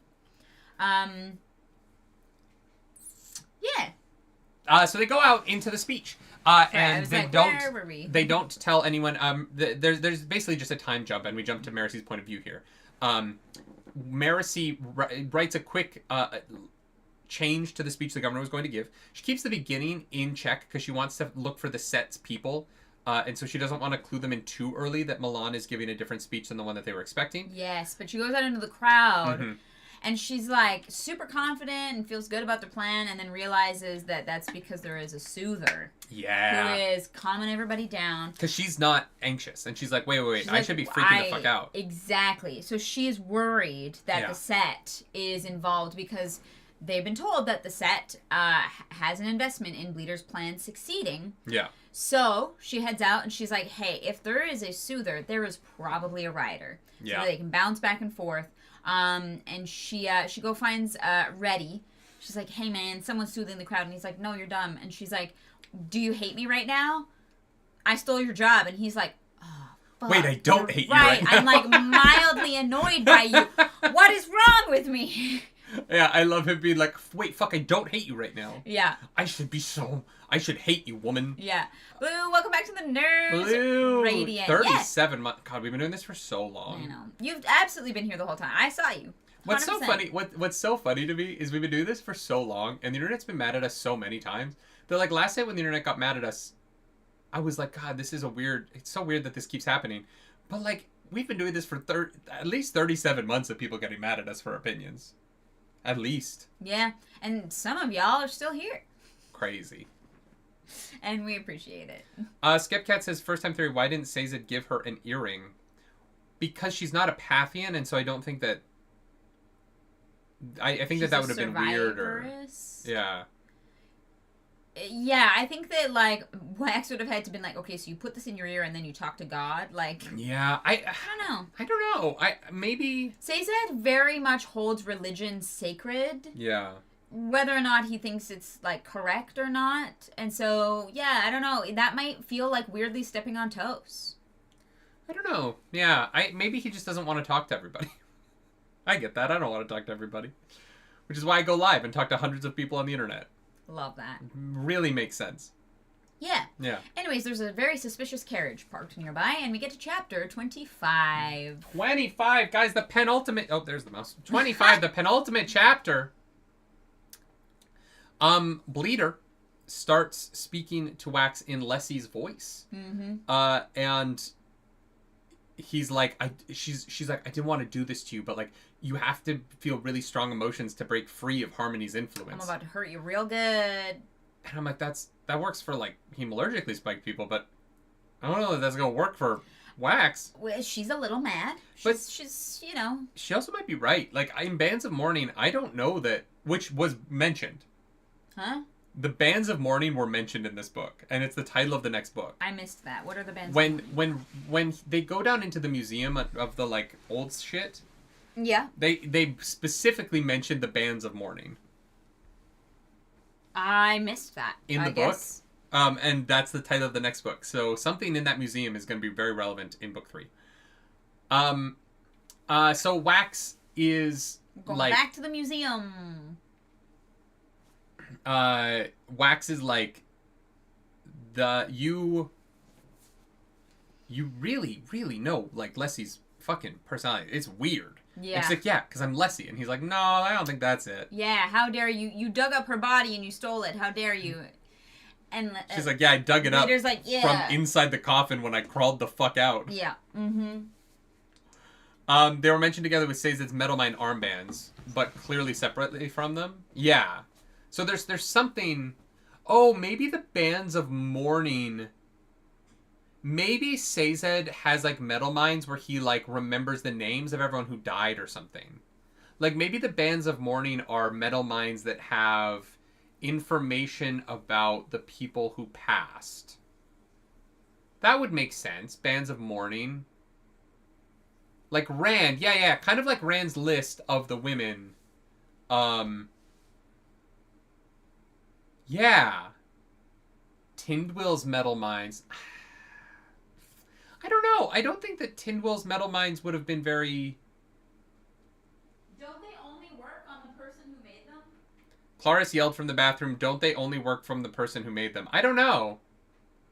Yeah.
So they go out into the speech, and they
where were we?
They don't tell anyone. There's basically just a time jump, and we jump to Maricy's point of view here. Maricy writes a quick change to the speech the governor was going to give. She keeps the beginning in check because she wants to look for the set's people. And so she doesn't want to clue them in too early that Milan is giving a different speech than the one that they were expecting.
Yes, but she goes out into the crowd, and she's, like, super confident and feels good about their plan, and then realizes that that's because there is a soother.
Yeah.
Who is calming everybody down.
Because she's not anxious, and she's like, wait, I should be freaking the fuck out.
Exactly. So she's worried that the set is involved because they've been told that the set has an investment in Bleeder's plan succeeding. Yeah. So she heads out and she's like, hey, if there is a soother, there is probably a rider. Yeah. So they can bounce back and forth. And she finds Reddy. She's like, hey, man, someone's soothing the crowd. And he's like, no, you're dumb. And she's like, do you hate me right now? I stole your job. And he's like, oh, fuck.
Wait, I don't hate you right now.
I'm like mildly annoyed by you. What is wrong with me?
Yeah, I love him being like, wait, fuck, I don't hate you right now.
Yeah.
I should hate you, woman.
Yeah. Blue, welcome back to the Nerds
Blue,
Radiant.
37 months. God, we've been doing this for so long.
I know. You've absolutely been here the whole time. I saw you. 100%.
What's so funny to me is we've been doing this for so long, and the internet's been mad at us so many times. That, like, last night when the internet got mad at us, I was like, God, it's so weird that this keeps happening. But, like, we've been doing this for at least 37 months of people getting mad at us for opinions. At least.
Yeah, and some of y'all are still here.
Crazy.
And we appreciate it.
Skepcat says, first time theory, why didn't Sazed give her an earring? Because she's not a Pathian, and so I don't think that... I think that would have been weird. Yeah.
Yeah, I think that, like, Wax would have had to been like, okay, so you put this in your ear and then you talk to God, like...
Yeah, I don't know. Maybe...
Sazed very much holds religion sacred.
Yeah.
Whether or not he thinks it's, like, correct or not. And so, yeah, I don't know. That might feel like weirdly stepping on toes.
I don't know. Yeah, maybe he just doesn't want to talk to everybody. I get that. I don't want to talk to everybody. Which is why I go live and talk to hundreds of people on the internet.
Love that.
Really makes sense.
Yeah.
Yeah.
Anyways, there's a very suspicious carriage parked nearby, and we get to chapter 25.
25, guys, the penultimate... Oh, there's the mouse. 25, the penultimate chapter. Bleeder starts speaking to Wax in Lessie's voice. And he's like, she's like, I didn't want to do this to you, but, like, you have to feel really strong emotions to break free of Harmony's influence.
I'm about to hurt you real good.
And I'm like, that works for, like, hemalurgically spiked people, but I don't know if that's gonna work for Wax.
Well, she's a little mad. She's you know.
She also might be right. Like, in Bands of Mourning, I don't know that, which was mentioned.
Huh?
The Bands of Mourning were mentioned in this book, and it's the title of the next book.
I missed that. What are the Bands?
When they go down into the museum of the, like, old shit.
Yeah.
They specifically mentioned the Bands of Mourning.
I missed that.
In the book. And that's the title of the next book. So something in that museum is going to be very relevant in book 3. So Wax is
going back to the museum.
Wax is like, you really, really know, like, Lessie's fucking personality. It's weird. Yeah. It's like, yeah, because I'm Lessie. And he's like, no, I don't think that's it.
Yeah, how dare you? You dug up her body and you stole it. How dare you? And
she's like, yeah, I dug it up
like, yeah,
from inside the coffin when I crawled the fuck out.
Yeah.
They were mentioned together with Sazed's Metal Mind armbands, but clearly separately from them. Yeah. So there's something... Oh, maybe the Bands of Mourning... Maybe Sazed has, like, metal minds where he, like, remembers the names of everyone who died or something. Like, maybe the Bands of Mourning are metal minds that have information about the people who passed. That would make sense. Bands of mourning. Like Rand. Yeah. Kind of like Rand's list of the women. Yeah. Tindwill's metal mines. I don't know. I don't think that Tindwill's metal mines would have been very...
Don't they only work on the person who made them?
Clarice yelled from the bathroom, don't they only work from the person who made them? I don't know.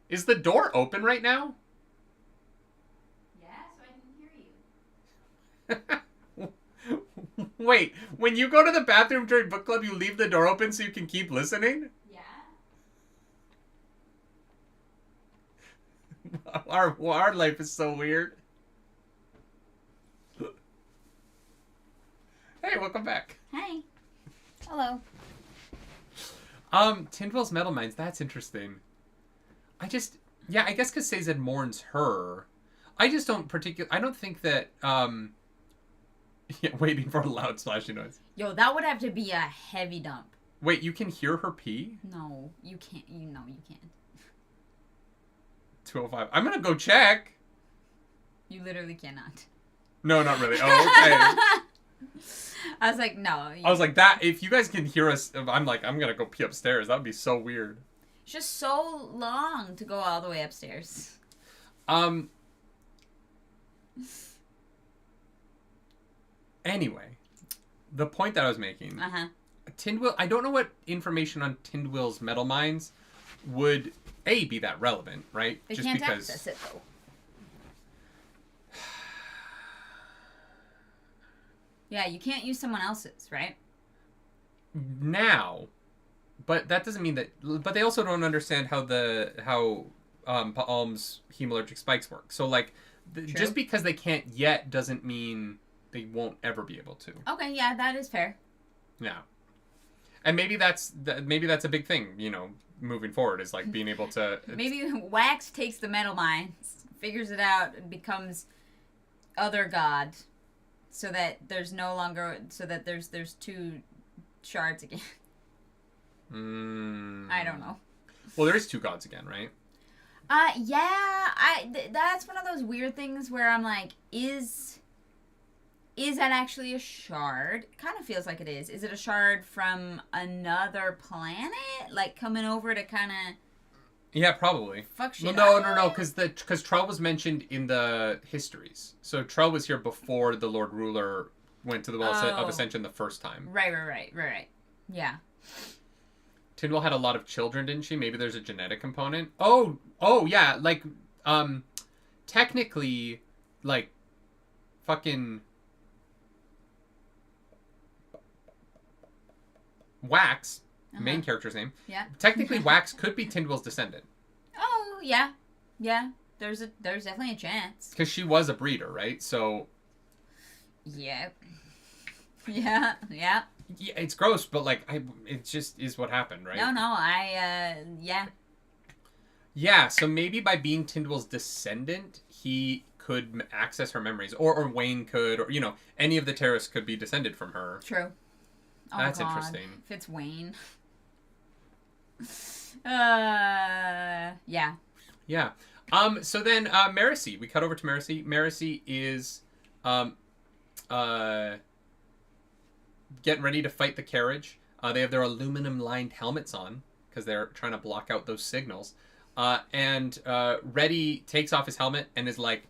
Is the door open right now?
Yeah, so I can hear
you. Wait, when you go to the bathroom during book club, you leave the door open so you can keep listening?
Yeah.
Our life is so weird. Hey, welcome back.
Hey. Hello.
Tindwill's metal mines, that's interesting. I guess because Sazed mourns her. I just don't I don't think that, waiting for a loud splashing noise.
Yo, that would have to be a heavy dump.
Wait, you can hear her pee?
No, you can't. You can't.
205. I'm gonna go check.
You literally cannot.
No, not really. Oh, okay.
I was like, no.
I was like, that, if you guys can hear us, I'm like, I'm gonna go pee upstairs. That would be so weird.
It's just so long to go all the way upstairs.
Anyway, the point that I was making.
Uh-huh.
Tindwill, I don't know what information on Tindwill's metal mines would, A, be that relevant, right?
They
just
can't
because...
access it, though. Yeah, you can't use someone else's, right?
Now, but that doesn't mean that... But they also don't understand how Paalm's hemalurgic spikes work. So, like, just because they can't yet doesn't mean they won't ever be able to.
Okay, yeah, that is fair.
Yeah. And maybe that's a big thing, you know, moving forward, is like being able to...
Maybe Wax takes the metal mines, figures it out, and becomes other god, so that there's there's two shards again. I don't know.
Well, there is two gods again, right?
Yeah, that's one of those weird things where I'm like, is that actually a shard? It kind of feels like it is. Is it a shard from another planet? Like, coming over to kind of...
Yeah, probably.
Fuck shit.
Well, no, because Trell was mentioned in the histories. So Trell was here before the Lord Ruler went to the Well of Ascension the first time.
Right. Yeah.
Tindwill had a lot of children, didn't she? Maybe there's a genetic component. Oh, yeah, like, technically, like, fucking... Wax, main character's name.
Yeah.
Technically, Wax could be Tindwill's descendant.
Oh, yeah. Yeah. There's definitely a chance.
Because she was a breeder, right? So...
Yeah. Yeah.
Yeah, it's gross, but, like, it just is what happened, right?
No, yeah.
Yeah, so maybe by being Tindwill's descendant, he could access her memories. Or Wayne could, or, you know, any of the terrorists could be descended from her.
True. Oh,
that's
God.
interesting.
If it's Wayne. Yeah.
Yeah. So then, Marisi. We cut over to Marisi. Marisi is, getting ready to fight the carriage. They have their aluminum-lined helmets on, because they're trying to block out those signals. And Reddy takes off his helmet and is like,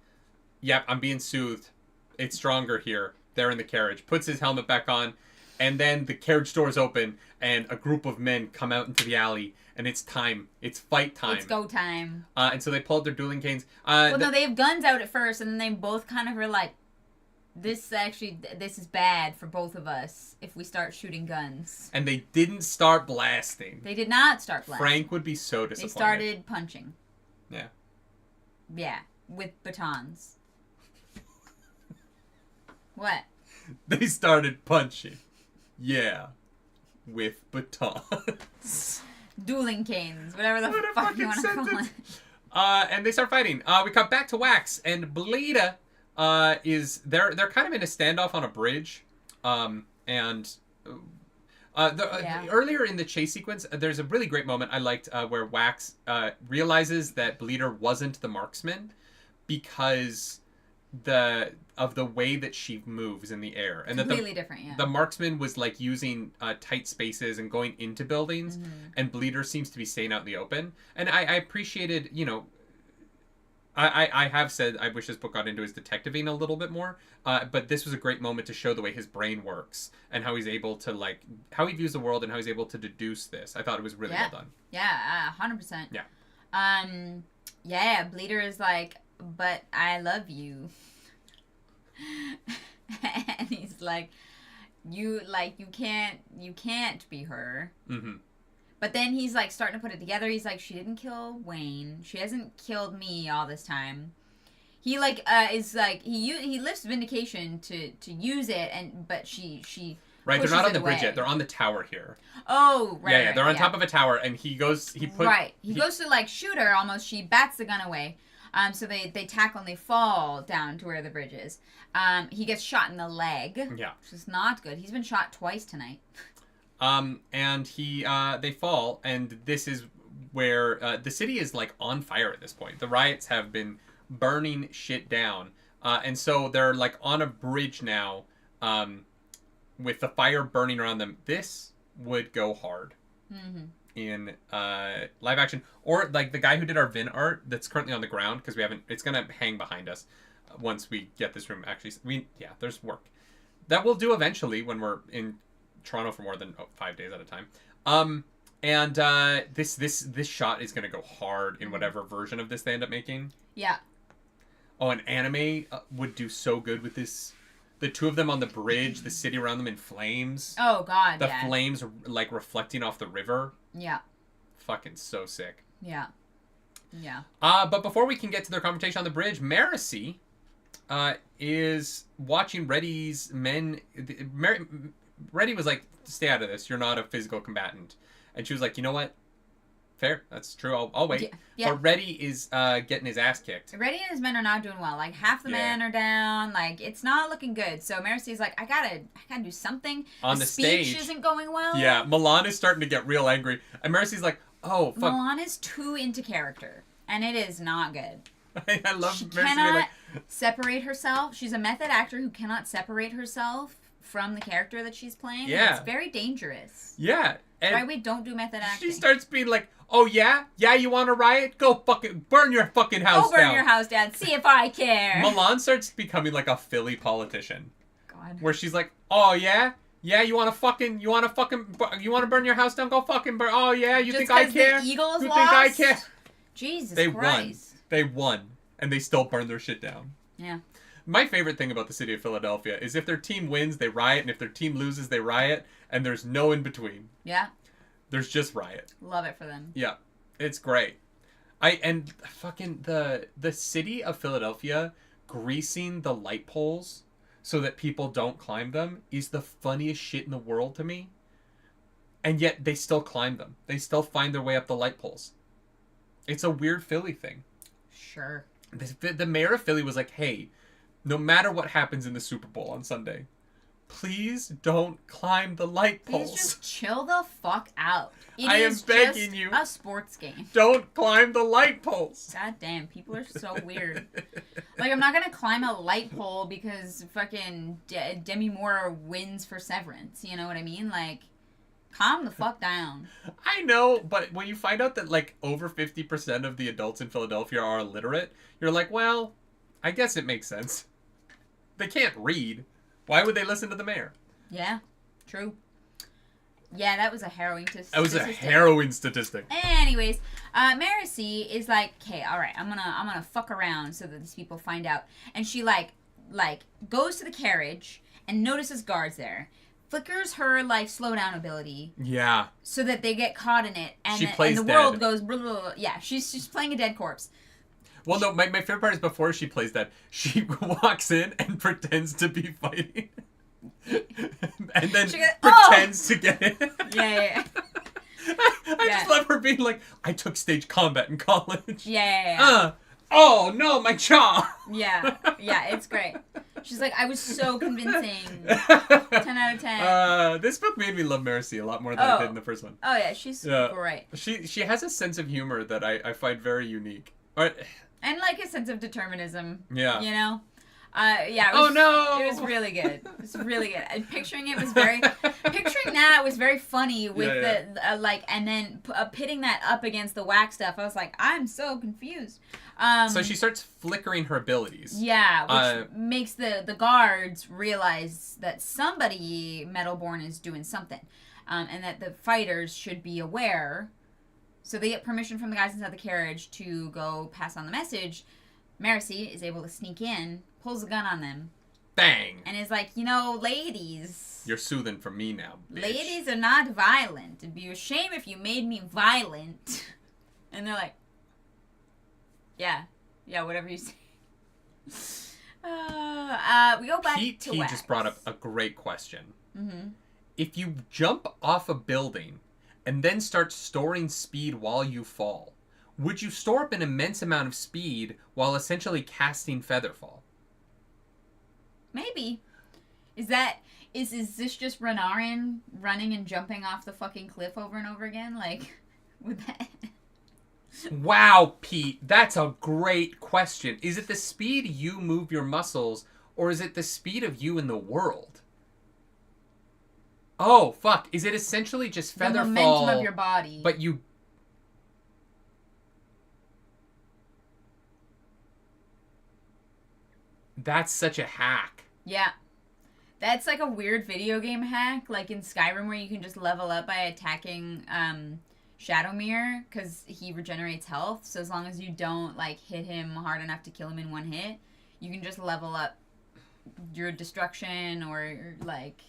yep, I'm being soothed. It's stronger here. They're in the carriage. Puts his helmet back on. And then the carriage doors open, and a group of men come out into the alley, and it's time. It's fight time.
It's go time.
And so they pull out their dueling canes.
No, they have guns out at first, and then they both kind of are like, this is bad for both of us if we start shooting guns.
And they didn't start blasting.
They did not start blasting.
Frank would be so disappointed.
They started punching.
Yeah.
Yeah, with batons. What?
They started punching. Yeah. With batons.
Dueling canes. Whatever the fuck you want to call it.
And they start fighting. We cut back to Wax, and Bleeda they're kind of in a standoff on a bridge. And Earlier in the chase sequence, there's a really great moment I liked where Wax realizes that Bleeder wasn't the marksman because of the way that she moves in the air. And
completely different, yeah.
The marksman was like using tight spaces and going into buildings, and Bleeder seems to be staying out in the open. And I appreciated, you know, I have said I wish this book got into his detectiving a little bit more, but this was a great moment to show the way his brain works and how he's able to, like, how he views the world and how he's able to deduce this. I thought it was really well done.
Yeah, 100%.
Yeah.
Yeah, Bleeder is like, but I love you. And he's like, you can't be her. Mm-hmm. But then he's like starting to put it together. He's like, she didn't kill Wayne. She hasn't killed me all this time. He like is like he lifts Vindication to use it, but she
right. They're not on the bridge yet. They're on the tower here.
Oh right.
Yeah. They're on top of a tower, and he goes to like shoot her. Almost she bats the gun away. So they tackle and they fall down to where the bridge is. He gets shot in the leg. Yeah.
Which is not good. He's been shot twice tonight.
And they fall, and this is where the city is like on fire at this point. The riots have been burning shit down, and so they're like on a bridge now, with the fire burning around them. This would go hard in live action, or like the guy who did our Vin art that's currently on the ground because we haven't. It's gonna hang behind us once we get this room. Actually, there's work that we'll do eventually when we're in Toronto for more than 5 days at a time. This shot is going to go hard in whatever version of this they end up making.
Yeah.
Oh, an anime would do so good with this. The two of them on the bridge, the city around them in flames.
Oh, God,
The flames, like, reflecting off the river.
Yeah.
Fucking so sick.
Yeah. Yeah.
But before we can get to their confrontation on the bridge, Marcy is watching Reddy's men... Reddy was like, stay out of this. You're not a physical combatant. And she was like, you know what? Fair. That's true. I'll wait. Yeah. But Reddy is getting his ass kicked.
Reddy and his men are not doing well. Like, half the men are down. Like, it's not looking good. So Marcy's like, I gotta do something.
On the stage.
Speech isn't going well.
Yeah. Milan is starting to get real angry. And Marcy's like, oh, fuck.
Milan is too into character. And it is not good.
I love
She
Marcy.
cannot separate herself. She's a method actor who cannot separate herself from the character that she's playing.
Yeah.
It's very dangerous.
Yeah.
And why we don't do method acting.
She starts being like, oh yeah? Yeah, you want to riot? Go fucking burn your fucking house down.
Go burn your house down. See if I care.
Milan starts becoming like a Philly politician.
God.
Where she's like, oh yeah? Yeah, you want to burn your house down? Go fucking burn. Oh yeah? You think I care?
The Eagles
you
lost?
think I care?
Jesus Christ.
They won. And they still burned their shit down.
Yeah.
My favorite thing about the city of Philadelphia is if their team wins, they riot, and if their team loses, they riot, and there's no in between.
Yeah.
There's just riot.
Love it for them.
Yeah. It's great. And fucking the city of Philadelphia greasing the light poles so that people don't climb them is the funniest shit in the world to me. And yet they still climb them. They still find their way up the light poles. It's a weird Philly thing.
Sure.
The mayor of Philly was like, hey, no matter what happens in the Super Bowl on Sunday, please don't climb the light poles.
Please just chill the fuck out.
I am begging you.
A sports game.
Don't climb the light poles.
God damn, people are so weird. Like, I'm not gonna climb a light pole because fucking Demi Moore wins for Severance. You know what I mean? Like, calm the fuck down.
I know, but when you find out that like over 50% of the adults in Philadelphia are illiterate, you're like, well, I guess it makes sense. They can't read. Why would they listen to the mayor?
Yeah, true. Yeah, that was a harrowing statistic.
That was a harrowing statistic.
Anyways, Marcy is like, okay, all right, I'm gonna fuck around so that these people find out. And she like goes to the carriage and notices guards there. Flickers her like slow down ability.
Yeah.
So that they get caught in it, and the
dead.
world goes blah, blah, blah. Yeah, she's playing a dead corpse.
Well, no, my favorite part is before she plays that, she walks in and pretends to be fighting. And then pretends to get it.
Yeah.
I just love her being like, I took stage combat in college.
Yeah.
Oh, no, my jaw.
Yeah, it's great. She's like, I was so convincing. 10 out of 10.
This book made me love Marcy a lot more than I did in the first one.
Oh, yeah, she's great.
She has a sense of humor that I find very unique.
And, like, a sense of determinism.
Yeah.
You know? It was really good. It was really good. And picturing that was very funny with and then pitting that up against the whack stuff. I was like, I'm so confused.
So she starts flickering her abilities.
Yeah, which makes the guards realize that somebody Metalborn is doing something, and that the fighters should be aware. So they get permission from the guys inside the carriage to go pass on the message. Marcy is able to sneak in, pulls a gun on them.
Bang!
And is like, ladies...
You're soothing for me now, bitch.
Ladies are not violent. It'd be a shame if you made me violent. And they're like, yeah, whatever you say. We go back to
He
Wax.
just brought up a great question.
Mm-hmm.
If you jump off a building and then start storing speed while you fall, would you store up an immense amount of speed while essentially casting Featherfall?
Maybe. Is this just Renarin running and jumping off the fucking cliff over and over again? Like, would that...
Wow, Pete, that's a great question. Is it the speed you move your muscles, or is it the speed of you in the world? Oh, fuck. Is it essentially just Featherfall...
The momentum of your body.
But you... That's such a hack.
Yeah. That's like a weird video game hack, like in Skyrim where you can just level up by attacking Shadowmere, because he regenerates health. So as long as you don't like hit him hard enough to kill him in one hit, you can just level up your destruction or like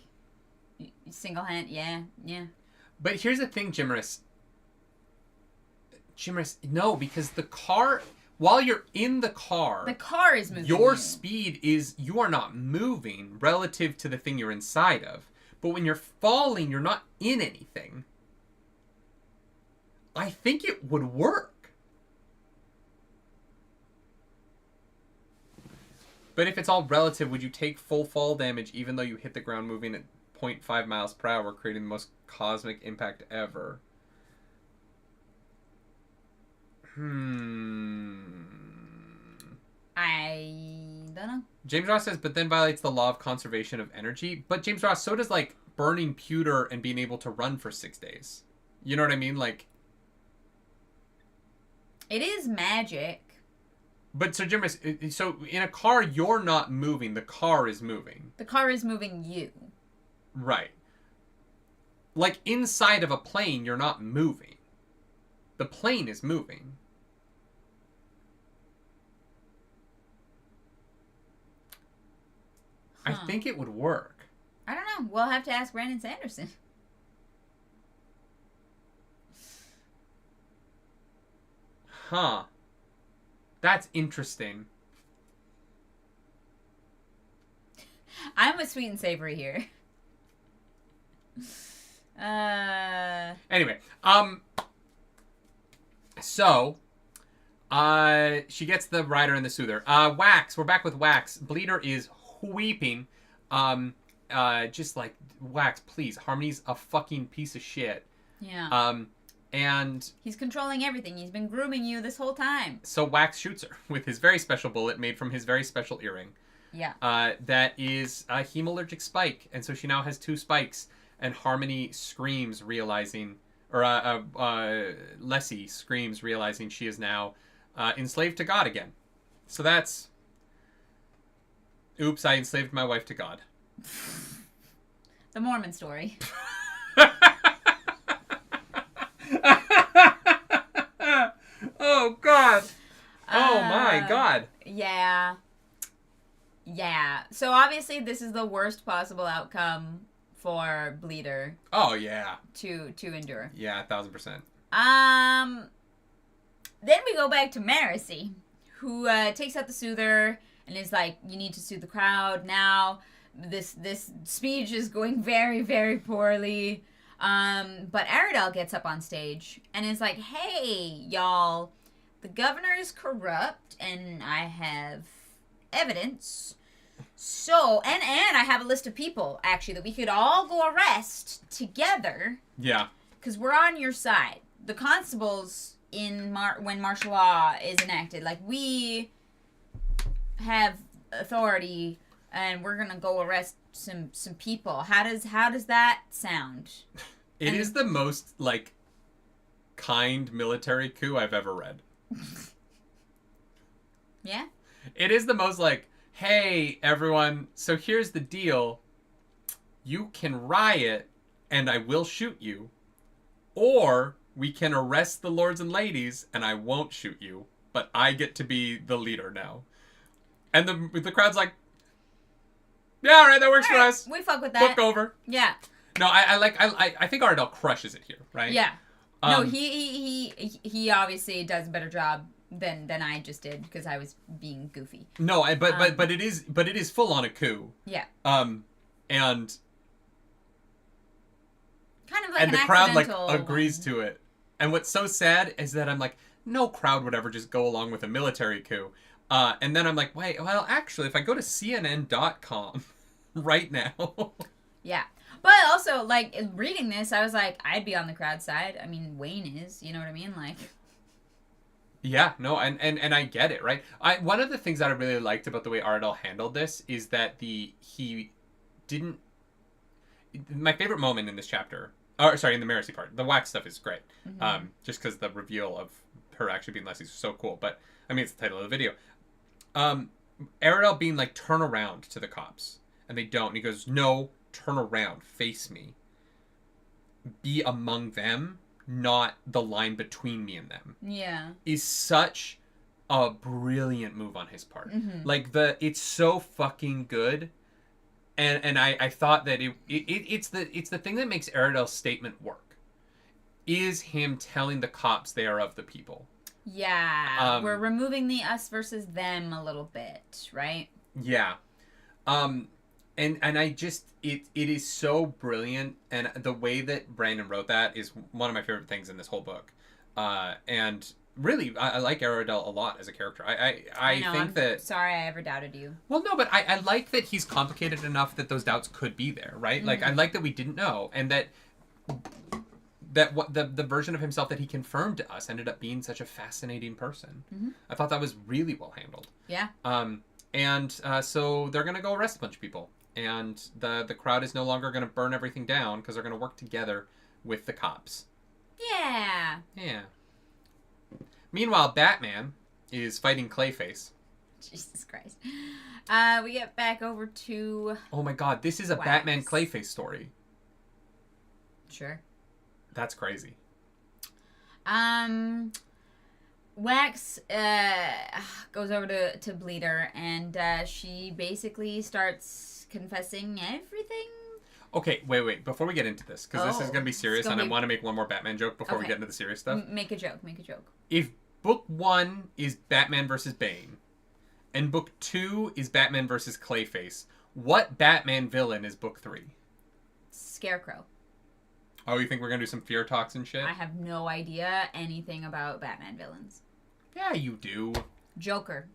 single hand. Yeah.
But here's the thing, Jimmerus, no, because the car... While you're in the car
is moving.
Your speed is... You are not moving relative to the thing you're inside of. But when you're falling, you're not in anything. I think it would work. But if it's all relative, would you take full fall damage even though you hit the ground moving at 0.5 miles per hour, creating the most cosmic impact ever?
I don't know.
James Ross says, but then violates the law of conservation of energy. But James Ross, so does like burning pewter and being able to run for 6 days. You know what I mean? Like,
it is magic.
But so Jim, so in a car you're not moving. The car is moving.
The car is moving you.
Right. Like inside of a plane, you're not moving. The plane is moving. I think it would work.
I don't know. We'll have to ask Brandon Sanderson.
Huh. That's interesting.
I'm with sweet and savory here.
Anyway, so, she gets the rider and the soother. Wax. We're back with Wax. Bleeder is weeping. Just like, Wax, please. Harmony's a fucking piece of shit.
Yeah.
And
he's controlling everything. He's been grooming you this whole time.
So Wax shoots her with his very special bullet made from his very special earring.
Yeah.
That is a hemalurgic spike. And so she now has 2 spikes. And Harmony screams, realizing... Or Lessie screams, realizing she is now enslaved to God again. So that's... Oops, I enslaved my wife to God.
The Mormon story.
Oh, God. Oh, my God.
Yeah. So, obviously, this is the worst possible outcome for Bleeder.
Oh, yeah.
To endure.
Yeah, 1,000%.
Then we go back to Marcy, who takes out the soother and is like, you need to soothe the crowd now. This speech is going very, very poorly. But Aradel gets up on stage and is like, hey, y'all, the governor is corrupt and I have evidence. So, and I have a list of people, actually, that we could all go arrest together.
Yeah.
Because we're on your side. The constables when martial law is enacted, like, we have authority, and we're gonna go arrest some people. How does that sound?
It is the most, like, kind military coup I've ever read.
Yeah?
It is the most, like, hey, everyone, so here's the deal. You can riot, and I will shoot you. Or we can arrest the lords and ladies, and I won't shoot you. But I get to be the leader now. And the crowd's like, yeah, all right, that works for us.
We fuck with that.
Book over.
Yeah.
No, I think Ardell crushes it here, right?
Yeah. No, he obviously does a better job than I just did because I was being goofy.
No, but it is full on a coup.
Yeah.
And
kind of like
the crowd like agrees to it. And what's so sad is that I'm like, no crowd would ever just go along with a military coup. And then I'm like, wait, well, actually, if I go to CNN.com right now.
Yeah. But also, like, reading this, I was like, I'd be on the crowd side. I mean, Wayne is, you know what I mean? Like...
Yeah, no, and I get it, right? One of the things that I really liked about the way Ardell handled this is that he didn't... My favorite moment in this chapter... in the Marcy part. The wax stuff is great. Mm-hmm. Just because the reveal of her actually being Leslie is so cool. But, I mean, it's the title of the video. Ardell being like, turn around to the cops. And they don't. And he goes, no, turn around. Face me. Be among them, not the line between me and them.
Yeah. Is
such a brilliant move on his part.
Mm-hmm.
Like, it's so fucking good. And I thought that it's the thing that makes Ardell's statement work. Is him telling the cops they are of the people.
Yeah. We're removing the us versus them a little bit, right?
Yeah. And I just, it is so brilliant, and the way that Brandon wrote that is one of my favorite things in this whole book. And really, I like Ardell a lot as a character. I know, think that...
Sorry I ever doubted you.
Well, no, but I like that he's complicated enough that those doubts could be there, right? Mm-hmm. Like, I like that we didn't know, and that what the version of himself that he confirmed to us ended up being such a fascinating person.
Mm-hmm.
I thought that was really well handled.
Yeah.
And so they're going to go arrest a bunch of people. And the crowd is no longer going to burn everything down because they're going to work together with the cops.
Yeah.
Yeah. Meanwhile, Batman is fighting Clayface.
Jesus Christ. We get back over to...
Oh my god, this is a Wax. Batman Clayface story.
Sure.
That's crazy.
Wax goes over to Bleeder, and she basically starts confessing everything.
Okay, wait. Before we get into this, because this is going to be serious, and I want to make one more Batman joke before we get into the serious stuff.
Make a joke.
If book 1 is Batman versus Bane, and book 2 is Batman versus Clayface, what Batman villain is book 3?
Scarecrow.
Oh, you think we're going to do some fear talks and shit?
I have no idea anything about Batman villains.
Yeah, you do.
Joker.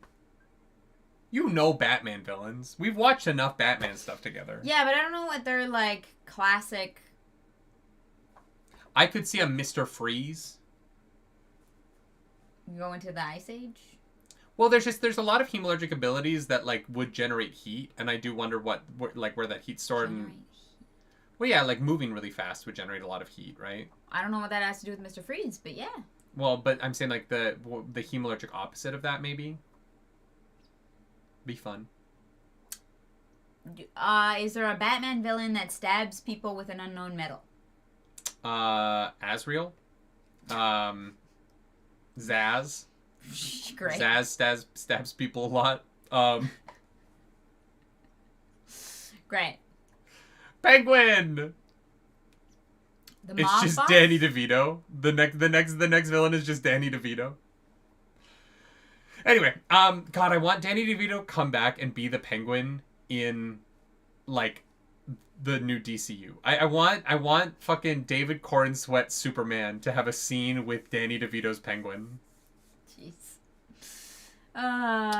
You know Batman villains. We've watched enough Batman stuff together.
Yeah, but I don't know what their, like, classic...
I could see a Mr. Freeze.
Go into the Ice Age?
Well, there's a lot of hemalurgic abilities that, like, would generate heat, and I do wonder where that heat's stored. Well, yeah, like, moving really fast would generate a lot of heat, right?
I don't know what that has to do with Mr. Freeze, but yeah.
Well, but I'm saying, like, the hemalurgic opposite of that, maybe? Be fun.
Is there a Batman villain that stabs people with an unknown metal?
Azrael. Zaz.
Great.
Zaz stabs people a lot.
Great.
Penguin. It's just
boss?
Danny DeVito. The next villain is just Danny DeVito. Anyway, God, I want Danny DeVito to come back and be the Penguin in, like, the new DCU. I want fucking David Corenswet Superman to have a scene with Danny DeVito's Penguin.
Jeez.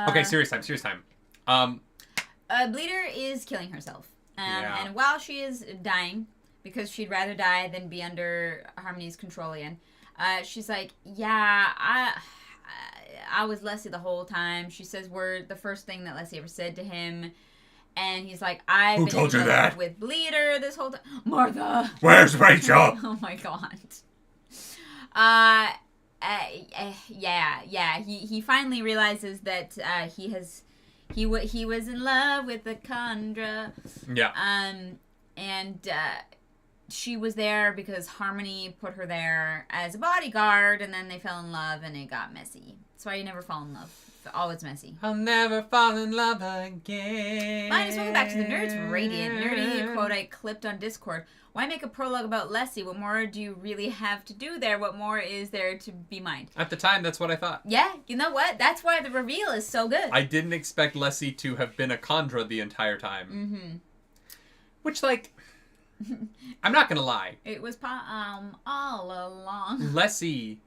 Okay, serious time.
Bleeder is killing herself. And while she is dying, because she'd rather die than be under Harmony's control again, she's like, yeah, I was Leslie the whole time. She says the first thing that Leslie ever said to him. And he's like, I've been in love with Bleeder this whole time. Martha!
Where's Rachel?
Oh my god. Yeah. He finally realizes that he was in love with the Kandra.
Yeah.
And she was there because Harmony put her there as a bodyguard, and then they fell in love, and it got messy. That's why you never fall in love. Always messy.
I'll never fall in love again.
Minus, welcome back to the Nerds Radiant. Nerdy quote I clipped on Discord. Why make a prologue about Leslie? What more do you really have to do there? What more is there to be mined?
At the time, that's what I thought.
Yeah, you know what? That's why the reveal is so good.
I didn't expect Leslie to have been a Kandra the entire time.
Mm-hmm.
Which, like, I'm not gonna lie.
It was all along.
Leslie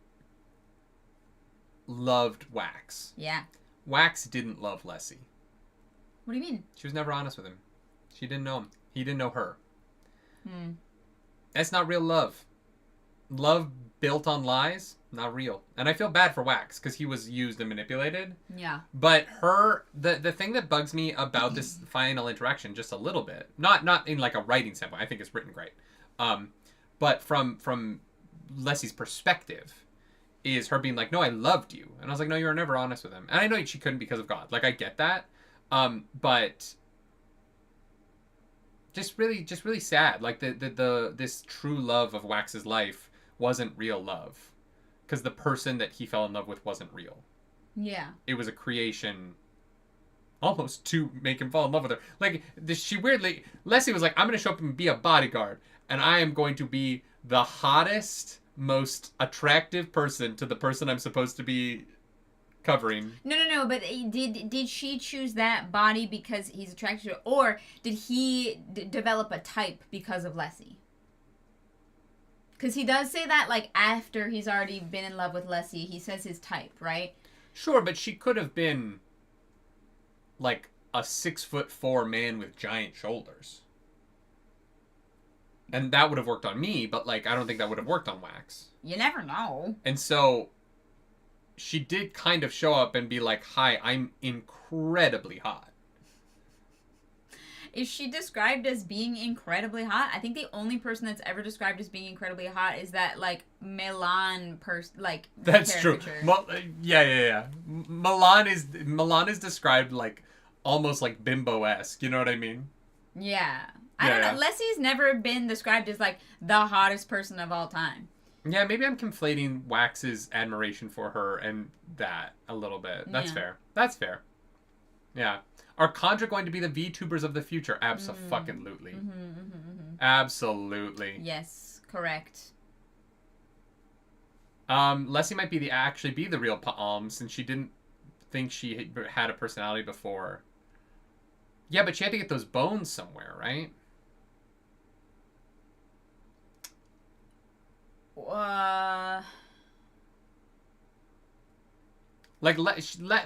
loved Wax.
Yeah.
Wax didn't love Leslie.
What do you mean?
She was never honest with him. She didn't know him. He didn't know her. That's not real love. Love built on lies, not real. And I feel bad for Wax because he was used and manipulated.
Yeah.
But the thing that bugs me about this final interaction just a little bit, not in like a writing standpoint, I think it's written great. But from Leslie's perspective, is her being like, no, I loved you. And I was like, no, you were never honest with him. And I know she couldn't because of God. Like, I get that. But just really sad. Like, this true love of Wax's life wasn't real love. Because the person that he fell in love with wasn't real.
Yeah.
It was a creation almost to make him fall in love with her. Like, Leslie was like, I'm going to show up and be a bodyguard. And I am going to be the hottest, most attractive person to the person I'm supposed to be covering.
No, but did she choose that body because he's attracted to it, or did he develop a type because of Leslie? Because he does say that, like, after he's already been in love with Leslie, he says his type, right?
Sure, but she could have been, like, a 6'4" man with giant shoulders. And that would have worked on me, but, like, I don't think that would have worked on Wax.
You never know.
And so, she did kind of show up and be like, hi, I'm incredibly hot.
Is she described as being incredibly hot? I think the only person that's ever described as being incredibly hot is that, like, Milan person, like,
that's caricature. True. Yeah. Milan is described, like, almost like bimbo-esque, you know what I mean?
Yeah. I don't know. Leslie's never been described as, like, the hottest person of all time.
Yeah, maybe I'm conflating Wax's admiration for her and that a little bit. That's fair. That's fair. Yeah. Are Kandra going to be the VTubers of the future? Abso-fucking-lutely. Absolutely.
Yes, correct.
Leslie might actually be the real Pa'am since she didn't think she had a personality before. Yeah, but she had to get those bones somewhere, right? Like,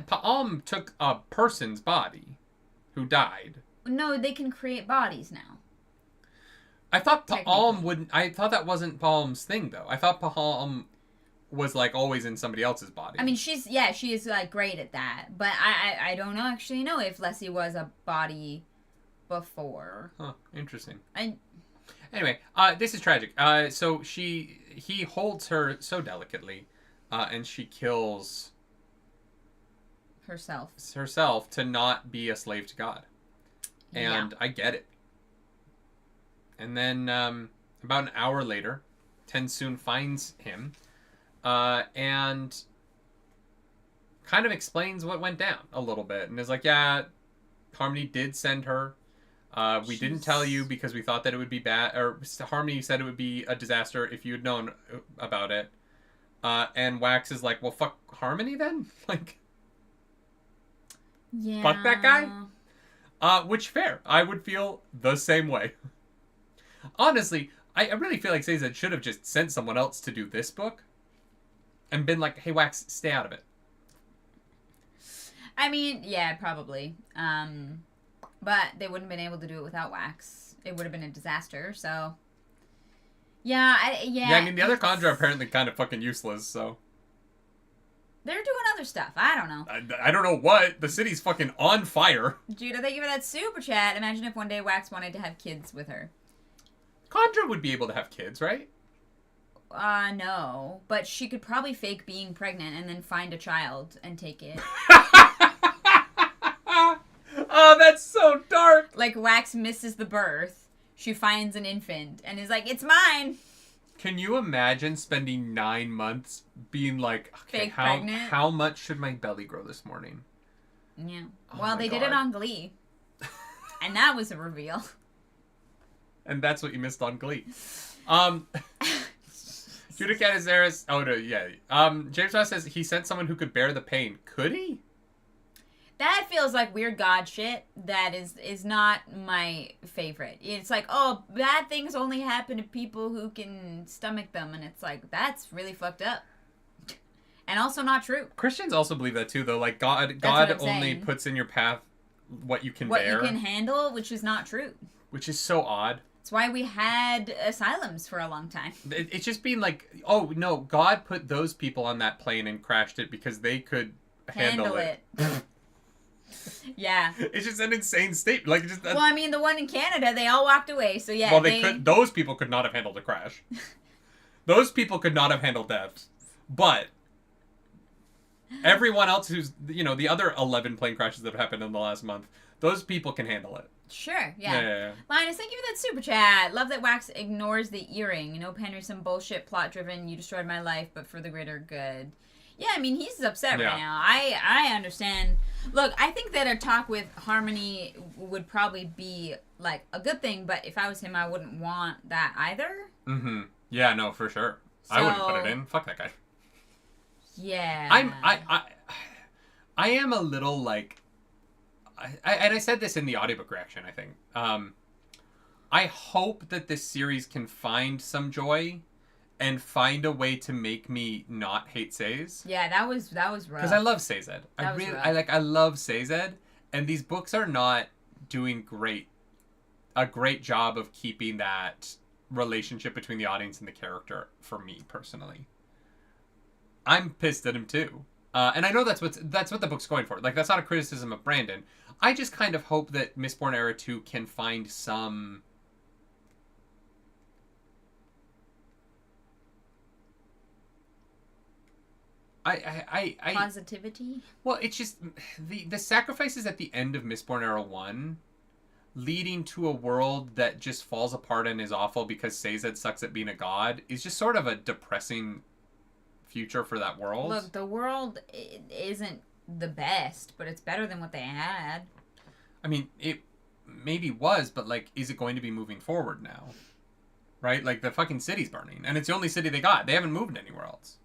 Pa'am took a person's body who died.
No, they can create bodies now.
I thought Pa'am wouldn't. I thought that wasn't Pa'am's thing, though. I thought Pa'am was, like, always in somebody else's body.
I mean, she is, like, great at that. But I don't actually know if Leslie was a body before.
Huh, interesting. Anyway, this is tragic. So he holds her so delicately, and she kills herself to not be a slave to God. And I get it. And then about an hour later, Tensoon finds him and kind of explains what went down a little bit. And is like, yeah, Harmony did send her. We didn't tell you because we thought that it would be bad. Or Harmony said it would be a disaster if you had known about it. And Wax is like, well, fuck Harmony then? Like,
yeah.
Fuck that guy? Which, fair. I would feel the same way. Honestly, I really feel like Seiza should have just sent someone else to do this book. And been like, hey, Wax, stay out of it.
I mean, yeah, probably. But But they wouldn't have been able to do it without Wax. It would have been a disaster, so... Yeah,
I mean, the other Conjure are apparently kind of fucking useless, so...
They're doing other stuff. I don't know.
I don't know what. The city's fucking on fire.
Judah, thank you for that super chat. Imagine if one day Wax wanted to have kids with her.
Conjure would be able to have kids, right?
No. But she could probably fake being pregnant and then find a child and take it.
Oh, that's so dark.
Like, Wax misses the birth. She finds an infant and is like, it's mine.
Can you imagine spending 9 months being like, okay, how much should my belly grow this morning?
Yeah. Oh, well, they did it on Glee. And that was a reveal.
And that's what you missed on Glee. Judah Canizares. Oh, no, yeah. James Ross says he sent someone who could bear the pain. Could he?
That feels like weird God shit. That is not my favorite. It's like, oh, bad things only happen to people who can stomach them. And it's like, that's really fucked up. And also not true.
Christians also believe that too, though. Like, God only puts in your path what you can bear.
What you can handle, which is not true.
Which is so odd.
That's why we had asylums for a long time.
It's just being like, oh, no, God put those people on that plane and crashed it because they could handle it.
Yeah.
It's just an insane statement. Like, just
well, I mean, the one in Canada, they all walked away, so yeah.
Well, those people could not have handled a crash. Those people could not have handled death. But everyone else who's, the other 11 plane crashes that have happened in the last month, those people can handle it.
Sure, yeah.
Yeah.
Linus, thank you for that super chat. Love that Wax ignores the earring. No Penry, some bullshit, plot-driven, you destroyed my life, but for the greater good. Yeah, I mean, he's upset right now. I understand. Look, I think that a talk with Harmony would probably be, like, a good thing, but if I was him, I wouldn't want that either.
Mm-hmm. Yeah, no, for sure. So, I wouldn't put it in. Fuck that guy.
Yeah.
I am a little, like... and I said this in the audiobook reaction, I think. I hope that this series can find some joy and find a way to make me not hate Sazed.
Yeah, that was rough.
Because I love Sazed. I love Sazed, and these books are not doing a great job of keeping that relationship between the audience and the character for me personally. I'm pissed at him too. And I know that's what the book's going for. Like, that's not a criticism of Brandon. I just kind of hope that Mistborn Era 2 can find some...
positivity?
Well, it's just... The sacrifices at the end of Mistborn Era 1 leading to a world that just falls apart and is awful because Sazed sucks at being a god is just sort of a depressing future for that world.
Look, the world isn't the best, but it's better than what they had.
I mean, it maybe was, but, like, is it going to be moving forward now? Right? Like, the fucking city's burning, and it's the only city they got. They haven't moved anywhere else.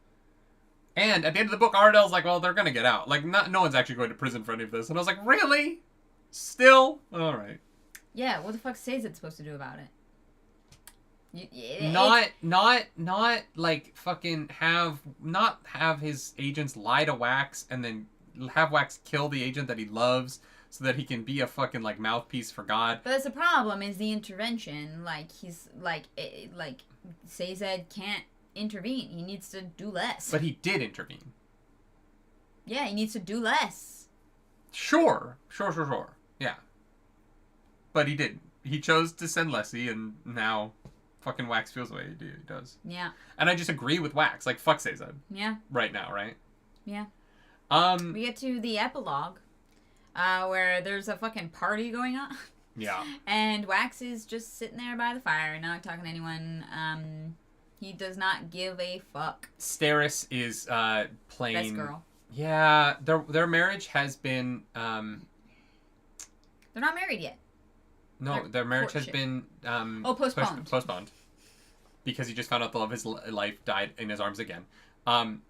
And at the end of the book, Ardell's like, well, they're going to get out. Like, no one's actually going to prison for any of this. And I was like, really? Still? All right.
Yeah, what the fuck is it supposed to do about it?
Not like fucking have his agents lie to Wax and then have Wax kill the agent that he loves so that he can be a fucking like mouthpiece for God.
But that's the problem is the intervention. Like he's like Sazed can't intervene. He needs to do less.
But he did intervene.
Yeah, he needs to do less.
Sure. Yeah. But he didn't. He chose to send Leslie, and now fucking Wax feels the way he does.
Yeah.
And I just agree with Wax. Like, fuck Sazed.
Yeah.
Right now, right?
Yeah. We get to the epilogue, where there's a fucking party going on.
Yeah.
And Wax is just sitting there by the fire, not talking to anyone. He does not give a fuck.
Steris is playing...
Best girl.
Yeah. Their marriage has been...
They're not married yet.
No, their marriage has been...
postponed.
Postponed. Because he just found out the love of his life died in his arms again. And...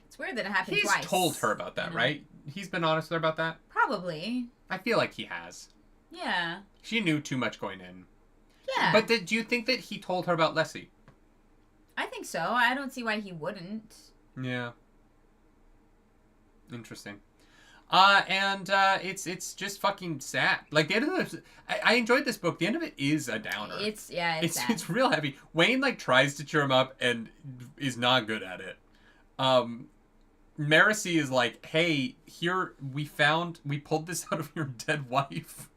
It's weird that it happened twice.
He's told her about that, right? He's been honest with her about that?
Probably.
I feel like he has.
Yeah.
She knew too much going in.
Yeah.
But do you think that he told her about Leslie?
I think so. I don't see why he wouldn't.
Yeah. Interesting. And it's just fucking sad. Like the end of the, I enjoyed this book. The end of it is a downer.
It's sad.
It's real heavy. Wayne like tries to cheer him up and is not good at it. Marcy is like, hey, here we pulled this out of your dead wife.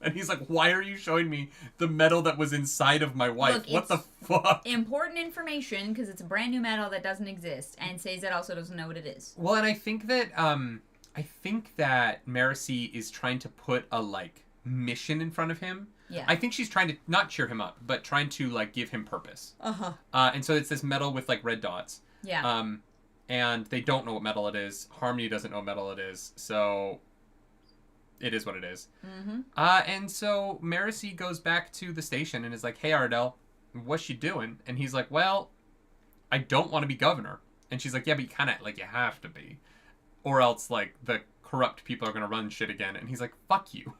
And he's like, why are you showing me the medal that was inside of my wife?
Look,
what the fuck?
Important information because it's a brand new medal that doesn't exist, and Sazed also doesn't know what it is.
Well, and I think that Marcy is trying to put a like mission in front of him.
Yeah.
I think she's trying to not cheer him up, but trying to like give him purpose. And so it's this medal with like red dots.
Yeah.
And they don't know what medal it is. Harmony doesn't know what medal it is. So it is what it is.
Mm-hmm.
And so Marcy goes back to the station and is like, hey, Ardell, what's she doing? And he's like, well, I don't want to be governor. And she's like, yeah, but you kind of, like, you have to be. Or else, like, the corrupt people are going to run shit again. And he's like, fuck you.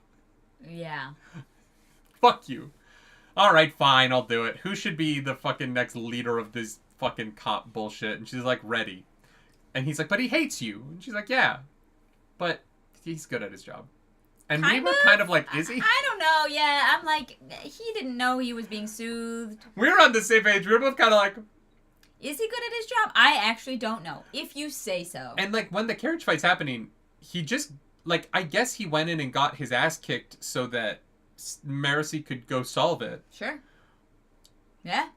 Yeah.
Fuck you. All right, fine, I'll do it. Who should be the fucking next leader of this fucking cop bullshit? And she's like, Reddy. And he's like, but he hates you. And she's like, yeah, but he's good at his job. And we were kind of like, is he?
I don't know, yeah. I'm like, he didn't know he was being soothed.
We were on the same page. We were both kind of like...
Is he good at his job? I actually don't know. If you say so.
And, like, when the carriage fight's happening, he just... Like, I guess he went in and got his ass kicked so that Marcy could go solve it.
Sure. Yeah.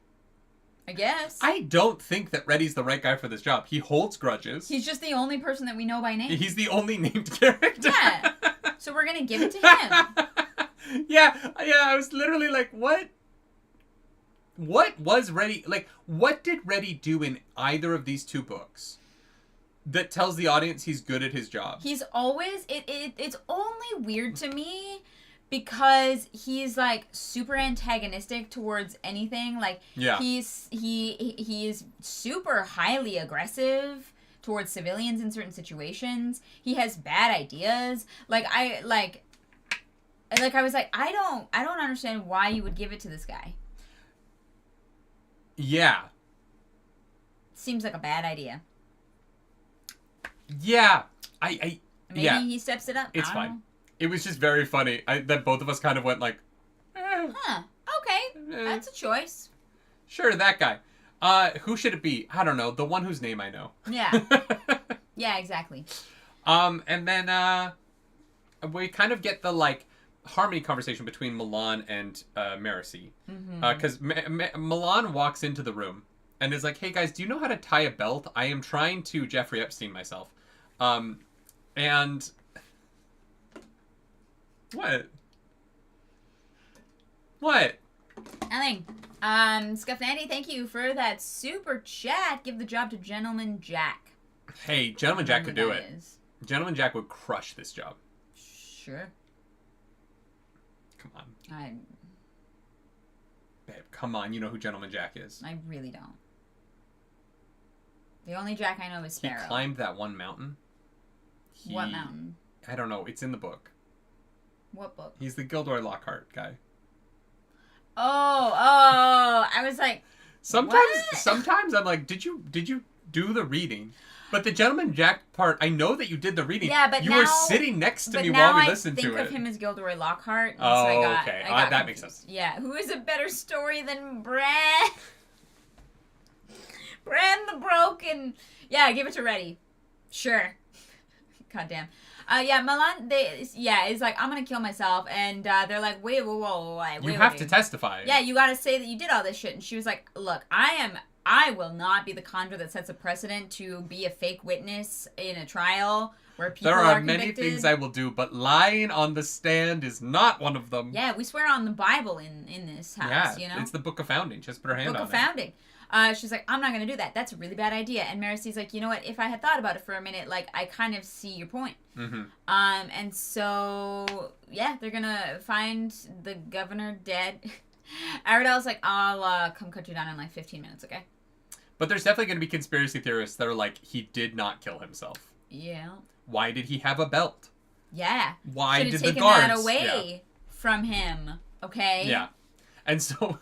I guess.
I don't think that Reddy's the right guy for this job. He holds grudges.
He's just the only person that we know by name.
He's the only named character.
Yeah. So we're gonna give it to him.
Yeah, I was literally like, what? What was Reddy, like, what did Reddy do in either of these two books that tells the audience he's good at his job?
He's always, it's only weird to me because he's, like, super antagonistic towards anything. Like,
yeah.
he is super highly aggressive towards civilians in certain situations. He has bad ideas. I was like, I don't understand why you would give it to this guy.
Yeah.
Seems like a bad idea.
Yeah.
Maybe he steps it up.
It's fine. It was just very funny that both of us kind of went like,
Huh. Okay. That's a choice.
Sure, that guy. Who should it be? I don't know. The one whose name I know.
Yeah. Yeah, exactly.
And then we kind of get the like harmony conversation between Milan and Marcy. Because Milan walks into the room and is like, hey guys, do you know how to tie a belt? I am trying to Jeffrey Epstein myself. And what?
Nothing. Scuffnandy, thank you for that super chat. Give the job to Gentleman Jack.
Hey, Gentleman Jack could do it. Gentleman Jack would crush this job.
Sure.
Come on. Babe, come on. You know who Gentleman Jack is.
I really don't. The only Jack I know is Sparrow.
He climbed that one mountain.
What mountain?
I don't know. It's in the book.
What book?
He's the Gilderoy Lockhart guy.
Oh, I was like,
sometimes I'm like, did you do the reading? But the Gentleman Jack part, I know that you did the reading.
Yeah, but
you
now,
were sitting next to me
now
while we listened to it.
I think of him as Gilderoy Lockhart.
Oh,
so
okay.
I got
that makes sense.
Yeah, who is a better story than Bran? Bran the Broken. Yeah, give it to Reddy. Sure. God damn. Yeah, Milan, is like, I'm gonna kill myself, and they're like, wait,
you have to testify.
Yeah, you gotta say that you did all this shit, and she was like, look, I will not be the conjure that sets a precedent to be a fake witness in a trial where people are convicted.
There are many things I will do, but lying on the stand is not one of them.
Yeah, we swear on the Bible in this house,
yeah,
you know?
It's the Book of Founding. Just put her hand on it.
Book of Founding. She's like, I'm not going to do that. That's a really bad idea. And Marcy's like, you know what? If I had thought about it for a minute, like, I kind of see your point.
Mm-hmm.
And so, yeah, they're going to find the governor dead. Aradell's like, I'll come cut you down in like 15 minutes, okay?
But there's definitely going to be conspiracy theorists that are like, he did not kill himself.
Yeah.
Why did he have a belt?
Yeah.
Why did the guards?
Should've taken that away from him, okay?
Yeah. And so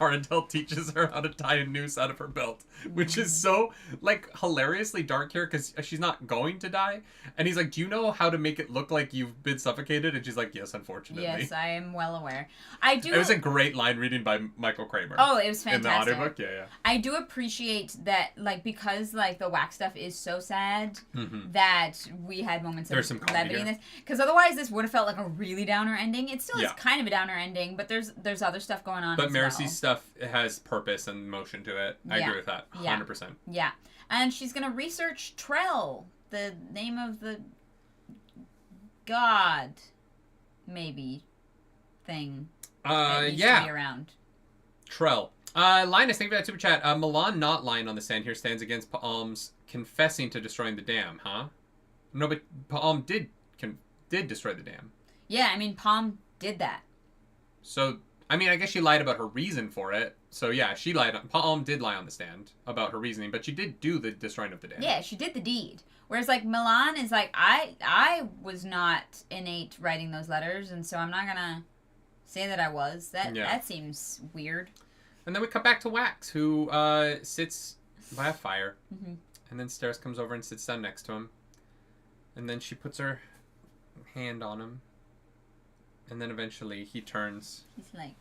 Arendelle teaches her how to tie a noose out of her belt, which is so, like, hilariously dark here because she's not going to die. And he's like, do you know how to make it look like you've been suffocated? And she's like, yes, unfortunately.
Yes, I am well aware. I do.
It was a great line reading by Michael Kramer.
Oh, it was fantastic.
In the audiobook, yeah.
I do appreciate that, like, because, like, the wax stuff is so sad that we had moments of levity in this. Because otherwise this would have felt like a really downer ending. It still is kind of a downer ending, but there's other stuff going on. But
Mercy's stuff has purpose and motion to it. I agree with that 100%.
Yeah. And she's going to research Trell, the name of the god, maybe, thing. That used to be around.
Trell. Linus, thank you for that super chat. Milan not lying on the sand here stands against Paalm's confessing to destroying the dam, huh? No, but Paalm did destroy the dam.
Yeah, I mean, Paalm did that.
So, I mean, I guess she lied about her reason for it. So, yeah, Paalm did lie on the stand about her reasoning, but she did do the destroying of the dam.
Yeah, she did the deed. Whereas, like, Milan is like, I was not innate writing those letters, and so I'm not gonna say that I was. That seems weird.
And then we cut back to Wax, who sits by a fire. Mm-hmm. And then Steris comes over and sits down next to him. And then she puts her hand on him. And then eventually he turns.
He's like...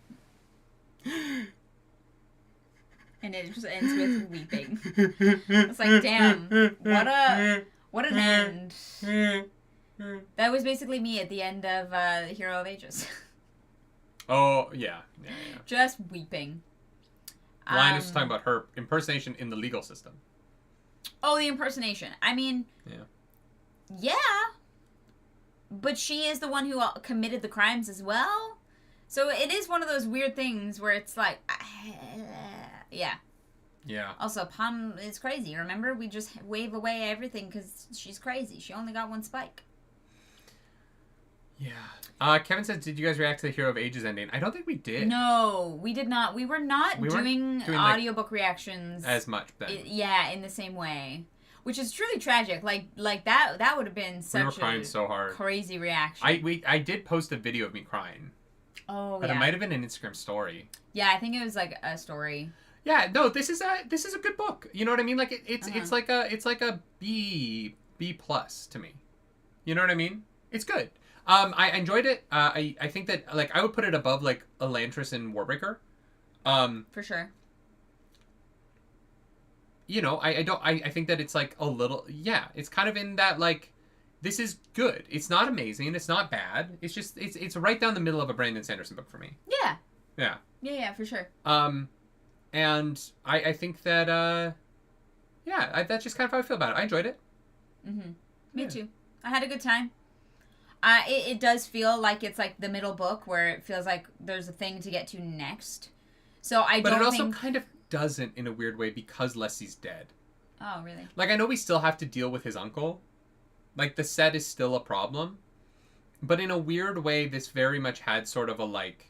and it just ends with weeping. It's like, damn, what an end. That was basically me at the end of The Hero of Ages.
Oh, yeah.
Just weeping.
Linus was talking about her impersonation in the legal system.
Oh, the impersonation. I mean... Yeah. But she is the one who committed the crimes as well. So it is one of those weird things where it's like... yeah.
Yeah.
Also, Pom is crazy. Remember? We just wave away everything because she's crazy. She only got one spike.
Yeah. Kevin says, did you guys react to the Hero of Ages ending? I don't think we did.
No, we did not. We were not doing audiobook reactions.
As much then.
In the same way. Which is truly tragic. Like that would have been such
we were crying so hard.
Crazy reaction.
I did post a video of me crying.
Oh,
but it might have been an Instagram story.
Yeah, I think it was like a story.
Yeah, no, this is a good book. You know what I mean? Like it's like a B plus to me. You know what I mean? It's good. I enjoyed it. I think that, like, I would put it above, like, Elantris and Warbreaker.
For sure.
You know, I think that it's, like, a little, it's kind of in that, like, this is good. It's not amazing. It's not bad. It's just, it's right down the middle of a Brandon Sanderson book for me.
Yeah.
Yeah.
Yeah, for sure.
And I think that, that's just kind of how I feel about it. I enjoyed it.
Mm-hmm. Me too. I had a good time. It does feel like it's like the middle book where it feels like there's a thing to get to next. So But it also
kind of doesn't in a weird way because Leslie's dead.
Oh, really?
Like, I know we still have to deal with his uncle. Like, the set is still a problem. But in a weird way, this very much had sort of a, like,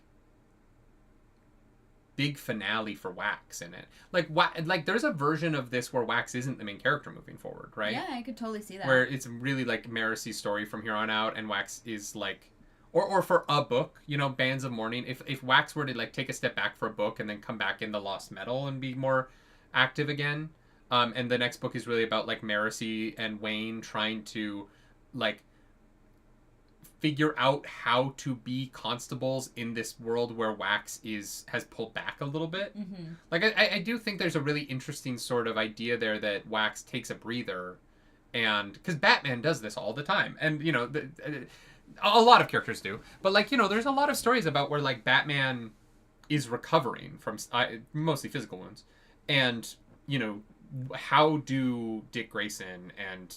big finale for Wax in it. Like there's a version of this where Wax isn't the main character moving forward, right?
Yeah, I could totally see that.
Where it's really like Maricy's story from here on out, and Wax is like, or for a book, you know, Bands of Mourning. If Wax were to like take a step back for a book and then come back in the Lost Metal and be more active again, and the next book is really about like Maricy and Wayne trying to like figure out how to be constables in this world where Wax has pulled back a little bit. Mm-hmm. Like, I do think there's a really interesting sort of idea there that Wax takes a breather, and because Batman does this all the time, and you know, a lot of characters do, but like, you know, there's a lot of stories about where like Batman is recovering from mostly physical wounds, and you know, how do Dick Grayson and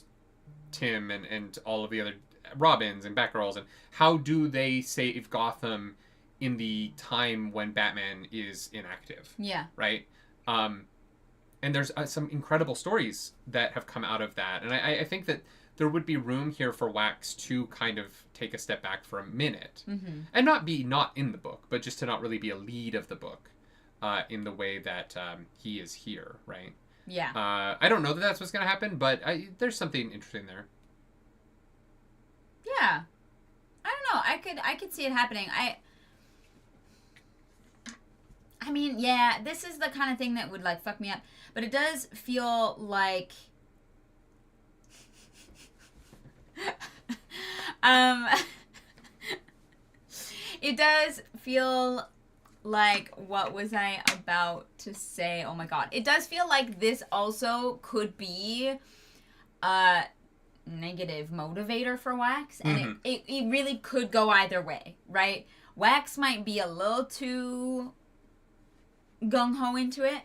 Tim and all of the other Robins and Batgirls, and how do they save Gotham in the time when Batman is inactive?
Yeah.
Right? And there's some incredible stories that have come out of that. And I think that there would be room here for Wax to kind of take a step back for a minute. Mm-hmm. And not in the book, but just to not really be a lead of the book in the way that he is here, right?
Yeah.
I don't know that that's what's going to happen, but there's something interesting there.
Yeah. I don't know. I could see it happening. I mean, yeah, this is the kind of thing that would, like, fuck me up. But it does feel like... it does feel like... What was I about to say? Oh, my God. It does feel like this also could be a negative motivator for Wax. And it really could go either way, right? Wax might be a little too... gung-ho into it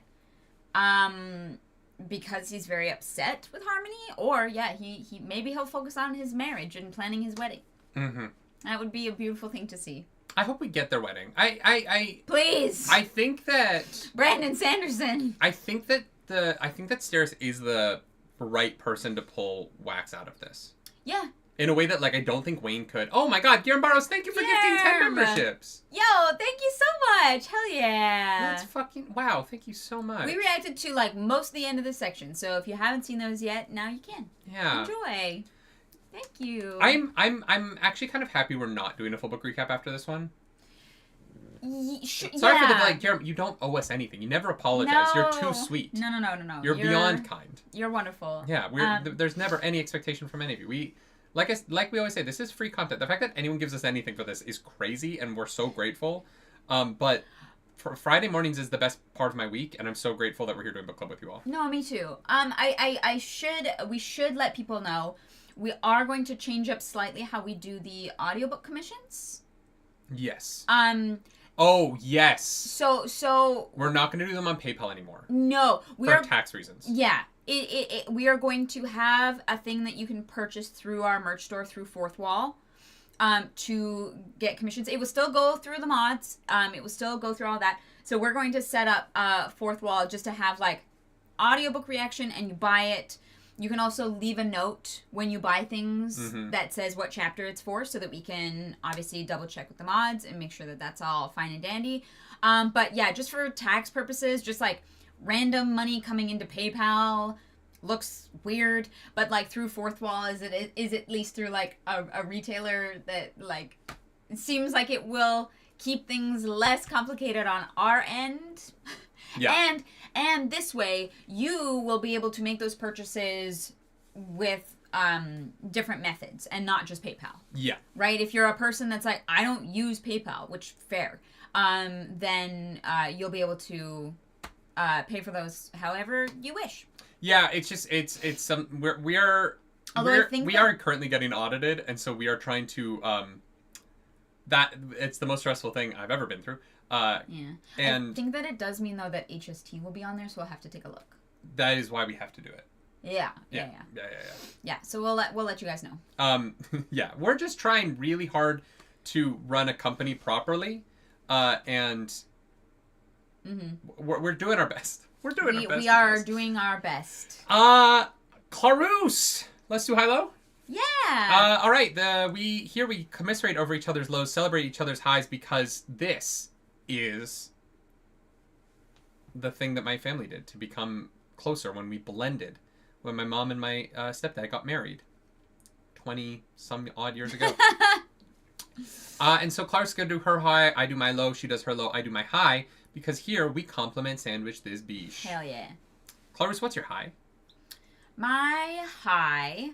because he's very upset with Harmony, or he maybe he'll focus on his marriage and planning his wedding. That would be a beautiful thing to see.
I hope we get their wedding. I
please.
I think that
Brandon Sanderson.
I think that Steris is the right person to pull Wax out of this.
Yeah.
In a way that, like, I don't think Wayne could. Oh my God, Guillermo Barros, thank you for gifting 10 memberships.
Yo, thank you so much. Hell yeah.
That's fucking, wow, thank you so much.
We reacted to, like, most of the end of this section, so if you haven't seen those yet, now you can.
Yeah.
Enjoy. Thank you.
I'm actually kind of happy we're not doing a full book recap after this one. Sorry for the delay, Guillermo, you don't owe us anything. You never apologize.
No.
You're too sweet.
No.
You're beyond kind.
You're wonderful.
Yeah, there's never any expectation from any of you. Like we always say, this is free content. The fact that anyone gives us anything for this is crazy, and we're so grateful. But for Friday mornings is the best part of my week, and I'm so grateful that we're here doing book club with you all.
No, me too. We should let people know we are going to change up slightly how we do the audiobook commissions.
Yes. Oh yes.
So
we're not going to do them on PayPal anymore.
No,
for tax reasons.
Yeah. We are going to have a thing that you can purchase through our merch store through Fourth Wall to get commissions. It will still go through the mods. It will still go through all that. So we're going to set up Fourth Wall just to have, like, audiobook reaction, and you buy it. You can also leave a note when you buy things that says what chapter it's for, so that we can obviously double check with the mods and make sure that that's all fine and dandy. But yeah, just for tax purposes, just like random money coming into PayPal looks weird, but like through Fourth Wall is at least through like a retailer that, like, it seems like it will keep things less complicated on our end.
Yeah.
And this way you will be able to make those purchases with different methods and not just PayPal. Yeah. Right? If you're a person that's like, I don't use PayPal, which fair, then you'll be able to pay for those however you wish. Yeah, it's just it's some we are currently getting audited, and so we are trying to that it's the most stressful thing I've ever been through. And I think that it does mean though that HST will be on there, so we'll have to take a look. That is why we have to do it. Yeah. So we'll let you guys know. Yeah, we're just trying really hard to run a company properly, and we're doing our best. We're doing our best. We are doing our best. Clarus, let's do high-low. Yeah. All right. We commiserate over each other's lows, celebrate each other's highs, because this is the thing that my family did to become closer when we blended. When my mom and my stepdad got married 20-some odd years ago. And so Clark's going to do her high, I do my low, she does her low, I do my high, because here we complement sandwich this beach. Hell yeah. Clarus, what's your high? My high,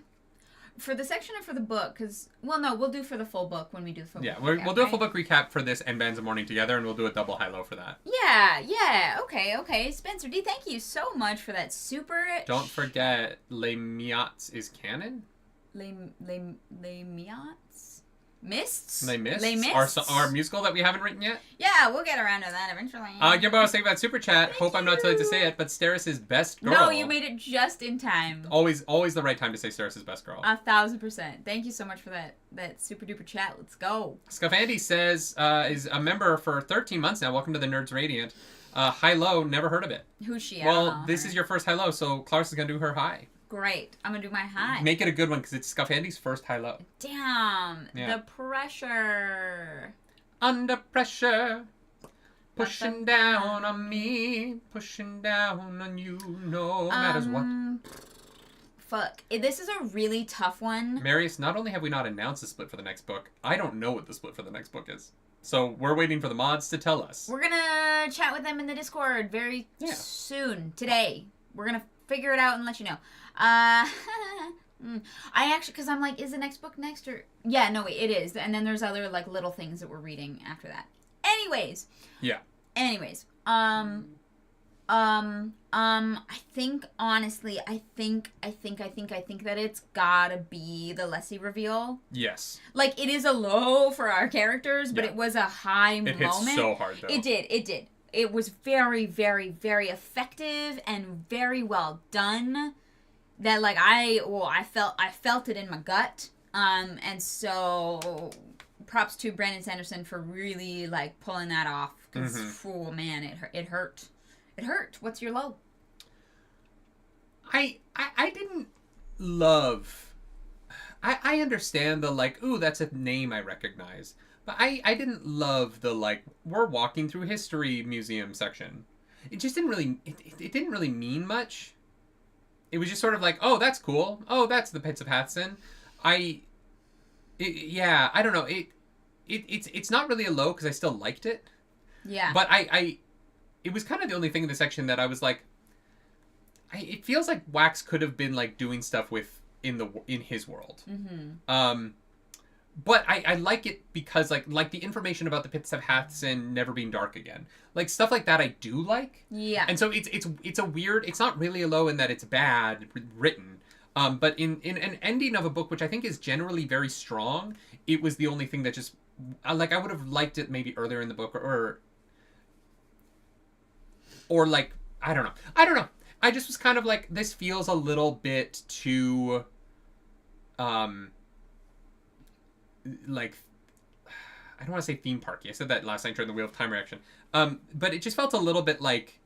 for the section or for the book, because, well, no, we'll do for the full book when we do the full book recap, we'll do a full book recap for this and Bands of Morning together, and we'll do a double high-low for that. Yeah, okay. Spencer D, thank you so much for that super... Don't forget, Les Miats is canon? Les Miats? Mists? Les Mists? Our musical that we haven't written yet? Yeah, we'll get around to that eventually. Gimbo was saying about Super Chat. Hope I'm not too late to say it, but Steris' best girl. No, you made it just in time. Always the right time to say Steris' best girl. 1,000%. Thank you so much for that super duper chat. Let's go. Scufandy says, is a member for 13 months now. Welcome to the Nerds Radiant. High-low, never heard of it. Who's she? Well, this is your first high-low, so Clark's is going to do her high. Great. I'm going to do my high. Make it a good one, because it's Scufandy's first high-low. Damn. Yeah. The pressure. Under pressure. Pushing down on me. Pushing down on you. No matters what. Fuck. This is a really tough one. Marius, not only have we not announced the split for the next book, I don't know what the split for the next book is.
So we're waiting for the mods to tell us.
We're gonna chat with them in the Discord very soon. Today. We're gonna figure it out and let you know. I actually, because I'm like, is the next book next or... Yeah, no, wait, it is. And then there's other, like, little things that we're reading after that. Anyways.
Yeah.
I think, honestly, I think that it's gotta be the Leslie reveal.
Yes.
Like, it is a low for our characters, but it was a high moment.
It hit so hard, though.
It did. It was very, very, very effective and very well done. That, like, I felt it in my gut. And so, props to Brandon Sanderson for really, like, pulling that off. Because, oh, man, it hurt. It hurt. What's your low?
I didn't love... I understand the, like, ooh, that's a name I recognize. But I didn't love the, like, we're walking through history museum section. It just didn't really... It didn't really mean much. It was just sort of like, oh, that's cool. Oh, that's the Pits of Hathsin. I don't know. It's not really a low because I still liked it.
Yeah.
But it was kind of the only thing in the section that I was like, it feels like Wax could have been like doing stuff with in his world. Mm-hmm. But I like it because like the information about the Pits of Hathsin never being dark again, like stuff like that I do like.
Yeah.
And so it's a weird. It's not really a low in that it's bad written. But in an ending of a book which I think is generally very strong, it was the only thing that just like I would have liked it maybe earlier in the book or like I don't know. I just was kind of like, this feels a little bit too like, I don't want to say theme parky. I said that last night during the Wheel of Time reaction. But it just felt a little bit like,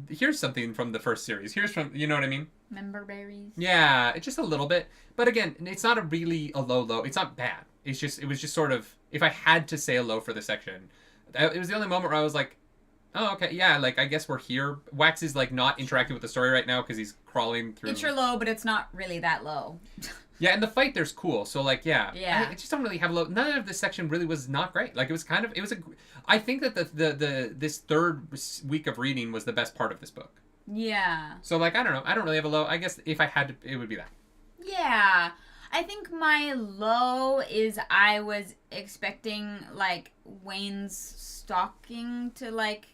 here's something from the first series. Here's from, you know what I mean?
Member berries.
Yeah, it's just a little bit. But again, it's not really a low. It's not bad. It was just sort of, if I had to say a low for the section, it was the only moment where I was like, oh, okay, yeah, like, I guess we're here. Wax is, like, not interacting with the story right now because he's crawling through...
It's your low, but it's not really that low.
Yeah, and the fight there's cool, so, like, yeah.
Yeah.
I just don't really have a low... None of this section really was not great. Like, it was kind of... I think that this third week of reading was the best part of this book.
Yeah.
So, like, I don't know. I don't really have a low. I guess if I had to, it would be that.
Yeah. I think my low is I was expecting, like, Wayne's stalking to, like...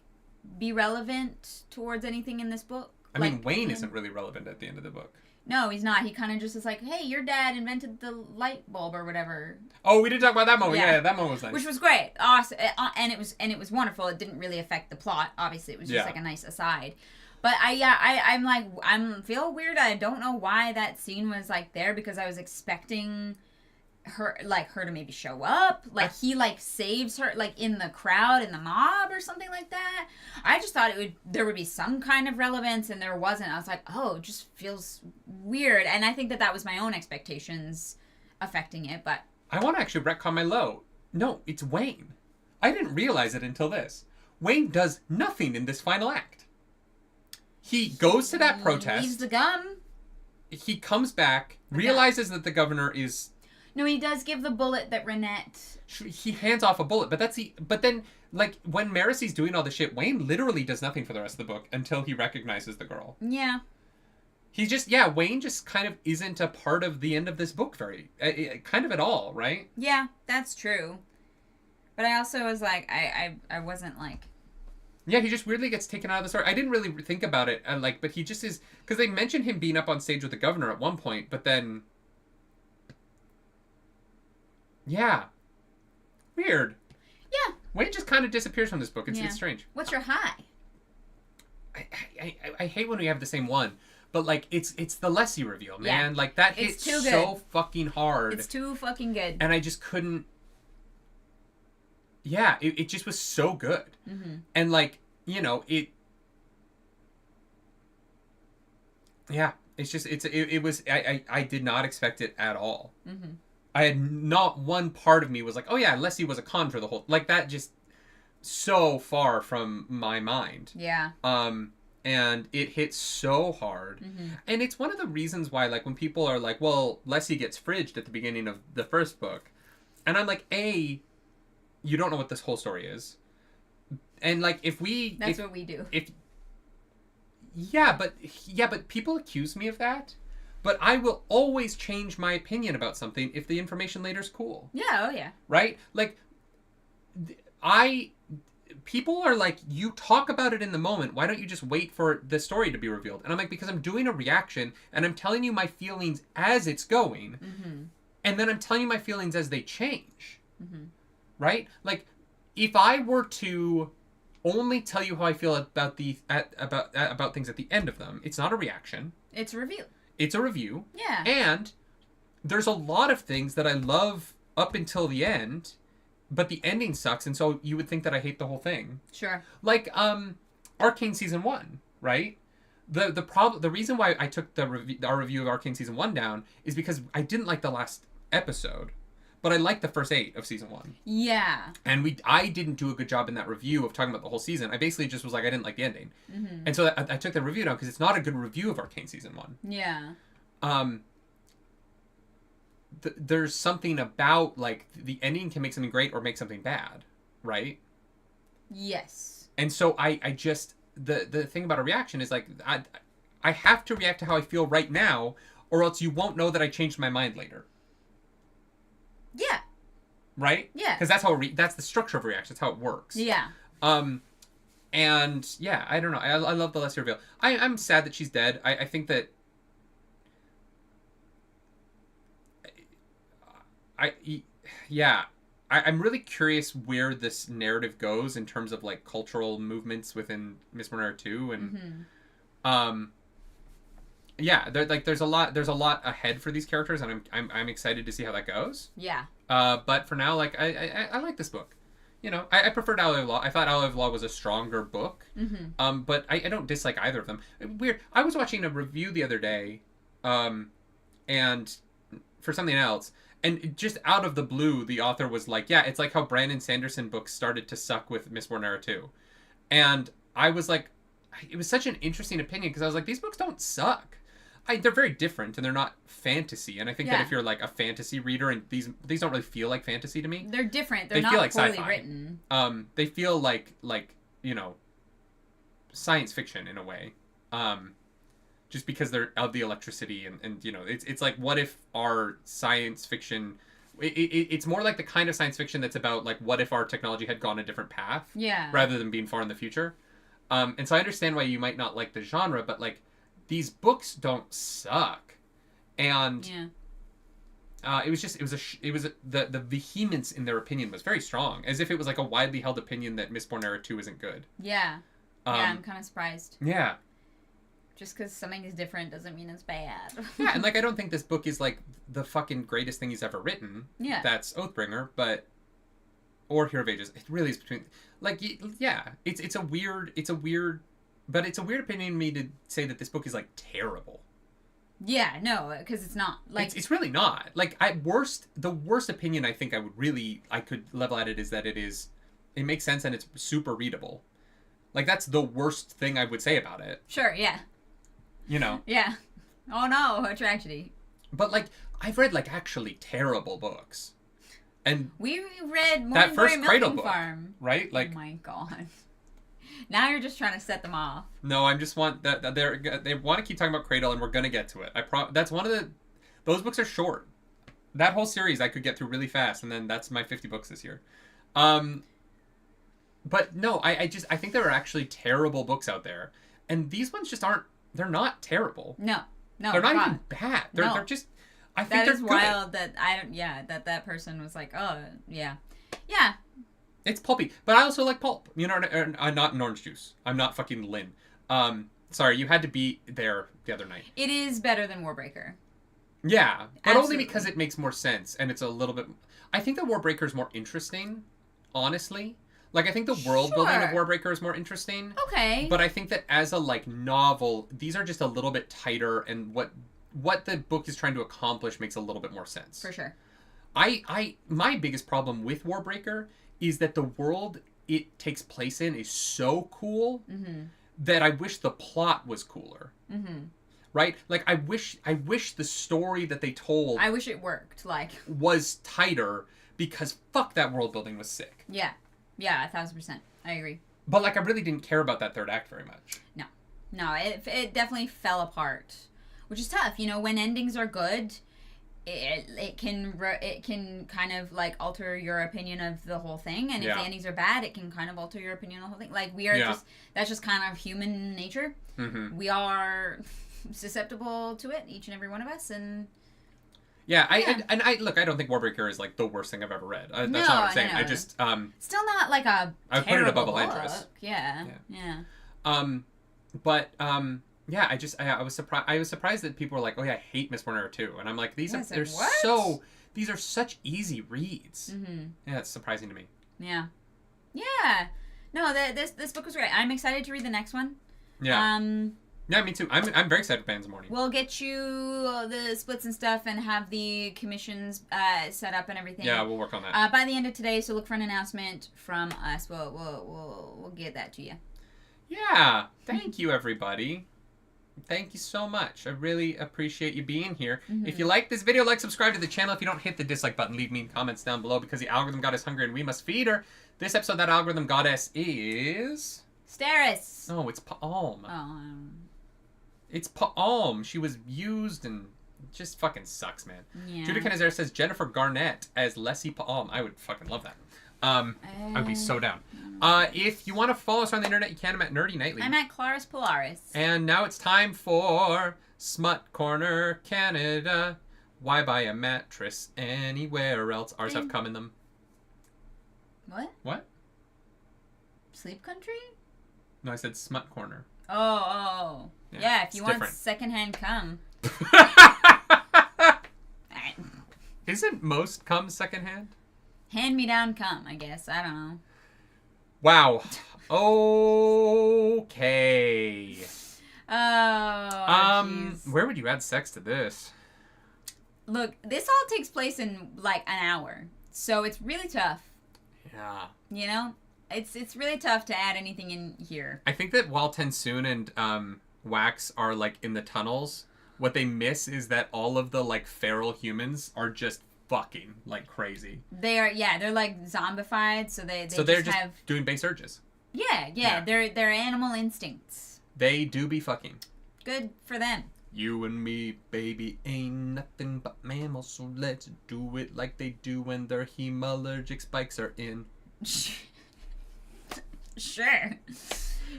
be relevant towards anything in this book.
I mean, Wayne isn't really relevant at the end of the book.
No, he's not. He kind of just is like, hey, your dad invented the light bulb or whatever.
Oh, we did talk about that moment. Yeah, that moment was nice.
Which was great. Awesome. And it was wonderful. It didn't really affect the plot. Obviously, it was just like a nice aside. But I'm like, feel weird. I don't know why that scene was like there because I was expecting her to maybe show up, like he like saves her like in the crowd in the mob or something like that. I just thought there would be some kind of relevance, and there wasn't. I was like, oh, it just feels weird, and I think that was my own expectations affecting it. But
I want to actually retcon my low. No, it's Wayne. I didn't realize it until this. Wayne does nothing in this final act. He goes to that protest.
Leaves the gum.
He comes back, realizes that the governor is.
No, he does give the bullet that Renette...
He hands off a bullet, but then, like, when Maricy's doing all the shit, Wayne literally does nothing for the rest of the book until he recognizes the girl.
Yeah.
Wayne just kind of isn't a part of the end of this book kind of at all, right?
Yeah, that's true. But I also was like, I wasn't like...
Yeah, he just weirdly gets taken out of the story. I didn't really think about it, but he just is... Because they mentioned him being up on stage with the governor at one point, but then... Yeah. Weird.
Yeah.
Wayne just kind of disappears from this book. It's strange.
What's your high?
I hate when we have the same one, but like it's the Leslie reveal, man. Yeah. Like that hits so fucking hard.
It's too fucking good.
And I just couldn't. Yeah, it just was so good. Mm-hmm. And like, it. Yeah, it's just it was I did not expect it at all. Mm-hmm. I had not one part of me was like, oh yeah, Leslie was a con for the whole... Like, that just so far from my mind.
Yeah.
And it hit so hard. Mm-hmm. And it's one of the reasons why, like, when people are like, well, Leslie gets fridged at the beginning of the first book. And I'm like, you don't know what this whole story is. And like
That's what we do.
Yeah, but people accuse me of that. But I will always change my opinion about something if the information later is cool.
Yeah, oh yeah.
Right? Like, people are like, you talk about it in the moment. Why don't you just wait for the story to be revealed? And I'm like, because I'm doing a reaction and I'm telling you my feelings as it's going. Mm-hmm. And then I'm telling you my feelings as they change. Mm-hmm. Right? Like, if I were to only tell you how I feel about about things at the end of them, it's not a reaction.
It's a review.
It's a review.
Yeah. And
there's a lot of things that I love up until the end, but the ending sucks, and so you would think that I hate the whole thing.
Sure.
Like Arcane Season 1, right? The reason why I took our review of Arcane Season 1 down is because I didn't like the last episode, but I liked the first 8 of Season 1.
Yeah.
And I didn't do a good job in that review of talking about the whole season. I basically just was like, I didn't like the ending. Mm-hmm. And so I took the review down because it's not a good review of Arcane Season 1.
Yeah.
There's something about, like, the ending can make something great or make something bad, right?
Yes.
And so I just, the thing about a reaction is, like, I have to react to how I feel right now, or else you won't know that I changed my mind later.
Yeah.
Right?
Yeah.
Because that's that's the structure of a reaction. That's how it works.
Yeah.
And yeah, I don't know. I love the Leslie reveal. I'm sad that she's dead. I think that I'm really curious where this narrative goes in terms of like cultural movements within Mistborn Era 2 and yeah, there's a lot ahead for these characters, and I'm excited to see how that goes.
Yeah.
But for now, like I like this book. You know, I preferred Aloe of Law. I thought Aloe of Law was a stronger book. Mm-hmm. But I don't dislike either of them. Weird. I was watching a review the other day, and for something else, and just out of the blue, the author was like, "Yeah, it's like how Brandon Sanderson books started to suck with Mistborn Era 2," and I was like, it was such an interesting opinion because I was like, these books don't suck. They're very different and they're not fantasy. And I think that if you're like a fantasy reader, and these don't really feel like fantasy to me.
They're different. They not feel like poorly sci-fi. Written.
They feel like you know, science fiction in a way. Just because they're of the electricity and you know, it's like, what if our science fiction? It's more like the kind of science fiction that's about like, what if our technology had gone a different path?
Yeah. Rather
than being far in the future. And so I understand why you might not like the genre, but like, these books don't suck, and the vehemence in their opinion was very strong, as if it was like a widely held opinion that Mistborn Era 2 isn't good.
Yeah, I'm kind of surprised.
Yeah,
just because something is different doesn't mean it's bad.
Yeah, and like, I don't think this book is like the fucking greatest thing he's ever written.
Yeah,
that's Oathbringer, or Hero of Ages. It really is between, like, yeah, it's a weird. But it's a weird opinion to me to say that this book is, like, terrible.
Yeah, no, because it's not. Like,
it's really not. Like, the worst opinion I think I could level at it is that it makes sense and it's super readable. Like, that's the worst thing I would say about it.
Sure, yeah.
You know?
Yeah. Oh, no, a tragedy.
But, like, I've read, like, actually terrible books. And
we read more
that first Cradle
book,
Farm, right? Like,
oh my god. Now you're just trying to set them off.
No, I just want that they want to keep talking about Cradle, and we're gonna get to it. That's one of those books are short. That whole series I could get through really fast, and then that's my 50 books this year. But no, I think there are actually terrible books out there, and these ones just aren't. They're not terrible.
No,
they're not even bad. They're just. I think
that is
they're
wild.
Good.
That person was like, oh yeah.
It's pulpy, but I also like pulp. You know, I'm not an orange juice. I'm not fucking Lynn. Sorry, you had to be there the other night.
It is better than Warbreaker.
Yeah, but
Absolutely.
Only because it makes more sense, and it's a little bit. I think that Warbreaker is more interesting, honestly. Like, I think the world building of Warbreaker is more interesting.
Okay.
But I think that as a like novel, these are just a little bit tighter, and what the book is trying to accomplish makes a little bit more sense.
For sure.
My biggest problem with Warbreaker is that the world it takes place in is so cool that I wish the plot was cooler. Mm-hmm. Right? Like, I wish the story that they told...
I wish it worked, like...
...was tighter, because fuck, that world building was sick.
Yeah. Yeah, 1,000%. I agree.
But, like, I really didn't care about that third act very much.
No, it definitely fell apart, which is tough. You know, when endings are good, it can kind of, like, alter your opinion of the whole thing, and if the endings are bad, it can kind of alter your opinion of the whole thing. Like, we are that's just kind of human nature. Mm-hmm. We are susceptible to it, each and every one of us, and...
Yeah, I look, I don't think Warbreaker is, like, the worst thing I've ever read. That's not what I'm saying. I just,
still not, like, a
I would put it above
book.
Elantris.
Yeah.
But, yeah, I was surprised that people were like, oh yeah, I hate Mistborn Era 2. And I'm like, these are such easy reads. Mm-hmm. Yeah, it's surprising to me.
Yeah. Yeah. No, this book was great. I'm excited to read the next one.
Yeah. Yeah, me too. I'm very excited for Bands of Morning.
We'll get you the splits and stuff and have the commissions set up and everything.
Yeah, we'll work on that.
By the end of today, so look for an announcement from us. We'll get that to you.
Yeah. Thank you, everybody. Thank you so much. I really appreciate you being here. Mm-hmm. If you like this video, subscribe to the channel. If you don't, hit the dislike button. Leave me comments down below because the algorithm goddess hungry and we must feed her. This episode, that algorithm goddess is...
Steris.
Oh, it's Palm.
Oh,
It's Palm. She was used and it just fucking sucks, man. Yeah. Judah Kenazar says Jennifer Garnett as Leslie Palm. I would fucking love that. I'd be so down. If you want to follow us on the internet, you can. I'm at Nerdy Nightly.
I'm at Claris Polaris.
And now it's time for Smut Corner Canada. Why buy a mattress anywhere else? Ours have come in them. What?
Sleep Country?
No, I said Smut Corner.
Oh. Yeah, if you want secondhand cum.
Isn't most cum secondhand?
Hand-me-down cum, I guess. I don't know.
Wow. Okay.
Jeez.
Where would you add sex to this?
Look, this all takes place in like an hour, so it's really tough.
Yeah.
You know, it's really tough to add anything in here.
I think that while Tensoon and Wax are like in the tunnels, what they miss is that all of the like feral humans are just fucking like crazy. They're
like zombified, so they're
just doing base urges.
Yeah. They're animal instincts.
They do be fucking.
Good for them.
You and me, baby, ain't nothing but mammals, so let's do it like they do when their hemallergic spikes are in.
Sure.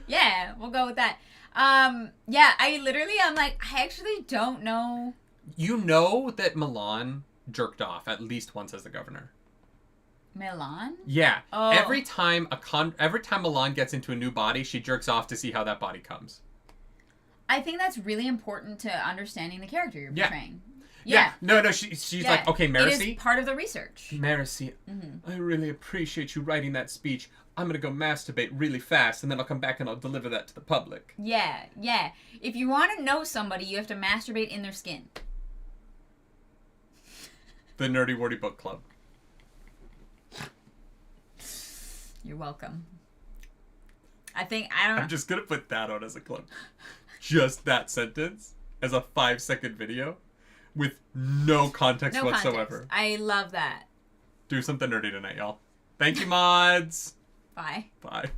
Yeah, we'll go with that. I'm like, I actually don't know.
You know that Milan jerked off at least once as the governor.
Milan?
Yeah. Oh. Every time Milan gets into a new body, she jerks off to see how that body comes.
I think that's really important to understanding the character you're portraying.
Yeah. No, she's like, okay, Marcy.
It is part of the research.
Marcy, I really appreciate you writing that speech. I'm going to go masturbate really fast, and then I'll come back and I'll deliver that to the public.
Yeah. If you want to know somebody, you have to masturbate in their skin.
The Nerdy Wordy Book Club.
You're welcome.
I'm just going to put that on as a clip. Just that sentence as a 5-second video with no context whatsoever.
I love that.
Do something nerdy tonight, y'all. Thank you, mods.
Bye.
Bye.